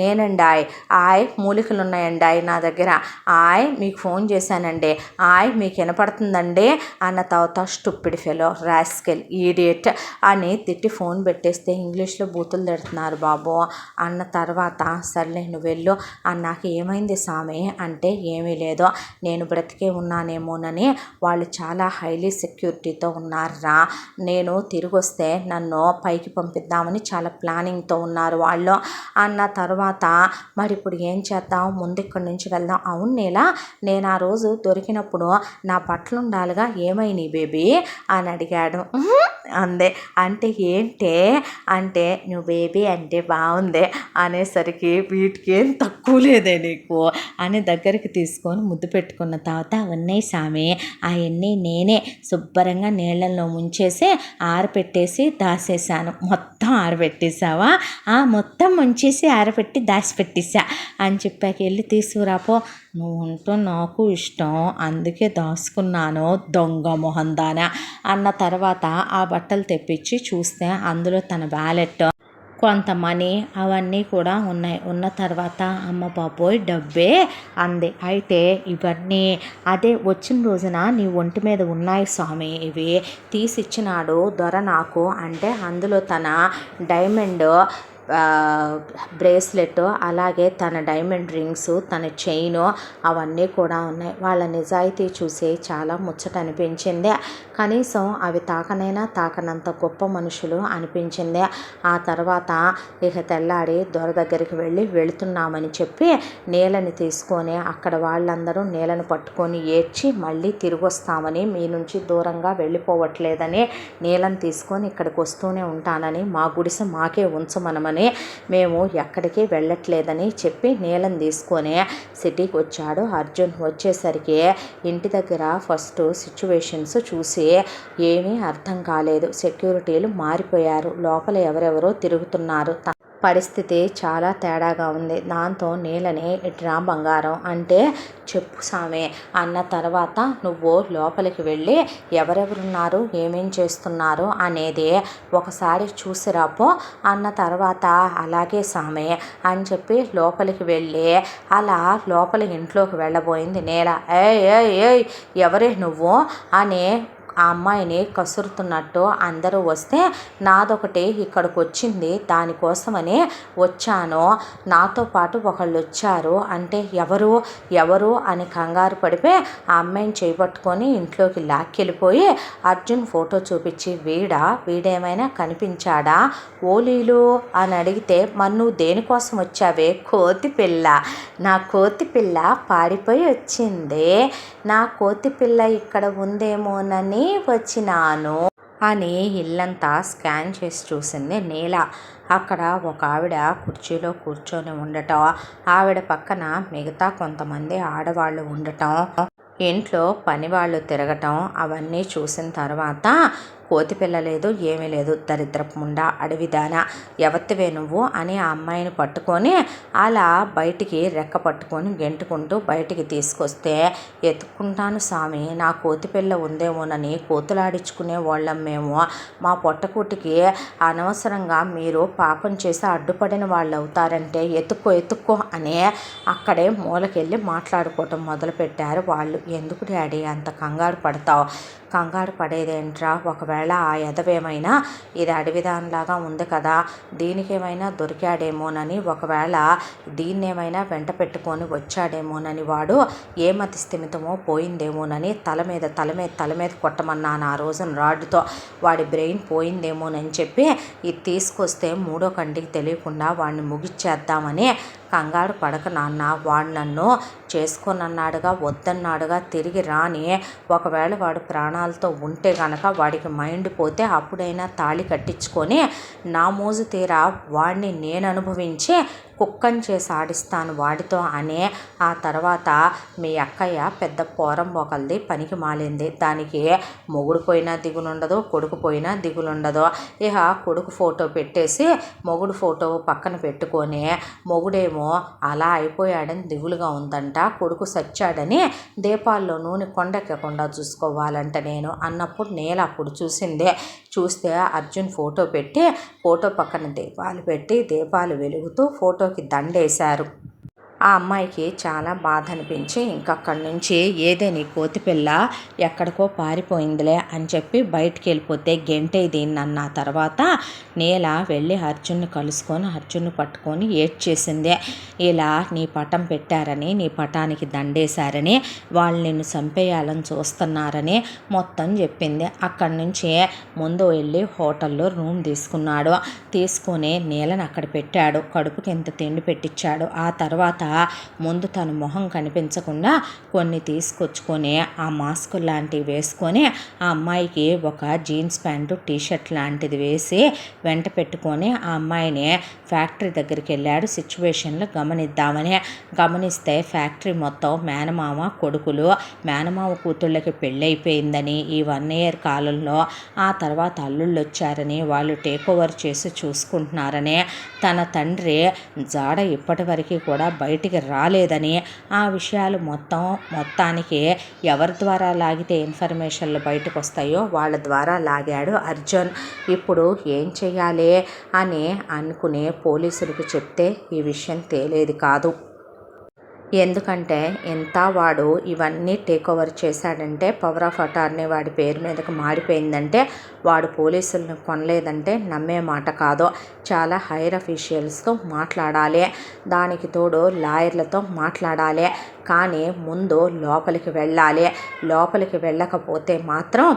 నేనండి మూలికలు ఉన్నాయండి నా దగ్గర, మీకు ఫోన్ చేశానండి, మీకు వినపడుతుందండి అన్న తర్వాత స్టూపిడ్ ఫెలో రాస్కెల్ ఈడియట్ అని తిట్టి ఫోన్ పెట్టేస్తే ఇంగ్లీష్లో బూతులు తిడుతున్నారు బాబు అన్న తర్వాత సర్లే నువ్వు వెళ్ళు అన్నాక ఏమైంది స్వామి అంటే ఏమీ లేదు నేను బ్రతికే ఉన్నానేమోనని వాళ్ళు చాలా హైలీ సెక్యూరిటీతో ఉన్నారా, నేను తిరిగి వస్తే నన్ను పైకి పంపిద్దామని చాలా ప్లానింగ్తో ఉన్నారు వాళ్ళు అన్న తర్వాత మరి ఇప్పుడు ఏం చేద్దాం, ముందు ఇక్కడి నుంచి వెళ్దాం. అవును నీలా నేను ఆ రోజు దొరికినప్పుడు నా బట్టలు ఉండాలిగా ఏమైనాయి బేబీ అని అడిగాడు. అందే అంటే ఏంటే అంటే నువ్వు బేబీ అంటే బాగుంది అనేసరికి వీటికి ఏం తక్కువ లేదే నీకు అని దగ్గరికి తీసుకొని ముద్దు పెట్టుకున్న తర్వాత ఉన్నాయి సామి అవన్నీ నేనే శుభ్రంగా నీళ్ళల్లో ముంచేసి ఆరపెట్టేసి దాసేసాను. మొత్తం ఆరబెట్టేసావా, మొత్తం ముంచేసి ఆరబెట్టి దాచిపెట్టేసా అని చెప్పాక వెళ్ళి తీసుకురాపో, నువ్వు ఉంటూ నాకు ఇష్టం అందుకే దాచుకున్నాను దొంగ మొహందాన అన్న తర్వాత ఆ బట్టలు తెప్పించి చూస్తే అందులో తన వ్యాలెట్ కొంత మనీ అవన్నీ కూడా ఉన్నాయి. ఉన్న తర్వాత అమ్మ బాబోయ్ డబ్బే అంది. అయితే ఇవన్నీ అదే వచ్చిన రోజున నీ ఒంటి మీద ఉన్నాయి స్వామి, ఇవి తీసిచ్చినాడు దొర నాకు అంటే అందులో తన డైమండ్ బ్రేస్లెట్ అలాగే తన డైమండ్ రింగ్స్ తన చైను అవన్నీ కూడా ఉన్నాయి. వాళ్ళ నిజాయితీ చూసి చాలా ముచ్చట అనిపించింది. కనీసం అవి తాకనంత గొప్ప మనుషులు అనిపించింది. ఆ తర్వాత ఇక తెల్లాడి దొర దగ్గరికి వెళుతున్నామని చెప్పి నీలని తీసుకొని అక్కడ వాళ్ళందరూ నీలను పట్టుకొని ఏడ్చి మళ్ళీ తిరిగి వస్తామని, మీ నుంచి దూరంగా వెళ్ళిపోవట్లేదని, నీలను తీసుకొని ఇక్కడికి వస్తూనే ఉంటానని, మా గుడిసె మాకే ఉంచమనమని, మేము ఎక్కడికి వెళ్ళట్లేదని చెప్పి నీలను తీసుకొని సిటీకి వచ్చాడు అర్జున్. వచ్చేసరికి ఇంటి దగ్గర ఫస్ట్ సిచ్యువేషన్స్ చూసి ఏమీ అర్థం కాలేదు. సెక్యూరిటీలు మారిపోయారు, లోపల ఎవరెవరో తిరుగుతున్నారు, పరిస్థితి చాలా తేడాగా ఉంది. దాంతో నీలని ఇట్రా బంగారం అంటే చెప్పు సామే అన్న తర్వాత నువ్వు లోపలికి వెళ్ళి ఎవరెవరున్నారు ఏమేం చేస్తున్నారు అనేది ఒకసారి చూసిరాపో అన్న తర్వాత అలాగే సామే అని చెప్పి లోపలికి వెళ్ళి అలా లోపలికి ఇంట్లోకి వెళ్ళబోయింది నీల. ఏయ్ ఎవరే నువ్వు అని ఆ అమ్మాయిని కసురుతున్నట్టు అందరూ వస్తే నాదొకటి ఇక్కడికి వచ్చింది, దానికోసమని వచ్చాను, నాతో పాటు ఒకళ్ళు వచ్చారు అంటే ఎవరు ఎవరు అని కంగారు పడిపోయి ఆ అమ్మాయిని చేపట్టుకొని ఇంట్లోకి లాక్కెళ్ళిపోయి అర్జున్ ఫోటో చూపించి వీడేమైనా కనిపించాడా ఓలీలు అని అడిగితే మరి నువ్వు దేనికోసం వచ్చావే? కోతి పిల్ల, నా కోతి పిల్ల పారిపోయి వచ్చింది, నా కోతి పిల్ల ఇక్కడ ఉందేమోనని వచ్చినాను అని ఇల్లంతా స్కాన్ చేసి చూసింది నీల. అక్కడ ఒక ఆవిడ కుర్చీలో కూర్చొని ఉండటం, ఆవిడ పక్కన మిగతా కొంతమంది ఆడవాళ్ళు ఉండటం, ఇంట్లో పనివాళ్ళు తిరగటం అవన్నీ చూసిన తర్వాత కోతి పిల్ల లేదు, ఏమీ లేదు, దరిద్రపు ముండా అడవిదానా ఎవత్తివే నువ్వు అని ఆ అమ్మాయిని పట్టుకొని అలా బయటికి రెక్క పట్టుకొని గెంటుకుంటూ బయటికి తీసుకొస్తే, ఎత్తుకుంటాను స్వామి, నా కోతి పిల్ల ఉందేమోనని కోతులాడించుకునే వాళ్ళం మేము, మా పొట్టకూటికి అనవసరంగా మీరు పాపం చేసి అడ్డుపడిన వాళ్ళు అవుతారంటే ఎత్తుక్కో అని అక్కడే మూలకెళ్ళి మాట్లాడుకోవటం మొదలుపెట్టారు వాళ్ళు. ఎందుకు డాడీ అంత కంగారు పడతావు? కంగారు పడేదేంట్రా, ఒకవేళ ఆ ఎదవేమైనా ఇది అడవిదానిలాగా ఉంది కదా, దీనికేమైనా దొరికాడేమోనని, ఒకవేళ దీన్నేమైనా వెంట పెట్టుకొని వచ్చాడేమోనని, వాడు ఏ మతి స్థిమితమో పోయిందేమోనని తల మీద కొట్టమన్నాను ఆ రోజున రాడ్డుతో, వాడి బ్రెయిన్ పోయిందేమోనని చెప్పి ఇది తీసుకొస్తే మూడో కంటికి తెలియకుండా వాడిని ముగిచ్చేద్దామని. కంగారు పడక నాన్న, వాడు నన్ను చేసుకోనన్నాడుగా, వద్దన్నాడుగా, తిరిగి రాని, ఒకవేళ వాడు ప్రాణాలతో ఉంటే గనక వాడికి మైండ్ పోతే అప్పుడైనా తాళి కట్టించుకొని నా మోజు తీరా వాడిని నేను అనుభవించి కుక్కని చేసి ఆడిస్తాను వాడితో అని. ఆ తర్వాత మీ అక్కయ్య పెద్ద పోరం ఒకరిది పనికి మాలింది, దానికి మొగుడు పోయినా దిగులుండదు, కొడుకు పోయినా దిగులుండదు. ఇక కొడుకు ఫోటో పెట్టేసి మొగుడు ఫోటో పక్కన పెట్టుకొని మొగుడేమో అలా అయిపోయాడని దిగులుగా ఉందంట, కొడుకు సచ్చాడని దీపాల్లో నూనె కొండెక్కకుండా చూసుకోవాలంట నేను అన్నప్పుడు నేల అప్పుడు చూస్తే అర్జున్ ఫోటో పెట్టి ఫోటో పక్కన దీపాలు పెట్టి దీపాలు వెలుగుతూ ఫోటోకి దండేశారు. ఆ అమ్మాయికి చాలా బాధ అనిపించి ఇంకక్కడి నుంచి ఏదే నీ కోతి పిల్ల ఎక్కడికో పారిపోయిందిలే అని చెప్పి బయటికి వెళ్ళిపోతే గెంటేదీన్ని అన్న తర్వాత నీల వెళ్ళి అర్జున్ని కలుసుకొని అర్జున్ని పట్టుకొని ఏడ్చేసింది. ఇలా నీ పటం పెట్టారని, నీ పటానికి దండేశారని, వాళ్ళు నిన్ను చంపేయాలని చూస్తున్నారని మొత్తం చెప్పింది. అక్కడి నుంచి ముందు వెళ్ళి హోటల్లో రూమ్ తీసుకుని నీలని అక్కడ పెట్టాడు, కడుపుకి ఎంత తిండి పెట్టించాడు. ఆ తర్వాత ముందు తన మొహం కనిపించకుండా కొన్ని తీసుకొచ్చుకొని ఆ మాస్క్ లాంటివి వేసుకొని ఆ అమ్మాయికి ఒక జీన్స్ ప్యాంటు టీషర్ట్ లాంటిది వేసి వెంట పెట్టుకొని ఆ అమ్మాయిని ఫ్యాక్టరీ దగ్గరికి వెళ్ళాడు సిచ్యువేషన్లు గమనిద్దామని. గమనిస్తే ఫ్యాక్టరీ మొత్తం మేనమామ కొడుకులు, మేనమామ కూతుళ్ళకి పెళ్ళైపోయిందని, ఈ 1 year కాలంలో ఆ తర్వాత అల్లుళ్ళు వచ్చారని, వాళ్ళు టేక్ ఓవర్ చేసి చూసుకుంటున్నారని, తన తండ్రి జాడ ఇప్పటివరకు కూడా బయటికి రాలేదని, ఆ విషయాలు మొత్తానికి ఎవరి ద్వారా లాగితే ఇన్ఫర్మేషన్లు బయటకు వస్తాయో వాళ్ళ ద్వారా లాగాడు అర్జున్. ఇప్పుడు ఏం చెయ్యాలి అని అనుకుని పోలీసులకు చెప్తే ఈ విషయం తేలేది కాదు. ఎందుకంటే ఎంత వాడు ఇవన్నీ టేక్ ఓవర్ చేశాడంటే పవర్ ఆఫ్ అటార్నీ వాడి పేరు మీదకి మారిపోయిందంటే, వాడు పోలీసులను కొనలేదంటే నమ్మే మాట కాదు. చాలా హైర్ అఫీషియల్స్తో మాట్లాడాలి, దానికి తోడు లాయర్లతో మాట్లాడాలి, కానీ ముందు లోపలికి వెళ్ళకపోతే మాత్రం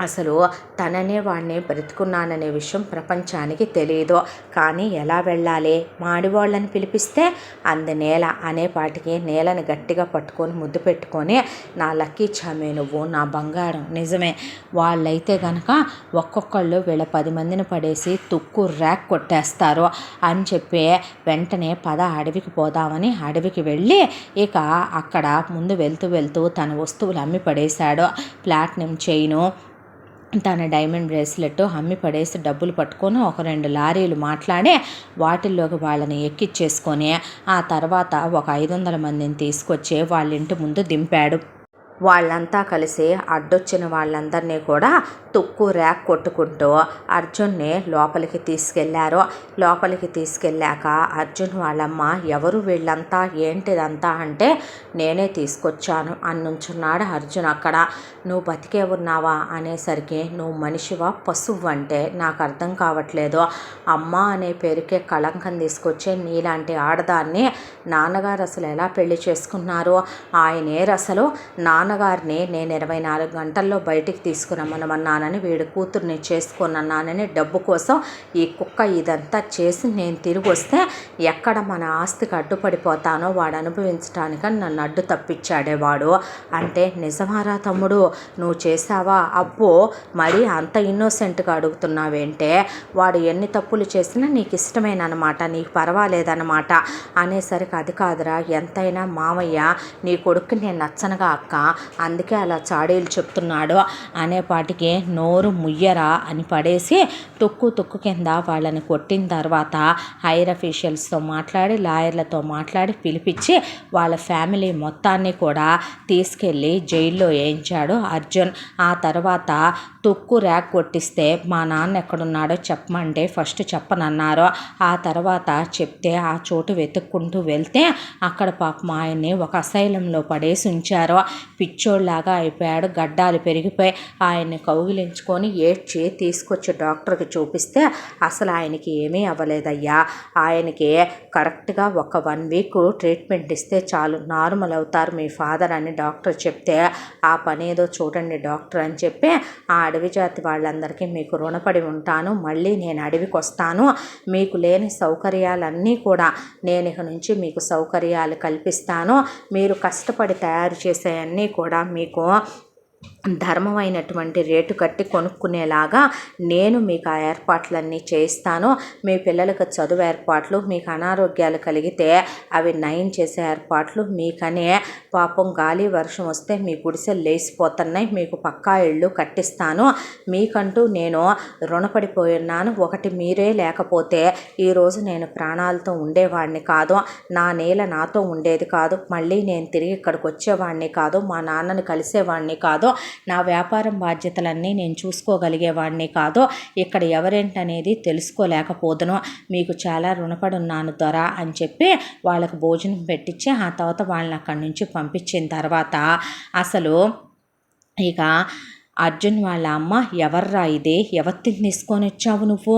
అసలు తననే వాడిని బ్రతుకున్నాననే విషయం ప్రపంచానికి తెలియదు. కానీ ఎలా వెళ్ళాలి? మాడివాళ్ళని పిలిపిస్తే అంది నేల. అనేపాటికి నేలని గట్టిగా పట్టుకొని ముద్దు పెట్టుకొని, నా లక్కీ చామే నువ్వు, నా బంగారం, నిజమే, వాళ్ళైతే గనక ఒక్కొక్కళ్ళు వీళ్ళ 10 మందిని పడేసి తుక్కు ర్యాక్ కొట్టేస్తారు అని చెప్పి వెంటనే పద అడవికి పోదామని అడవికి వెళ్ళి ఇక అక్కడ ముందు వెళ్తూ తన వస్తువులు అమ్మి పడేశాడు. ప్లాటినం చైను, తన డైమండ్ బ్రేస్లెట్ అమ్మి పడేసి డబ్బులు పట్టుకొని ఒక 2 లారీలు మాట్లాడి వాటిల్లోకి వాళ్ళని ఎక్కిచ్చేసుకొని ఆ తర్వాత ఒక 500 మందిని తీసుకొచ్చి వాళ్ళ ఇంటి ముందు దింపాడు. వాళ్ళంతా కలిసి అడ్డొచ్చిన వాళ్ళందరినీ కూడా తుక్కు ర్యాక్ కొట్టుకుంటూ అర్జున్ని లోపలికి తీసుకెళ్లారు. లోపలికి తీసుకెళ్ళాక అర్జున్ వాళ్ళమ్మ ఎవరు వీళ్ళంతా ఏంటిదంతా అంటే నేనే తీసుకొచ్చాను అన్నుంచున్నాడు అర్జున్ అక్కడ. నువ్వు బతికే ఉన్నావా అనేసరికి నువ్వు మనిషివా పశువు అంటే నాకు అర్థం కావట్లేదు. అమ్మ అనే పేరుకే కళంకం తీసుకొచ్చే నీలాంటి ఆడదాన్ని నాన్నగారు అసలు ఎలా పెళ్లి చేసుకున్నారు? ఆయనేరసలు నాన్నగారిని నేను 24 గంటల్లో బయటికి తీసుకురమ్మనమన్నానని వీడి కూతుర్ని చేసుకున్నానని డబ్బు కోసం ఈ కుక్క ఇదంతా చేసి నేను తిరిగి వస్తే ఎక్కడ మన ఆస్తికి అడ్డుపడిపోతానో వాడు అనుభవించడానికని నన్ను అడ్డు తప్పించాడే వాడు అంటే నిజమారా తమ్ముడు నువ్వు చేసావా? అబ్బో మరి అంత ఇన్నోసెంట్గా అడుగుతున్నావేంటే వాడు ఎన్ని తప్పులు చేసినా నీకు ఇష్టమేనమాట, నీకు పర్వాలేదన్నమాట అనేసరికి అది కాదురా ఎంతైనా మామయ్య నీ కొడుకు నేను నచ్చనగా అక్క అందుకే అలా చాడీలు చెప్తున్నాడు అనేపాటికి నోరు ముయ్యరా అని పడేసి తుక్కు కింద వాళ్ళని కొట్టిన తర్వాత హైర్ అఫీషియల్స్తో మాట్లాడి లాయర్లతో మాట్లాడి పిలిపించి వాళ్ళ ఫ్యామిలీ మొత్తాన్ని కూడా తీసుకెళ్ళి జైల్లో వేయించాడు అర్జున్. ఆ తర్వాత తుక్కు ర్యాక్ కొట్టిస్తే మా నాన్న ఎక్కడున్నాడో చెప్పమంటే ఫస్ట్ చెప్పనన్నారు. ఆ తర్వాత చెప్తే ఆ చోటు వెతుక్కుంటూ వెళ్తే అక్కడ పాపం ఆయన్ని ఒక అసైలంలో పడేసి ఉంచారు. పిచ్చోళ్ళలాగా అయిపోయాడు, గడ్డాలు పెరిగిపోయి ఆయన్ని కౌగిలించుకొని ఏడ్చి తీసుకొచ్చి డాక్టర్కి చూపిస్తే అసలు ఆయనకి ఏమీ అవ్వలేదయ్యా, ఆయనకి కరెక్ట్గా ఒక 1 వీక్ ట్రీట్మెంట్ ఇస్తే చాలు నార్మల్ అవుతారు మీ ఫాదర్ అని డాక్టర్ చెప్తే ఆ పని ఏదో చూడండి డాక్టర్ అని చెప్పి ఆ అడవి జాతి వాళ్ళందరికీ మీకు రుణపడి ఉంటాను, మళ్ళీ నేను అడవికి వస్తాను, మీకు లేని సౌకర్యాలన్నీ కూడా నేను ఇక నుంచి మీకు సౌకర్యాలు కల్పిస్తాను, మీరు కష్టపడి తయారు చేసేవన్నీ కూడా మీకు ధర్మమైనటువంటి రేటు కట్టి కొనుక్కునేలాగా నేను మీకు ఆ ఏర్పాట్లన్నీ చేయిస్తాను, మీ పిల్లలకు చదువు ఏర్పాట్లు, మీకు అనారోగ్యాలు కలిగితే అవి నయం చేసే ఏర్పాట్లు, మీకనే పాపం గాలి వర్షం వస్తే మీ గుడిసెలు లేసిపోతున్నాయి, మీకు పక్కా ఇళ్ళు కట్టిస్తాను, మీకంటూ నేను రుణపడిపోయి ఉన్నాను, ఒకటి మీరే లేకపోతే ఈరోజు నేను ప్రాణాలతో ఉండేవాడిని కాదు, నా నేల నాతో ఉండేది కాదు, మళ్ళీ నేను తిరిగి ఇక్కడికి వచ్చేవాడిని కాదు, మా నాన్నని కలిసేవాడిని కాదు, నా వ్యాపారం బాధ్యతలన్నీ నేను చూసుకోగలిగేవాడిని కాదు, ఇక్కడ ఎవరేంటనేది తెలుసుకోలేకపోదును, మీకు చాలా రుణపడి ఉన్నాను దొర అని చెప్పి వాళ్ళకు భోజనం పెట్టించి ఆ తర్వాత వాళ్ళని అక్కడి నుంచి పంపించిన తర్వాత అసలు ఇక అర్జున్ వాళ్ళ అమ్మ ఎవర్రా ఇదే, ఎవత్తిని తీసుకొని వచ్చావు నువ్వు,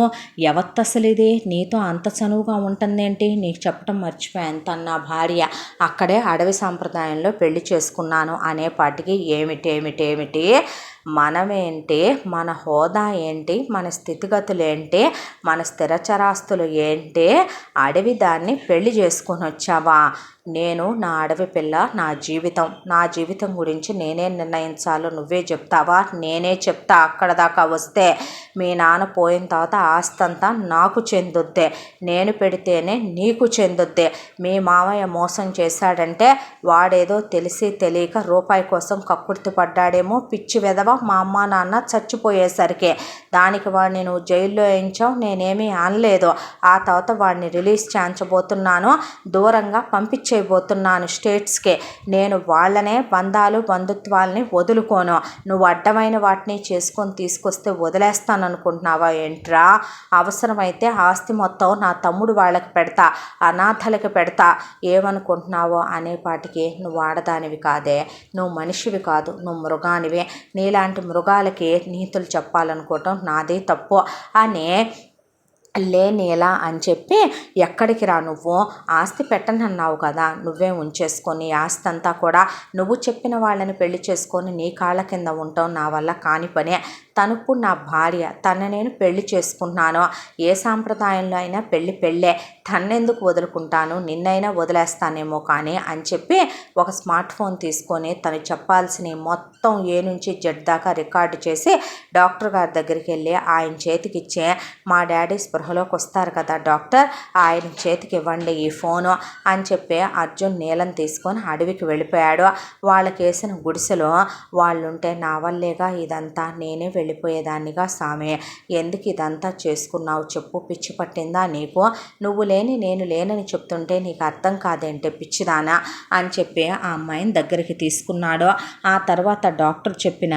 ఎవత్తి అసలు ఇదే నీతో అంత చనువుగా ఉంటుందేంటి, నీకు చెప్పడం మర్చిపోయాను తన నా భార్య, అక్కడే అడవి సాంప్రదాయంలో పెళ్లి చేసుకున్నాను అనేపాటికి ఏమిటి మనమేంటి, మన హోదా ఏంటి, మన స్థితిగతులు ఏంటి, మన స్థిరచరాస్తులు ఏంటి, అడవి దాన్ని పెళ్లి చేసుకొని వచ్చావా? నేను నా అడవి పిల్ల, నా జీవితం గురించి నేనే నిర్ణయించాలో నువ్వే చెప్తావా? నేనే చెప్తా, అక్కడ దాకా వస్తే మీ నాన్న పోయిన తర్వాత ఆస్తంతా నాకు చెందుద్దే, నేను పెడితేనే నీకు చెందుద్దే, మీ మామయ్య మోసం చేశాడంటే వాడేదో తెలిసి తెలియక రూపాయి కోసం కక్కుర్తి పడ్డాడేమో పిచ్చి వెధవ, మా అమ్మ నాన్న చచ్చిపోయేసరికి దానికి వాడిని నువ్వు జైల్లో వేయించావు, నేనేమీ అనలేదు, ఆ తర్వాత వాడిని రిలీజ్ చేయించబోతున్నాను, దూరంగా పంపించేయబోతున్నాను స్టేట్స్కి, నేను వాళ్ళనే బంధుత్వాలని వదులుకోను, నువ్వు అడ్డమైన వాటిని చేసుకొని తీసుకొస్తే వదిలేస్తాను అనుకుంటున్నావా ఏంట్రా? అవసరమైతే ఆస్తి మొత్తం నా తమ్ముడు వాళ్ళకి పెడతా, అనాథలకి పెడతా, ఏమనుకుంటున్నావో అనేపాటికి నువ్వు ఆడదానివి కాదే, నువ్వు మనిషివి కాదు, నువ్వు మృగానివే, నీలాంటి మృగాలకి నీతులు చెప్పాలనుకోవటం నాదే తప్పు అని లేనేలా అని చెప్పి ఎక్కడికి రా నువ్వు, ఆస్తి పెట్టనన్నావు కదా, నువ్వే ఉంచేసుకొని ఆస్తి అంతా కూడా నువ్వు చెప్పిన వాళ్ళని పెళ్లి చేసుకొని నీ కాళ్ళ కింద ఉంటావు, నా వల్ల కాని పనే, తనుపు నా భార్య, తను నేను పెళ్లి చేసుకుంటున్నాను, ఏ సాంప్రదాయంలో అయినా పెళ్ళే, తన్నెందుకు వదులుకుంటాను, నిన్నైనా వదిలేస్తానేమో కానీ అని చెప్పి ఒక స్మార్ట్ ఫోన్ తీసుకొని తను చెప్పాల్సిన మొత్తం ఏ నుంచి జెడ్ దాకా రికార్డు చేసి డాక్టర్ గారి దగ్గరికి వెళ్ళి ఆయన చేతికి ఇచ్చే, మా డాడీ స్పృహలోకి వస్తారు కదా డాక్టర్, ఆయన చేతికి ఇవ్వండి ఈ ఫోను అని చెప్పి అర్జున్ నీలం తీసుకొని అడవికి వెళ్ళిపోయాడు. వాళ్ళకేసిన గుడిసెలో వాళ్ళుంటే నా వల్లేగా ఇదంతా, నేనే వెళ్ళిపోయేదాన్నిగా సామి. ఎందుకు ఇదంతా చేసుకున్నావు చెప్పు? పిచ్చి పట్టిందా నీకు? నువ్వు లేని నేను లేనని చెప్తుంటే నీకు అర్థం కాదేంటే పిచ్చిదానా అని చెప్పి ఆ అమ్మాయిని దగ్గరికి తీసుకున్నాడు. ఆ తర్వాత డాక్టర్ చెప్పిన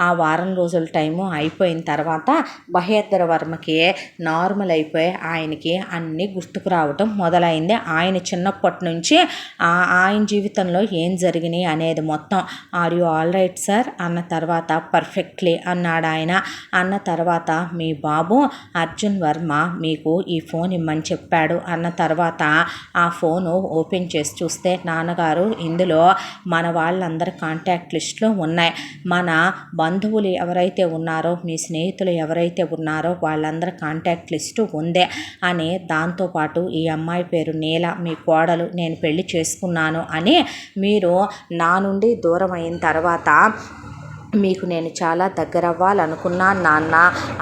ఆ వారం రోజుల టైము అయిపోయిన తర్వాత మహేంద్ర వర్మకి నార్మల్ అయిపోయి ఆయనకి అన్నీ గుర్తుకు రావటం మొదలైంది. ఆయన చిన్నప్పటి నుంచి ఆయన జీవితంలో ఏం జరిగినాయి అనేది మొత్తం are you all right sir అన్న తర్వాత పర్ఫెక్ట్లీ అన్నాడు ఆయన. అన్న తర్వాత మీ బాబు అర్జున్ వర్మ మీకు ఈ ఫోన్ ఇమ్మని చెప్పాడు అన్న తర్వాత ఆ ఫోను ఓపెన్ చేసి చూస్తే నాన్నగారు ఇందులో మన వాళ్ళందరి కాంటాక్ట్ లిస్టులో ఉన్నాయి. మన బంధువులు ఎవరైతే ఉన్నారో మీ స్నేహితులు ఎవరైతే ఉన్నారో వాళ్ళందరి కాంటాక్ట్ లిస్టు ఉందే అని, దాంతోపాటు ఈ అమ్మాయి పేరు నీల మీ కోడలు నేను పెళ్లి చేసుకున్నాను అని మీరు నా నుండి దూరం అయిన తర్వాత మీకు నేను చాలా దగ్గర అవ్వాలనుకున్నాను నాన్న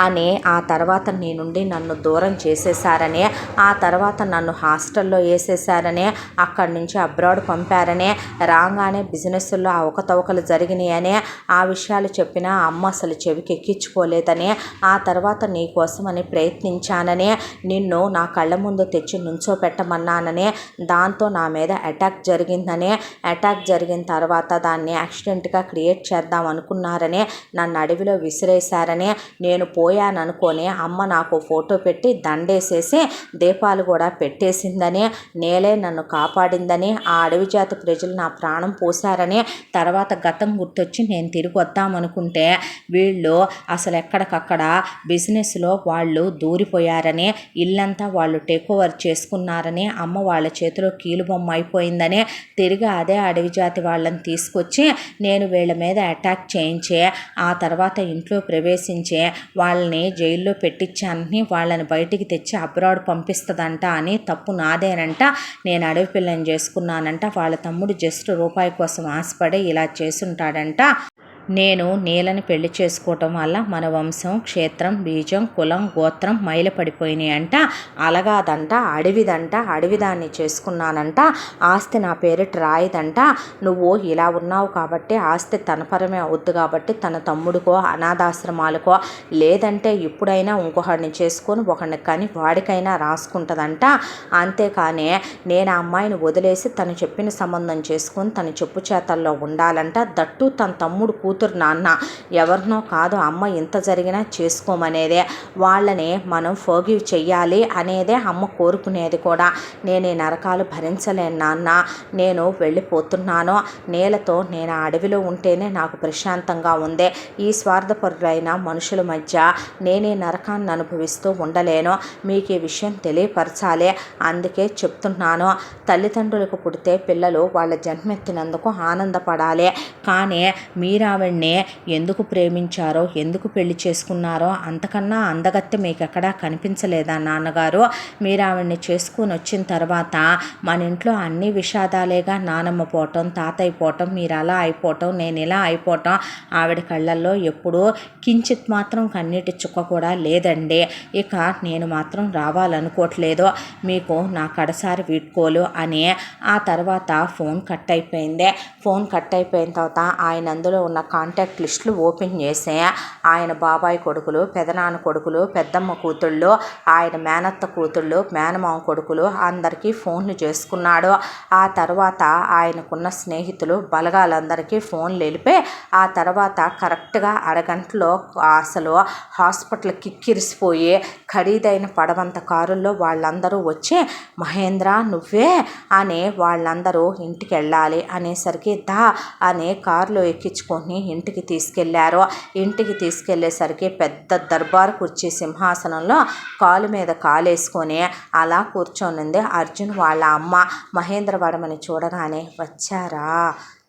అని, ఆ తర్వాత నీ నుండి నన్ను దూరం చేసేసారని, ఆ తర్వాత నన్ను హాస్టల్లో వేసేసారని, అక్కడి నుంచి అబ్రాడ్ పంపారని, రాగానే బిజినెస్లో అవకతవకలు జరిగినాయని ఆ విషయాలు చెప్పిన అమ్మ అసలు చెవికి ఎక్కించుకోలేదని, ఆ తర్వాత నీ కోసమని ప్రయత్నించానని, నిన్ను నా కళ్ళ ముందు తెచ్చి నుంచోపెట్టమన్నానని, దాంతో నా మీద అటాక్ జరిగిందని, అటాక్ జరిగిన తర్వాత దాన్ని యాక్సిడెంట్గా క్రియేట్ చేద్దాం అనుకున్నారని, నన్ను అడవిలో విసిరేశారని, నేను పోయాననుకొని అమ్మ నాకు ఫోటో పెట్టి దండేసేసి దీపాలు కూడా పెట్టేసిందని, నేలే నన్ను కాపాడిందని, ఆ అడవి జాతి ప్రజలు నా ప్రాణం పోశారని, తర్వాత గతం గుర్తొచ్చి నేను తిరిగి వద్దామనుకుంటే వీళ్ళు అసలు ఎక్కడికక్కడ బిజినెస్లో వాళ్ళు దూరిపోయారని, ఇల్లంతా వాళ్ళు టేక్ ఓవర్ చేసుకున్నారని, అమ్మ వాళ్ళ చేతిలో కీలుబొమ్మ అయిపోయిందని, తిరిగి అదే అడవి జాతి వాళ్ళని తీసుకొచ్చి నేను వీళ్ళ మీద అటాక్ చేయించే ఆ తర్వాత ఇంట్లో ప్రవేశించే వాళ్ళని జైల్లో పెట్టించానని, వాళ్ళని బయటికి తెచ్చి అబ్రాడ్ పంపిస్తుందంట అని, తప్పు నాదేనంట, నేను అడవి పిల్లని చేసుకున్నానంట, వాళ్ళ తమ్ముడు జస్ట్ రూపాయి కోసం ఆశపడి ఇలా చేసుంటాడంట, నేను నీలని పెళ్లి చేసుకోవటం వల్ల మన వంశం క్షేత్రం బీజం కులం గోత్రం మైలపడిపోయినాయి అంట, అలగాదంట, అడవిదంట, అడవిదాన్ని చేసుకున్నానంట, ఆస్తి నా పేరిట రాయిదంట, నువ్వు ఇలా ఉన్నావు కాబట్టి ఆస్తి తన పరమే అవుద్దు కాబట్టి తన తమ్ముడికో అనాథాశ్రమాలకో లేదంటే ఇప్పుడైనా ఇంకొకడిని చేసుకొని ఒకడిని కానీ వాడికైనా రాసుకుంటుందంట, అంతేకాని నేను ఆ అమ్మాయిని వదిలేసి తను చెప్పిన సంబంధం చేసుకొని తన చెప్పు చేతల్లో ఉండాలంట, దట్టు తన తమ్ముడు కూతురు నాన్న ఎవరినో కాదు, అమ్మ ఇంత జరిగినా చేసుకోమనేదే, వాళ్ళని మనం ఫర్గివ్ చెయ్యాలి అనేదే అమ్మ కోరుకునేది కూడా. నేను ఈ నరకాలు భరించలేను నాన్న, నేను వెళ్ళిపోతున్నాను, నీలతో నేను ఆ అడవిలో ఉంటేనే నాకు ప్రశాంతంగా ఉంది, ఈ స్వార్థపరులైన మనుషుల మధ్య నేనే నరకాన్ని అనుభవిస్తూ ఉండలేను, మీకు ఈ విషయం తెలియపరచాలి, అందుకే చెప్తున్నాను, తల్లిదండ్రులకు పుడితే పిల్లలు వాళ్ళ జన్మెత్తినందుకు ఆనందపడాలి, కానీ మీరు ఆవిడ్ని ఎందుకు ప్రేమించారో ఎందుకు పెళ్లి చేసుకున్నారో అంతకన్నా అందగత్తె మీకు ఎక్కడా కనిపించలేదా నాన్నగారు? మీరు ఆవిడ్ని చేసుకుని వచ్చిన తర్వాత మన ఇంట్లో అన్ని విషాదాలేగా, నానమ్మ పోవటం తాతయ్య పోవటం మీరు అలా అయిపోవటం నేను ఇలా అయిపోవటం, ఆవిడ కళ్ళల్లో ఎప్పుడూ కించిత్ మాత్రం కన్నీటి చుక్క కూడా లేదండి, ఇక నేను మాత్రం రావాలనుకోవట్లేదు, మీకు నా కడసారి వీడ్కోలు అని. ఆ తర్వాత ఫోన్ కట్ అయిపోయింది. ఫోన్ కట్ అయిపోయిన తర్వాత ఆయన అందులో ఉన్న కాంటాక్ట్ లిస్టులు ఓపెన్ చేసే ఆయన బాబాయ్ కొడుకులు, పెదనాన్న కొడుకులు, పెద్దమ్మ కూతుళ్ళు, ఆయన మేనత్త కూతుళ్ళు, మేనమామ కొడుకులు అందరికీ ఫోన్లు చేసుకున్నాడు. ఆ తర్వాత ఆయనకున్న స్నేహితులు బలగాలందరికీ ఫోన్లు వెళ్ళిపోయి ఆ తర్వాత కరెక్ట్గా అరగంటలో అసలు హాస్పిటల్ కిక్కిరిసిపోయి ఖరీదైన పడవంత కారుల్లో వాళ్ళందరూ వచ్చి మహేంద్ర నువ్వే అని వాళ్ళందరూ ఇంటికి వెళ్ళాలి అనేసరికి దా అనే కారులో ఎక్కించుకొని ఇంటికి తీసుకెళ్లారు. ఇంటికి తీసుకెళ్లేసరికి పెద్ద దర్బార్ కుర్చీ సింహాసనంలో కాలు మీద కాలేసుకొని అలా కూర్చొనింది అర్జున్ వాళ్ళ అమ్మ. మహేంద్రవర్మని చూడగానే వచ్చారా,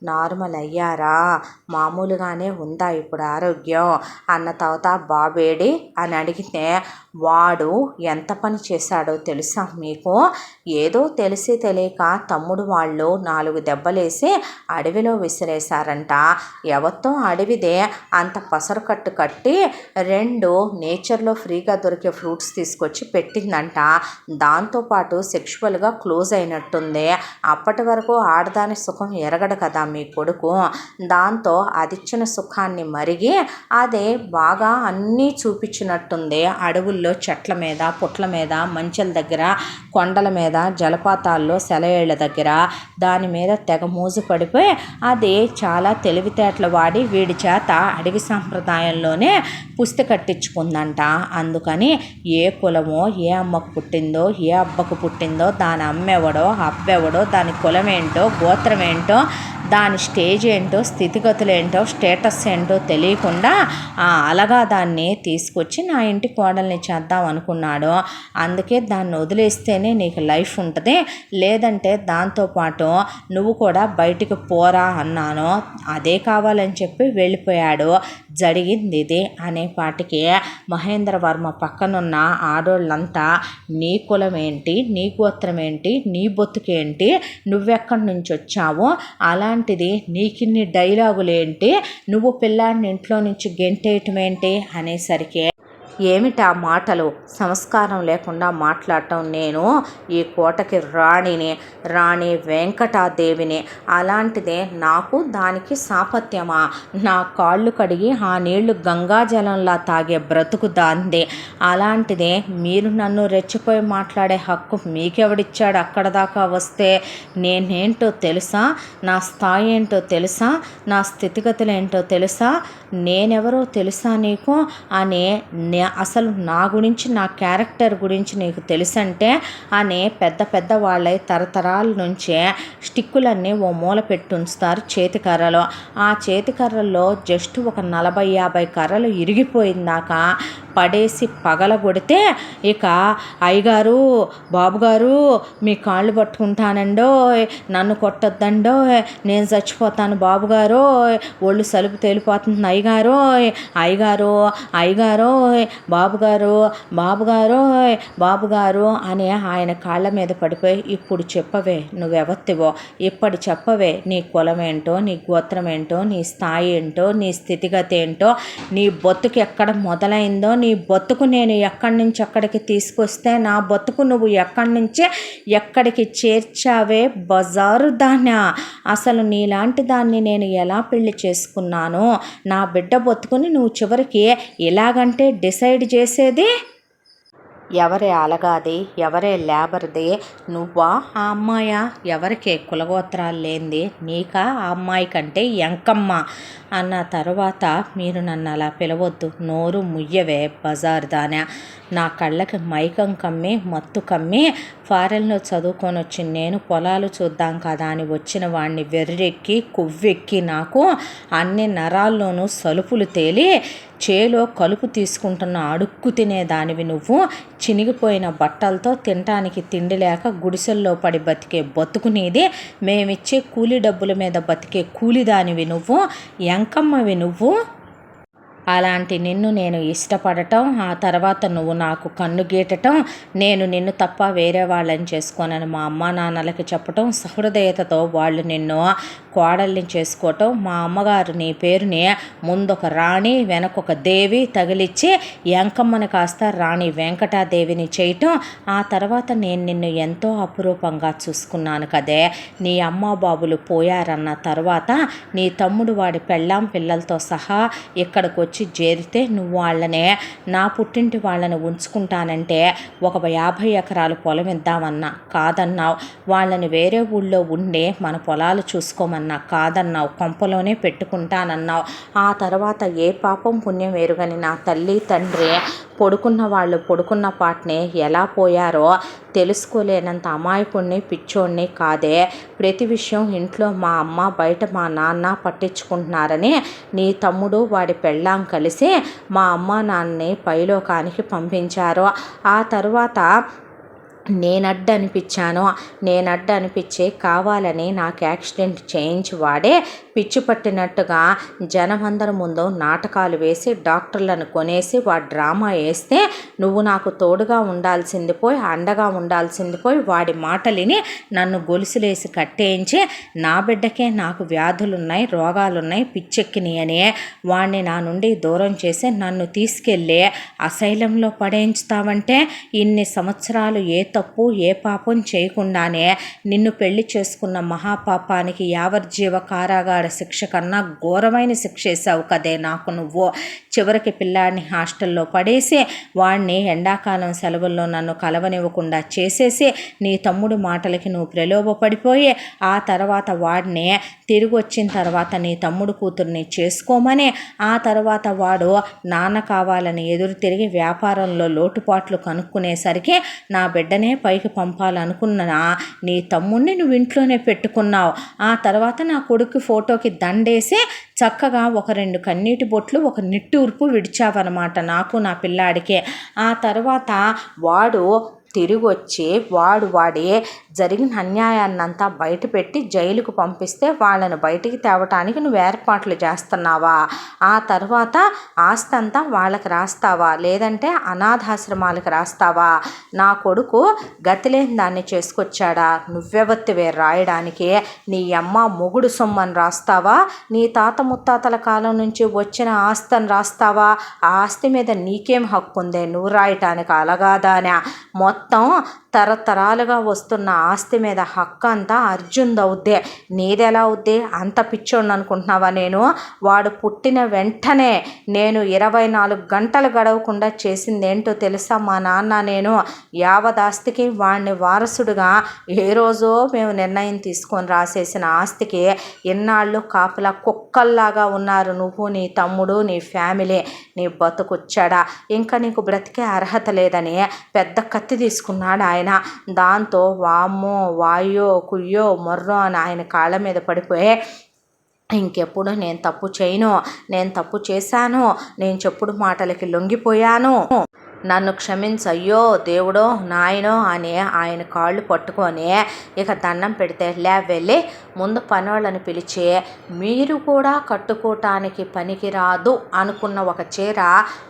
నార్మల్ అయ్యారా, మామూలుగానే ఉందా ఇప్పుడు ఆరోగ్యం అన్న తర్వాత బాబేడి అని అడిగితే వాడు ఎంత పని చేశాడో తెలుసా మీకు? ఏదో తెలిసి తెలియక తమ్ముడు వాళ్ళు 4 దెబ్బలేసి అడవిలో విసిరేశారంట, ఎవరితో అడవిదే అంత పసరు కట్టు కట్టి 2 నేచర్లో ఫ్రీగా దొరికే ఫ్రూట్స్ తీసుకొచ్చి పెట్టిందంట, దాంతోపాటు సెక్షువల్గా క్లోజ్ అయినట్టుంది, అప్పటి వరకు ఆడదాని సుఖం ఎరగడు కదా మీ కొడుకు. దాంతో అదిచ్చిన సుఖాన్ని మరిగి అదే బాగా అన్నీ చూపించినట్టుంది. అడవుల్లో చెట్ల మీద, పుట్ల మీద, మంచెల దగ్గర, కొండల మీద, జలపాతాల్లో, సెలయేళ్ల దగ్గర దాని మీద తెగ మోజు పడిపోయి అది చాలా తెలివితేటలు వాడి వీడి చేత అడవి సంప్రదాయంలోనే పుస్తి కట్టించుకుందంట. అందుకని ఏ కులమో, ఏ అమ్మకు పుట్టిందో, ఏ అబ్బకు పుట్టిందో, దాని అమ్మెవడో, అబ్బెవడో, దాని కులం ఏంటో, గోత్రం ఏంటో, దాని స్టేజ్ ఏంటో, స్థితిగతులు ఏంటో, స్టేటస్ ఏంటో తెలియకుండా అలగా దాన్ని తీసుకొచ్చి నా ఇంటి కోడల్ని చేద్దాం అనుకున్నాడు. అందుకే దాన్ని వదిలేస్తేనే నీకు లైఫ్ ఉంటుంది, లేదంటే దాంతోపాటు నువ్వు కూడా బయటికి పోరా అన్నాను. అదే కావాలని చెప్పి వెళ్ళిపోయాడు. జరిగింది ఇది అనేపాటికి మహేంద్రవర్మ పక్కనున్న ఆడోళ్ళంతా నీ కులం ఏంటి, నీ గోత్రం ఏంటి, నీ బొత్తుకేంటి, నువ్వెక్కడి నుంచి వచ్చావు, అలాంటిది నీకిన్ని డైలాగులేంటి, నువ్వు పిల్లాడిని ఇంట్లో నుంచి గెంటేయటం ఏంటి అనేసరికి ఏమిటా మాటలు, సంస్కారం లేకుండా మాట్లాడటం, నేను ఈ కోటకి రాణి వెంకటాదేవిని, అలాంటిదే నాకు దానికి సాపత్యమా, నా కాళ్ళు కడిగి ఆ నీళ్లు గంగాజలంలా తాగే బ్రతుకు దాంది, అలాంటిదే మీరు నన్ను రెచ్చిపోయి మాట్లాడే హక్కు మీకెవడిచ్చాడు, అక్కడ దాకా వస్తే నేనేంటో తెలుసా, నా స్థాయి ఏంటో తెలుసా, నా స్థితిగతులు ఏంటో తెలుసా, నేనెవరో తెలుసా నీకు అని అసలు నా గురించి, నా క్యారెక్టర్ గురించి నీకు తెలుసంటే అని పెద్ద వాళ్ళై తరతరాల నుంచే స్టిక్కులన్నీ ఓ మూల పెట్టి ఉంచుతారు చేతికర్రలో. ఆ చేతికర్రల్లో జస్ట్ ఒక 40-50 కర్రలు ఇరిగిపోయిందాక పడేసి పగలగొడితే ఇక అయ్యగారు, బాబుగారు మీ కాళ్ళు పట్టుకుంటానండో, నన్ను కొట్టొద్దండో, నేను చచ్చిపోతాను బాబుగారో, ఒళ్ళు సలుపు తేలిపోతుంది అయ్యగారో, అయ్యగారో బాబుగారు అని ఆయన కాళ్ళ మీద పడిపోయి ఇప్పుడు చెప్పవే నువ్వెవత్తివో, ఇప్పటి చెప్పవే నీ కులమేంటో, నీ గోత్రం ఏంటో, నీ స్థాయి ఏంటో, నీ స్థితిగతి ఏంటో, నీ బొత్తుకు ఎక్కడ మొదలైందో, నీ బొత్తుకు నేను ఎక్కడి నుంచి ఎక్కడికి తీసుకొస్తే నా బొత్తుకు నువ్వు ఎక్కడి నుంచి ఎక్కడికి చేర్చావే బజారు దానా, అసలు నీలాంటి దాన్ని నేను ఎలా పెళ్లి చేసుకున్నాను, నా బిడ్డ బొత్తుకుని నువ్వు చివరికి ఎలాగంటే డిసైడ్ చేసేది ఎవరే అలగాది, ఎవరే లేబర్ది, నువ్వా ఆ అమ్మాయా, ఎవరికే కులగోత్రాలు లేనిది, నీకా ఆ అమ్మాయి కంటే ఎంకమ్మ అన్న తర్వాత మీరు నన్ను అలా పిలవద్దు, నోరు ముయ్యవే బజార్ దానా, నా కళ్ళకి మైకం కమ్మి మత్తు కమ్మి ఫారెన్లో చదువుకొని వచ్చి నేను పొలాలు చూద్దాం కదా అని వచ్చిన వాడిని వెర్రెక్కి కొవ్వెక్కి నాకు అన్ని నరాల్లోనూ సలుపులు తేలి చేలో కలుపు తీసుకుంటున్న అడుక్కు తినేదానివి నువ్వు, చినిగిపోయిన బట్టలతో తినటానికి తిండి లేక గుడిసెల్లో పడి బతికే బతుకునేది, మేమిచ్చే కూలి డబ్బుల మీద బతికే కూలిదానివి నువ్వు, ఎంకమ్మవి నువ్వు. అలాంటి నిన్ను నేను ఇష్టపడటం, ఆ తర్వాత నువ్వు నాకు కన్ను గీటటం, నేను నిన్ను తప్ప వేరే వాళ్ళని చేసుకోనని మా అమ్మా నాన్నలకి చెప్పటం, సహృదయతతో వాళ్ళు నిన్ను కోడల్ని చేసుకోవటం, మా అమ్మగారు నీ పేరుని ముందొక రాణి వెనకొక దేవి తగిలిచ్చి ఎంకమ్మని కాస్త రాణి వెంకటాదేవిని చేయటం, ఆ తర్వాత నేను నిన్ను ఎంతో అపురూపంగా చూసుకున్నాను కదే, నీ అమ్మ బాబులు పోయారన్న తర్వాత నీ తమ్ముడు వాడి పెళ్ళాం పిల్లలతో సహా ఇక్కడికి వచ్చి చేరితే నువ్వు వాళ్ళనే నా పుట్టింటి వాళ్ళని ఉంచుకుంటానంటే ఒక 50 ఎకరాలు పొలం ఇద్దామన్నా కాదన్నావు, వాళ్ళని వేరే ఊళ్ళో ఉండే మన పొలాలు చూసుకోమన్నా కాదన్నావు, కొంపలోనే పెట్టుకుంటానన్నావు. ఆ తర్వాత ఏ పాపం పుణ్యం ఎరుగని నా తల్లి తండ్రి పడుకున్న వాళ్ళు పడుకున్న పాటనే ఎలా పోయారో తెలుసుకోలేనంత అమాయకుడిని పిచ్చోడిని కాదే, ప్రతి విషయం ఇంట్లో మా అమ్మ బయట మా నాన్న పట్టించుకుంటున్నారని నీ తమ్ముడు వాడి పెళ్ళాం కలిసి మా అమ్మ నాన్నని పైలోకానికి పంపించారు. ఆ తర్వాత నేనడ్డు అనిపించే కావాలని నాకు యాక్సిడెంట్ చేయించి వాడే పిచ్చి పట్టినట్టుగా జనమందరి ముందు నాటకాలు వేసి డాక్టర్లను కొనేసి వాడు డ్రామా వేస్తే నువ్వు నాకు తోడుగా ఉండాల్సింది పోయి అండగా ఉండాల్సింది పోయి వాడి మాటలిని నన్ను గొలుసులేసి కట్టేయించి నా బిడ్డకే నాకు వ్యాధులున్నాయి, రోగాలున్నాయి, పిచ్చెక్కినాయి అని వాడిని నా నుండి దూరం చేసి నన్ను తీసుకెళ్ళి అసైలంలో పడేయించుతావంటే ఇన్ని సంవత్సరాలు ఏ తప్పు ఏ పాపం చేయకుండానే నిన్ను పెళ్లి చేసుకున్న మహాపాపానికి యావజ్జీవ కారాగార శిక్ష కన్నా ఘోరమైన శిక్ష వేసావు కదే నాకు నువ్వు. చివరికి పిల్లాడిని హాస్టల్లో పడేసి వాడిని ఎండాకాలం సెలవుల్లో నన్ను కలవనివ్వకుండా చేసేసి నీ తమ్ముడు మాటలకి నువ్వు ప్రలోభపడిపోయి ఆ తర్వాత వాడిని తిరిగి వచ్చిన తర్వాత నీ తమ్ముడు కూతుర్ని చేసుకోమని ఆ తర్వాత వాడు నాన్న కావాలని ఎదురు తిరిగి వ్యాపారంలో లోటుపాట్లు కనుక్కునేసరికి నా బిడ్డనే పైకి పంపాలనుకున్న నీ తమ్ముడిని నువ్వు ఇంట్లోనే పెట్టుకున్నావు. ఆ తర్వాత నా కొడుకు ఫోటోకి దండేసి చక్కగా ఒక 2 కన్నీటి బొట్లు ఒక నిట్టూర్పు విడిచావన్నమాట నాకు నా పిల్లాడికే. ఆ తర్వాత వాడు తిరిగి వచ్చి వాడి జరిగిన అన్యాయాన్నంతా బయటపెట్టి జైలుకు పంపిస్తే వాళ్ళను బయటికి తేవటానికి నువ్వు ఏర్పాట్లు చేస్తున్నావా? ఆ తర్వాత ఆస్తి అంతా వాళ్ళకి రాస్తావా, లేదంటే అనాథాశ్రమాలకు రాస్తావా? నా కొడుకు గతిలేని దాన్ని చేసుకొచ్చాడా? నువ్వెవత్తివే రాయడానికి? నీ అమ్మ మొగుడు సొమ్మని రాస్తావా? నీ తాత ముత్తాతల కాలం నుంచి వచ్చిన ఆస్తిని రాస్తావా? ఆ ఆస్తి మీద నీకేం హక్కు ఉందే నువ్వు రాయటానికి? అలాగాదానా? మొత్తం తరతరాలుగా వస్తున్న ఆస్తి మీద హక్కు అంతా అర్జున్ది అవుద్దే, నీదెలా అవుద్ది? అంత పిచ్చోడిని అనుకుంటున్నావా నేను? వాడు పుట్టిన వెంటనే నేను 24 గంటలు గడవకుండా చేసింది ఏంటో తెలుసా మా నాన్న? నేను యావదాస్తికి వాడిని వారసుడుగా ఏ రోజో మేము నిర్ణయం తీసుకొని రాసేసిన ఆస్తికి ఎన్నాళ్ళు కాపలా కుక్కల్లాగా ఉన్నారు నువ్వు, నీ తమ్ముడు, నీ ఫ్యామిలీ. నీ బతుకొచ్చాడా? ఇంకా నీకు బ్రతికే అర్హత లేదని పెద్ద కత్తి తీసుకున్నాడు ఆయన. దాంతో వామ్మో వాయో కుయ్యో మొర్రో అని ఆయన కాళ్ళ మీద పడిపోయి ఇంకెప్పుడు నేను తప్పు చేయను, నేను తప్పు చేశాను, నేను చెప్పుడు మాటలకి లొంగిపోయాను, నన్ను క్షమించు అయ్యో దేవుడో నాయనో అని ఆయన కాళ్ళు పట్టుకొని ఇక దండం పెడితే వెళ్ళి ముందు పనోళ్ళని పిలిచి మీరు కూడా కట్టుకోవటానికి పనికిరాదు అనుకున్న ఒక చీర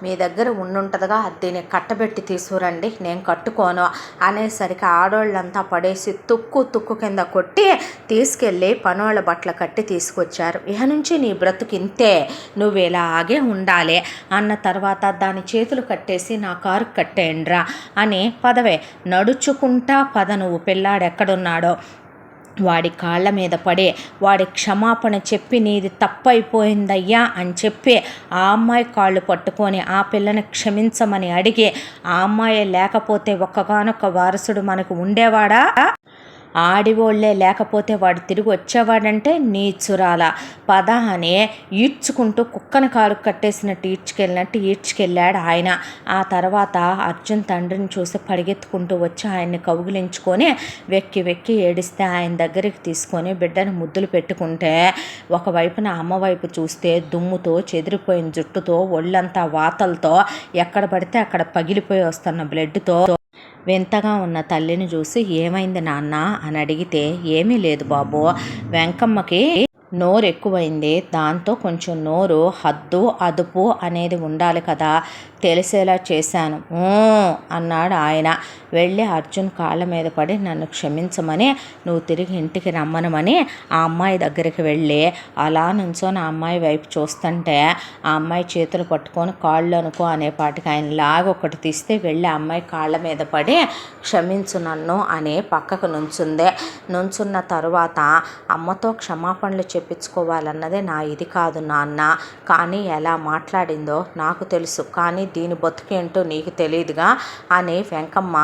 మీ దగ్గర ఉండుంటుందిగా, దీన్ని కట్టబెట్టి తీసుకురండి నేను కట్టుకోను అనేసరికి ఆడోళ్ళంతా పడేసి తుక్కు కింద కొట్టి తీసుకెళ్ళి పనోళ్ళ బట్టలు కట్టి తీసుకొచ్చారు. ఇక నుంచి నీ బ్రతుకు ఇంతే, నువ్వు ఇలాగే ఉండాలి అన్న తర్వాత దాని చేతులు కట్టేసి నా కారు కట్టేయండ్రా అని పదవే నడుచుకుంటా పద, నువ్వు పిల్లాడెక్కడున్నాడో వాడి కాళ్ళ మీద పడి వాడి క్షమాపణ చెప్పి నీది తప్పైపోయిందయ్యా అని చెప్పి ఆ అమ్మాయి కాళ్ళు పట్టుకొని ఆ పిల్లని క్షమించమని అడిగి ఆ అమ్మాయి లేకపోతే ఒక్కగానొక్క వారసుడు మనకు ఉండేవాడా? ఆడివోళ్లే లేకపోతే వాడు తిరిగి వచ్చేవాడంటే నీచురాల పద అని ఈడ్చుకుంటూ కుక్కను కారు కట్టేసినట్టు ఈడ్చుకెళ్ళాడు ఆయన. ఆ తర్వాత అర్జున్ తండ్రిని చూసి పరిగెత్తుకుంటూ వచ్చి ఆయన్ని కౌగిలించుకొని వెక్కి ఏడిస్తే ఆయన దగ్గరికి తీసుకొని బిడ్డను ముద్దులు పెట్టుకుంటే ఒకవైపున అమ్మ వైపు చూస్తే దుమ్ముతో చెదిరిపోయిన జుట్టుతో ఒళ్ళంతా వాతలతో ఎక్కడ పడితే అక్కడ పగిలిపోయి వస్తున్న బ్లడ్తో వింతగా ఉన్న తల్లిని చూసి ఏమైంది నాన్న అని అడిగితే ఏమీ లేదు బాబు, వెంకమ్మకి నోరు ఎక్కువైంది, దాంతో కొంచెం నోరు హద్దు అదుపు అనేది ఉండాలి కదా, తెలిసేలా చేశాను అన్నాడు ఆయన. వెళ్ళి అర్జున్ కాళ్ళ మీద పడి నన్ను క్షమించమని నువ్వు తిరిగి ఇంటికి రమ్మనమని ఆ అమ్మాయి దగ్గరికి వెళ్ళి అలా నుంచో నా అమ్మాయి వైపు చూస్తుంటే ఆ అమ్మాయి చేతులు పట్టుకొని కాళ్ళు అనుకో అనేపాటికి ఆయన లాగొకటి తీస్తే వెళ్ళి ఆ అమ్మాయి కాళ్ళ మీద పడి క్షమించు నన్ను అని పక్కకు నుంచున్న తరువాత అమ్మతో క్షమాపణలు చెప్పించుకోవాలన్నదే నా ఇది కాదు నాన్న, కానీ ఎలా మాట్లాడిందో నాకు తెలుసు, కానీ దీని బతుకేంటో నీకు తెలియదుగా అని వెంకమ్మ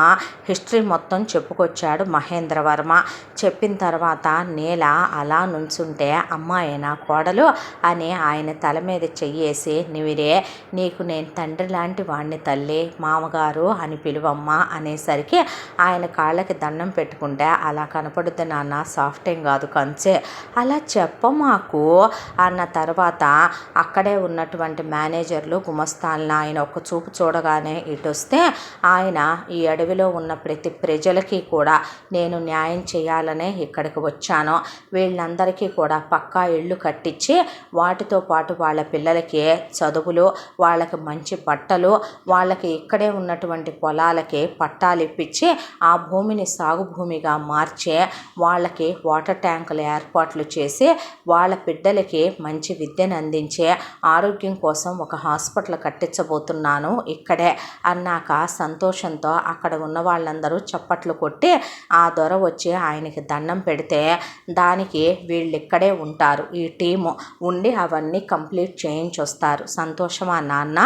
హిస్టరీ మొత్తం చెప్పుకొచ్చాడు మహేంద్రవర్మ. చెప్పిన తర్వాత నేల అలా నుంచుంటే అమ్మాయేనా కోడలు అని ఆయన తల మీద చెయ్యేసి నివిరే నీకు నేను తండ్రి లాంటి వాణ్ణి తల్లి మామగారు అని పిలువమ్మ అనేసరికి ఆయన కాళ్ళకి దండం పెట్టుకుంటే అలా కనపడుద్ది నాన్న, సాఫ్ట్ ఏం కాదు కంచే, అలా చెప్పమాకు అన్న తర్వాత అక్కడే ఉన్నటువంటి మేనేజర్లు గుమస్తాలను ఆయన ఒక చూపు చూడగానే ఇటు వస్తే ఆయన ఈ అడవిలో ఉన్న ప్రతి ప్రజలకి కూడా నేను న్యాయం చేయాలనే ఇక్కడికి వచ్చాను, వీళ్ళందరికీ కూడా పక్కా ఇళ్ళు కట్టించి వాటితో పాటు వాళ్ళ పిల్లలకి చదువులు, వాళ్ళకి మంచి బట్టలు, వాళ్ళకి ఇక్కడే ఉన్నటువంటి పొలాలకి పట్టాలు ఇప్పించి ఆ భూమిని సాగు భూమిగా మార్చి వాళ్ళకి వాటర్ ట్యాంకులు ఏర్పాట్లు చేసి వాళ్ళ బిడ్డలకి మంచి విద్యను అందించే ఆరోగ్యం కోసం ఒక హాస్పిటల్ కట్టించబోతున్నాను ఇక్కడే అన్నాక సంతోషంతో అక్కడ ఉన్న వాళ్ళందరూ చప్పట్లు కొట్టి ఆ దొర వచ్చి ఆయనకి దండం పెడితే దానికి వీళ్ళు ఇక్కడే ఉంటారు, ఈ టీము ఉండి అవన్నీ కంప్లీట్ చేయించొస్తారు. సంతోషమా నాన్న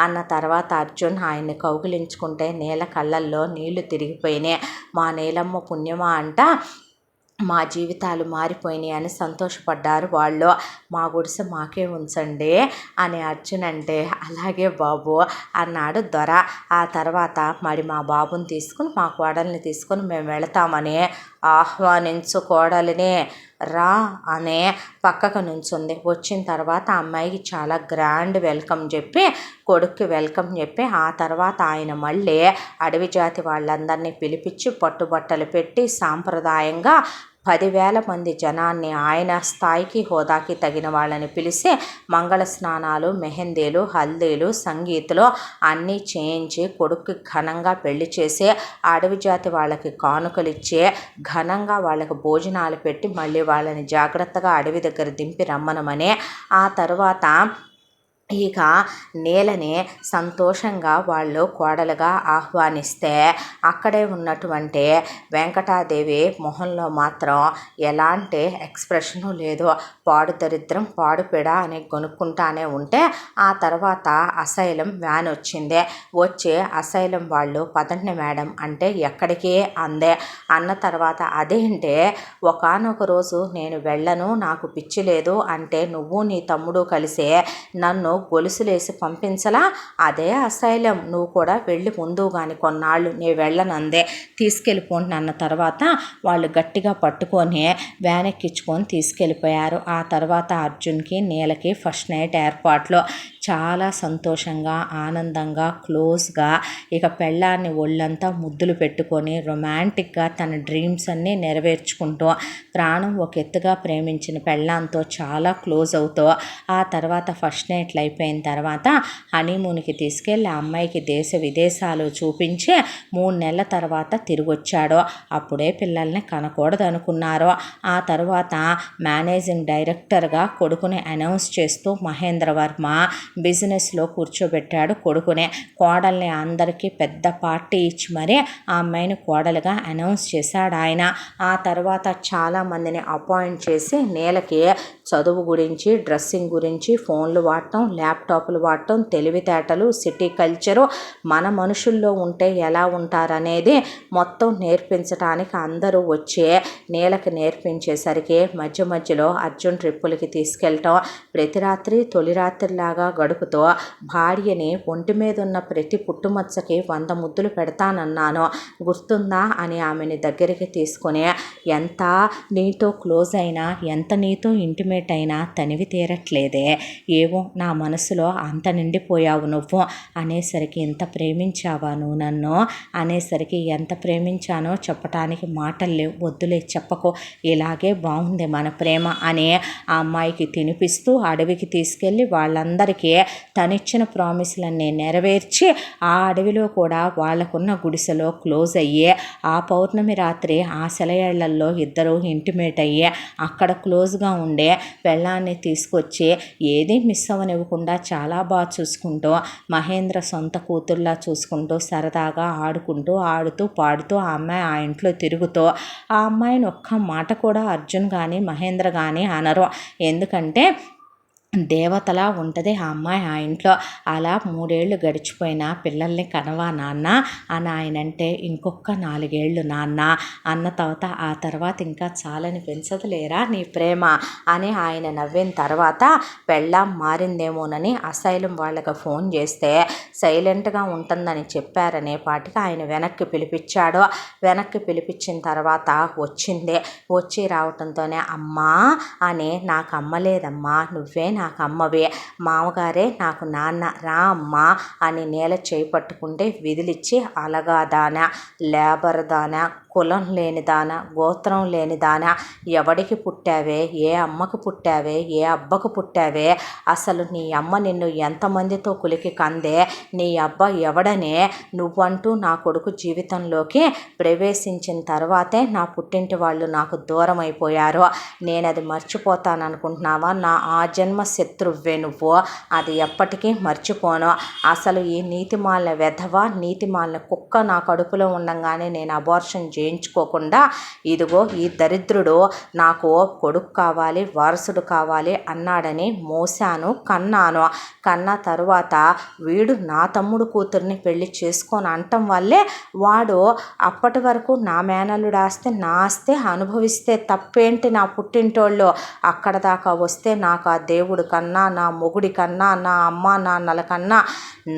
అన్న తర్వాత అర్జున్ ఆయన్ని కౌగిలించుకుంటే నీల కళ్ళల్లో నీళ్లు తిరిగిపోయినాయి. మా నీలమ్మ పుణ్యమా అంట మా జీవితాలు మారిపోయినాయి అని సంతోషపడ్డారు వాళ్ళు. మా గుడిసె మాకే ఉంచండి అని అర్జున్ అంటే అలాగే బాబు అన్నాడు దొర. ఆ తర్వాత మరి మా బాబుని తీసుకుని మా కోడల్ని తీసుకొని మేము వెళతామని ఆహ్వానించుకోడలిని రా అనే పక్కకు నుంచుంది. వచ్చిన తర్వాత అమ్మాయికి చాలా గ్రాండ్ వెల్కమ్ చెప్పి కొడుక్కి వెల్కమ్ చెప్పి ఆ తర్వాత ఆయన మళ్ళీ అడవి జాతి వాళ్ళందరినీ పిలిపించి పట్టుబట్టలు పెట్టి సాంప్రదాయంగా 10,000 మంది జనాన్ని ఆయన స్థాయికి హోదాకి తగిన వాళ్ళని పిలిచి మంగళ స్నానాలు, మెహందీలు, హల్దీలు, సంగీతులు అన్నీ చేయించి కొడుక్కి ఘనంగా పెళ్లి చేసి అడవి జాతి వాళ్ళకి కానుకలు ఇచ్చి ఘనంగా వాళ్ళకి భోజనాలు పెట్టి మళ్ళీ వాళ్ళని జాగ్రత్తగా అడవి దగ్గర దింపి రమ్మనమని ఆ తర్వాత ఇక నీలని సంతోషంగా వాళ్ళు కోడలుగా ఆహ్వానిస్తే అక్కడే ఉన్నటువంటి వెంకటాదేవి మొహంలో మాత్రం ఎలాంటి ఎక్స్ప్రెషను లేదు. పాడు దరిద్రం పాడు పెడ అని కొనుక్కుంటానే ఉంటే ఆ తర్వాత అసైలం వ్యాన్ వచ్చింది. వచ్చి అసైలం వాళ్ళు పదండి మేడం అంటే ఎక్కడికి అందే. అన్న తర్వాత అదేంటే ఒకానొక రోజు నేను వెళ్ళను నాకు పిచ్చి లేదు అంటే నువ్వు నీ తమ్ముడు కలిసే నన్ను గొలుసులేసి పంపించలా, అదే అసైలం నువ్వు కూడా వెళ్ళి ముందు కానీ కొన్నాళ్ళు నేను వెళ్ళనందే తీసుకెళ్ళిపోండి అన్న తర్వాత వాళ్ళు గట్టిగా పట్టుకొని వ్యాన్ ఎక్కించుకొని తీసుకెళ్ళిపోయారు. ఆ తర్వాత అర్జున్కి నీలకి ఫస్ట్ నైట్ ఏర్పాట్లు చాలా సంతోషంగా ఆనందంగా క్లోజ్గా ఇక పెళ్ళాన్ని ఒళ్ళంతా ముద్దులు పెట్టుకొని రొమాంటిక్గా తన డ్రీమ్స్ అన్నీ నెరవేర్చుకుంటూ ప్రాణం ఒక ఎత్తుగా ప్రేమించిన పెళ్ళాంతో చాలా క్లోజ్ అవుతూ ఆ తర్వాత ఫస్ట్ నైట్లు అయిపోయిన తర్వాత హనీమూన్కి తీసుకెళ్ళి ఆ అమ్మాయికి దేశ విదేశాలు చూపించి 3 నెలల తర్వాత తిరిగి వచ్చాడు. అప్పుడే పిల్లల్ని కనకూడదు అనుకున్నారు. ఆ తర్వాత మేనేజింగ్ డైరెక్టర్గా కొడుకుని అనౌన్స్ చేస్తూ మహేంద్ర వర్మ బిజినెస్లో కూర్చోబెట్టాడు కొడుకునే. కోడల్ని అందరికీ పెద్ద పార్టీ ఇచ్చి మరీ ఆ అమ్మాయిని కోడలుగా అనౌన్స్ చేశాడు ఆయన. ఆ తర్వాత చాలామందిని అపాయింట్ చేసి నీలకి చదువు గురించి, డ్రెస్సింగ్ గురించి, ఫోన్లు వాడటం, ల్యాప్టాప్లు వాడటం, తెలివితేటలు, సిటీ కల్చరు, మన మనుషుల్లో ఉంటే ఎలా ఉంటారనేది మొత్తం నేర్పించడానికి అందరూ వచ్చి నీలకి నేర్పించేసరికి మధ్య మధ్యలో అర్జున్ ట్రిప్పులకి తీసుకెళ్ళటం, ప్రతి రాత్రి తొలి రాత్రిలాగా గడుపుతూ భార్యని ఒంటి మీద ఉన్న ప్రతి పుట్టుమచ్చకి 100 ముద్దులు పెడతానన్నాను గుర్తుందా అని ఆమెని దగ్గరికి తీసుకొని ఎంత నీతో క్లోజ్ అయినా ఎంత నీతో ఇంటిమేట్ అయినా తనివి తీరట్లేదే, ఏవో నా మనసులో అంత నిండిపోయావు నువ్వు అనేసరికి ఎంత ప్రేమించావా నువ్వు నన్ను అనేసరికి ఎంత ప్రేమించానో చెప్పటానికి మాటలు లేవు, వద్దులే చెప్పకు, ఇలాగే బాగుంది మన ప్రేమ అని ఆ అమ్మాయికి తినిపిస్తూ అడవికి తీసుకెళ్ళి వాళ్ళందరికీ తనిచ్చిన ప్రామిస్లన్నీ నెరవేర్చి ఆ అడవిలో కూడా వాళ్ళకున్న గుడిసెలో క్లోజ్ అయ్యి ఆ పౌర్ణమి రాత్రి ఆ సెలయేళ్లలో ఇద్దరు ఇంటిమేట్ అయ్యి అక్కడ క్లోజ్గా ఉండే పెళ్ళాన్ని తీసుకొచ్చి ఏది మిస్ అవ్వనివ్వకుండా చాలా బాగా చూసుకుంటూ మహేంద్ర సొంత కూతుర్లా చూసుకుంటూ సరదాగా ఆడుకుంటూ ఆడుతూ పాడుతూ ఆ అమ్మాయి ఆ ఇంట్లో తిరుగుతూ ఆ అమ్మాయిని ఒక్క మాట కూడా అర్జున్ కానీ మహేంద్ర కానీ అనరు. ఎందుకంటే దేవతలా ఉంటుంది ఆ అమ్మాయి ఆ ఇంట్లో. అలా 3 ఏళ్ళు గడిచిపోయినా పిల్లల్ని కనవా నాన్న అని ఆయనంటే ఇంకొక 4 ఏళ్ళు నాన్న అన్న ఆ తర్వాత ఇంకా చాలని పెంచదులేరా నీ ప్రేమ అని ఆయన నవ్విన తర్వాత పెళ్ళాం మారిందేమోనని అసైలం వాళ్ళకి ఫోన్ చేస్తే సైలెంట్గా ఉంటుందని చెప్పారనే పాటికి ఆయన వెనక్కి పిలిపించాడు. వెనక్కి పిలిపించిన తర్వాత వచ్చింది. వచ్చి రావటంతోనే అమ్మా అని నాకు అమ్మలేదమ్మా నువ్వే నాకు అమ్మవే, మామగారే నాకు నాన్న, రా అమ్మా అని నేల చేయి పట్టుకుంటే విదిలిచ్చి అలగాదానా లేబర్ దానా కులం లేనిదానా, గోత్రం లేనిదానా, ఎవడికి పుట్టావే, ఏ అమ్మకు పుట్టావే, ఏ అబ్బకు పుట్టావే, అసలు నీ అమ్మ నిన్ను ఎంతమందితో కులికి కందే, నీ అబ్బ ఎవడనే, నువ్వంటూ నా కొడుకు జీవితంలోకి ప్రవేశించిన తర్వాతే నా పుట్టింటి వాళ్ళు నాకు దూరం అయిపోయారు. నేను అది మర్చిపోతాననుకుంటున్నావా? నా ఆజన్మ శత్రువ్వే నువ్వు, అది ఎప్పటికీ మర్చిపోను. అసలు ఈ నీతిమాలిన వెధవ, నీతిమాలిన కుక్క నా కడుపులో ఉండంగానే నేను అబార్షన్ చేయించుకోకుండా ఇదిగో ఈ దరిద్రుడు నాకు కొడుకు కావాలి, వారసుడు కావాలి అన్నాడని మోసాను, కన్నాను. కన్న తరువాత వీడు నా తమ్ముడు కూతుర్ని పెళ్లి చేసుకొని అంటం వల్లే వాడు అప్పటి వరకు నా మేనల్లుడు ఆస్తే, నా ఆస్తే అనుభవిస్తే తప్పేంటి నా పుట్టింటోళ్ళు? అక్కడ దాకా వస్తే నాకు ఆ దేవుడి కన్నా, నా మొగుడి కన్నా, నా అమ్మ నాన్నల కన్నా,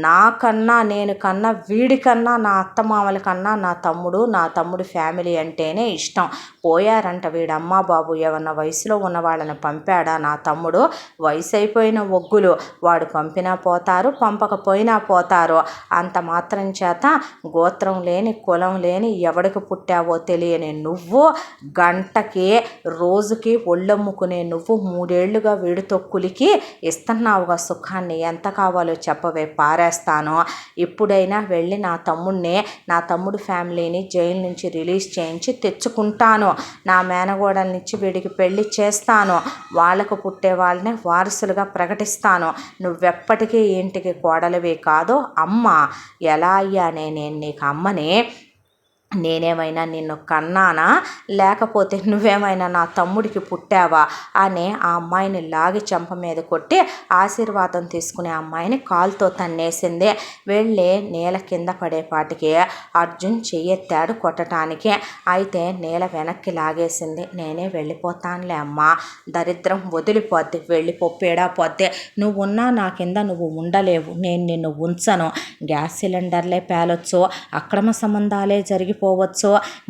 నాకన్నా, నేను కన్నా, వీడికన్నా, నా అత్తమామల కన్నా నా తమ్ముడు ఫ్యామిలీ అంటేనే ఇష్టం. పోయారంట వీడమ్మ బాబు, ఏమన్నా వయసులో ఉన్న వాళ్ళని పంపాడా నా తమ్ముడు? వయసు అయిపోయిన ఒగ్గులు, వాడు పంపినా పోతారు, పంపకపోయినా పోతారు. అంత మాత్రం చేత గోత్రం లేని, కులం లేని, ఎవడికి పుట్టావో తెలియని నువ్వు, గంటకి రోజుకి ఒళ్ళమ్ముకునే నువ్వు 3 ఏళ్లుగా వీడితో కులికి ఇస్తున్నావుగా సుఖాన్ని. ఎంత కావాలో చెప్పవే, పారేస్తాను. ఇప్పుడైనా వెళ్ళి నా తమ్ముడు ఫ్యామిలీని జైలు నుంచి రిలీజ్ చేయించి తెచ్చుకుంటాను. నా మేనగోడలనిచ్చి వీడికి పెళ్లి చేస్తాను. వాళ్ళకు పుట్టే వాళ్ళని వారసులుగా ప్రకటిస్తాను. నువ్వెప్పటికీ ఇంటికి కోడలివి కాదు, అమ్మ. ఎలా అయ్యానే నేను నీకు అమ్మని? నేనేమైనా నిన్ను కన్నానా, లేకపోతే నువ్వేమైనా నా తమ్ముడికి పుట్టావా అని ఆ అమ్మాయిని లాగి చెంప మీద కొట్టి ఆశీర్వాదం తీసుకునే అమ్మాయిని కాలుతో తన్నేసింది. వెళ్ళి నేల కింద పడేపాటికి అర్జున్ చెయ్యెత్తాడు కొట్టడానికి. అయితే నేల వెనక్కి లాగేసింది. నేనే వెళ్ళిపోతానులే అమ్మా, దరిద్రం వదిలిపోద్ది, వెళ్ళిపో, పీడా పోద్ది. నువ్వున్నా నా కింద నువ్వు ఉండలేవు, నేను నిన్ను ఉంచను. గ్యాస్ సిలిండర్లే పేలొచ్చు, అక్రమ సంబంధాలే జరిగిపోవచ్చు,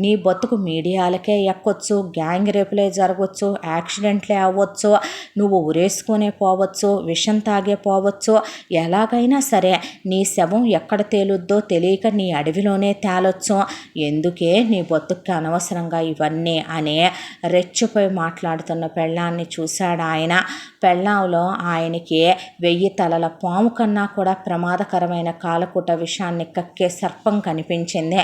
నీ బతుకు మీడియాలకే ఎక్కొచ్చు, గ్యాంగ్ రేపులే జరగవచ్చు, యాక్సిడెంట్లే అవ్వచ్చు, నువ్వు ఉరేసుకునే పోవచ్చు, విషం తాగే పోవచ్చు. ఎలాగైనా సరే నీ శవం ఎక్కడ తేలుద్దో తెలియక నీ అడవిలోనే తేలొచ్చు. ఎందుకే నీ బతుక్కి అనవసరంగా ఇవన్నీ అని రెచ్చిపోయి మాట్లాడుతున్న పెళ్ళాన్ని చూశాడు ఆయన. పెళ్ళాంలో ఆయనకి 1000 తలల పాము కన్నా కూడా ప్రమాదకరమైన కాలకూట విషాన్ని కక్కే సర్పం కనిపించింది.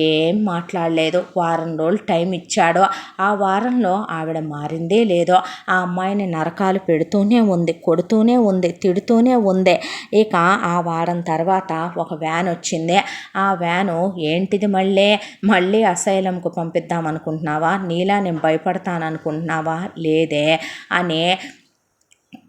ఏం మాట్లాడలేదు. వారం రోజులు టైం ఇచ్చాడు. ఆ వారంలో ఆవిడ మారిందే లేదో. ఆ అమ్మాయిని నరకాలు పెడుతూనే ఉంది, కొడుతూనే ఉంది, తిడుతూనే ఉంది. ఇక ఆ వారం తర్వాత ఒక వ్యాన్ వచ్చింది. ఆ వ్యాను ఏంటిది, మళ్ళీ అసైలంకు పంపిద్దాం అనుకుంటున్నావా? నీలా నేను భయపడతాననుకుంటున్నావా? లేదే అని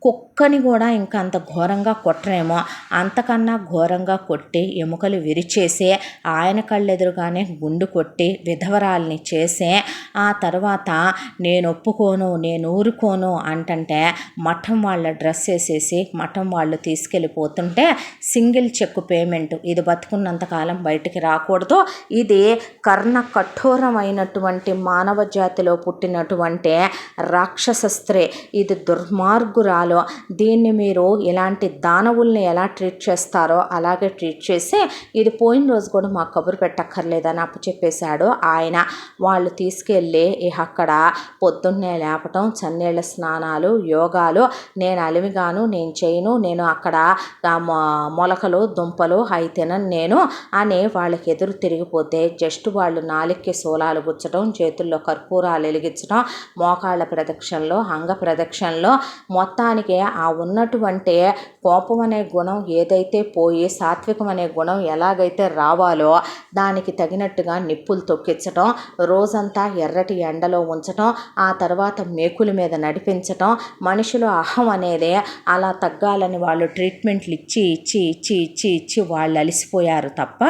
కుక్కని కూడా ఇంకా అంత ఘోరంగా కొట్టరేమో, అంతకన్నా ఘోరంగా కొట్టి ఎముకలు విరిచేసి ఆయన కళ్ళెదురుగానే గుండు కొట్టి విధవరాల్ని చేసి ఆ తర్వాత నేను ఒప్పుకోను, నేను ఊరుకోను అంటంటే మఠం వాళ్ళ డ్రెస్ వేసేసి మఠం వాళ్ళు తీసుకెళ్ళిపోతుంటే సింగిల్ చెక్ పేమెంట్, ఇది బతుకున్నంతకాలం బయటికి రాకూడదు, ఇది కర్ణ కఠోరమైనటువంటి మానవ జాతిలో పుట్టినటువంటి రాక్షస స్త్రీ, ఇది దుర్మార్గురాలు, దీన్ని మీరు ఇలాంటి దానవుల్ని ఎలా ట్రీట్ చేస్తారో అలాగే ట్రీట్ చేసి ఇది పోయిన రోజు కూడా మాకు కబురు పెట్టక్కర్లేదని అప్పచెప్పేశాడు ఆయన. వాళ్ళు తీసుకెళ్ళి అక్కడ పొద్దున్నే లేపటం, చన్నీళ్ళ స్నానాలు, యోగాలు, నేను అలిమిగాను, నేను చేయను, నేను అక్కడ మొలకలు దుంపలు అవి తినను నేను అని వాళ్ళకి ఎదురు తిరిగిపోతే జస్ట్ వాళ్ళు నాలిక్కి సోలాలు గుచ్చడం, చేతుల్లో కర్పూరాలు వెలిగించడం, మోకాళ్ళ ప్రదక్షిణలో, అంగ ప్రదక్షిణలో, మొత్తానికి ఆ ఉన్నటువంటి కోపం అనే గుణం ఏదైతే పోయి సాత్వికం అనే గుణం ఎలాగైతే రావాలో దానికి తగినట్టుగా నిప్పులు తొక్కించటం, రోజంతా ఎర్రటి ఎండలో ఉంచటం, ఆ తర్వాత మేకుల మీద నడిపించటం, మనుషులు అహం అనేది అలా తగ్గాలని వాళ్ళు ట్రీట్మెంట్లు ఇచ్చి ఇచ్చి ఇచ్చి ఇచ్చి ఇచ్చి వాళ్ళు అలిసిపోయారు తప్ప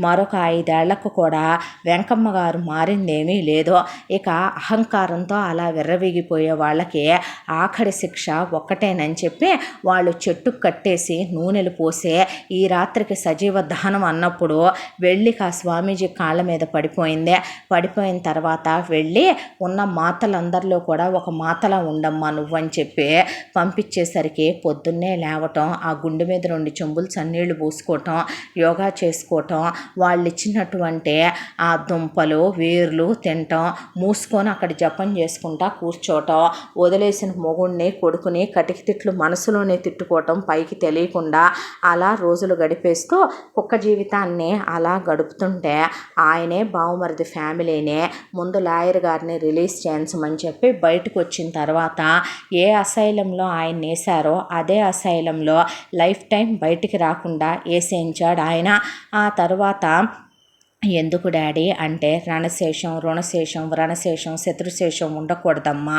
మరొక 5 ఏళ్లకు కూడా వెంకమ్మ గారు మారిందేమీ లేదు. ఇక అహంకారంతో అలా విర్రవీగిపోయే వాళ్ళకి ఆఖరి శిక్ష ఒక్కటేనని చెప్పి వాళ్ళు చెట్టుకు కట్టేసి నూనెలు పోసే ఈ రాత్రికి సజీవ దహనం అన్నప్పుడు వెళ్ళి ఆ స్వామీజీ కాళ్ళ మీద పడిపోయిన తర్వాత వెళ్ళి ఉన్న మాతలందరిలో కూడా ఒక మాతలా ఉండమ్మా నువ్వని చెప్పి పంపించేసరికి పొద్దున్నే లేవటం, ఆ గుండె మీద 2 చెంబులు చన్నీళ్ళు పోసుకోవటం, యోగా చేసుకోవటం, వాళ్ళు ఇచ్చినటువంటి ఆ దుంపలు వేర్లు తినటం, మూసుకొని అక్కడ జపం చేసుకుంటా కూర్చోవటం, వదిలేసిన మొగుడిని కొడుకుని కటికి తిట్లు మనసులోనే తిట్టుకోవటం పైకి తెలియకుండా అలా రోజులు గడిపేస్తూ కుక్క జీవితాన్ని అలా గడుపుతుంటే ఆయనే బావమరిది ఫ్యామిలీనే ముందు లాయర్ గారిని రిలీజ్ చేయించమని చెప్పి బయటకు వచ్చిన తర్వాత ఏ అసైలంలో ఆయన వేశారో అదే అసైలంలో లైఫ్ టైం బయటికి రాకుండా వేసేయించాడు ఆయన. ఆ తర్వాత ఎందుకు డాడీ అంటే రణశేషం రుణశేషం వ్రణశేషం శత్రుశేషం ఉండకూడదమ్మా,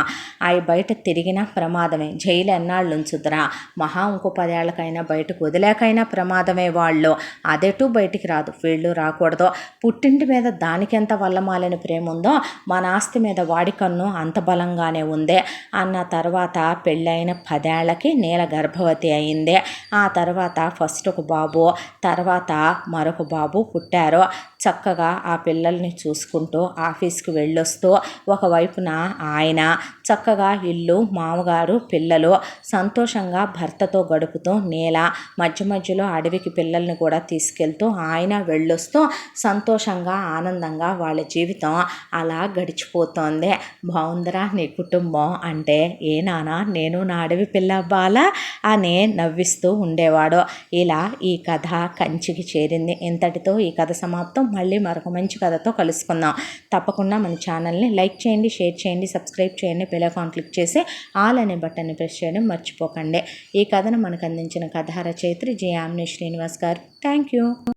అవి బయట తిరిగినా ప్రమాదమే, జైలు ఎన్నాళ్ళు ఉంచుద్రా, మహా ఇంకో 10 ఏళ్ళకైనా బయటకు వదిలేకైనా ప్రమాదమే, వాళ్ళు అదేటూ బయటికి రాదు, వీళ్ళు రాకూడదు, పుట్టింటి మీద దానికి ఎంత వల్లమాలని ప్రేమ ఉందో మన ఆస్తి మీద వాడి కన్ను అంత బలంగానే ఉంది అన్న తర్వాత పెళ్ళైన 10 ఏళ్ళకి నీల గర్భవతి అయింది. ఆ తర్వాత ఫస్ట్ ఒక బాబు, తర్వాత మరొక బాబు పుట్టారు. చక్కగా ఆ పిల్లల్ని చూసుకుంటూ ఆఫీస్కి వెళ్ళొస్తూ ఒకవైపున ఆయన చక్కగా ఇల్లు మామగారు పిల్లలు సంతోషంగా భర్తతో గడుపుతూ నీల మధ్య మధ్యలో అడవికి పిల్లల్ని కూడా తీసుకెళ్తూ ఆయన వెళ్ళొస్తూ సంతోషంగా ఆనందంగా వాళ్ళ జీవితం అలా గడిచిపోతోంది. బాగుందిరా నీ కుటుంబం అంటే, ఏ నాన్న నేను నా అడవి పిల్ల బాల అని నవ్విస్తూ ఉండేవాడు. ఇలా ఈ కథ కంచికి చేరింది. ఇంతటితో ఈ కథ సమాప్తం. మళ్ళీ మరొక మంచి కథతో కలుసుకుందాం. తప్పకుండా మన ఛానల్ని లైక్ చేయండి, షేర్ చేయండి, సబ్స్క్రైబ్ చేయండి, బెల్ ఐకాన్ క్లిక్ చేసి ఆల్ అనే బటన్ని ప్రెస్ చేయడం మర్చిపోకండి. ఈ కథను మనకు అందించిన కథ రచయిత్రి జి. ఆమ్ని శ్రీనివాస్ గారు. Thank you.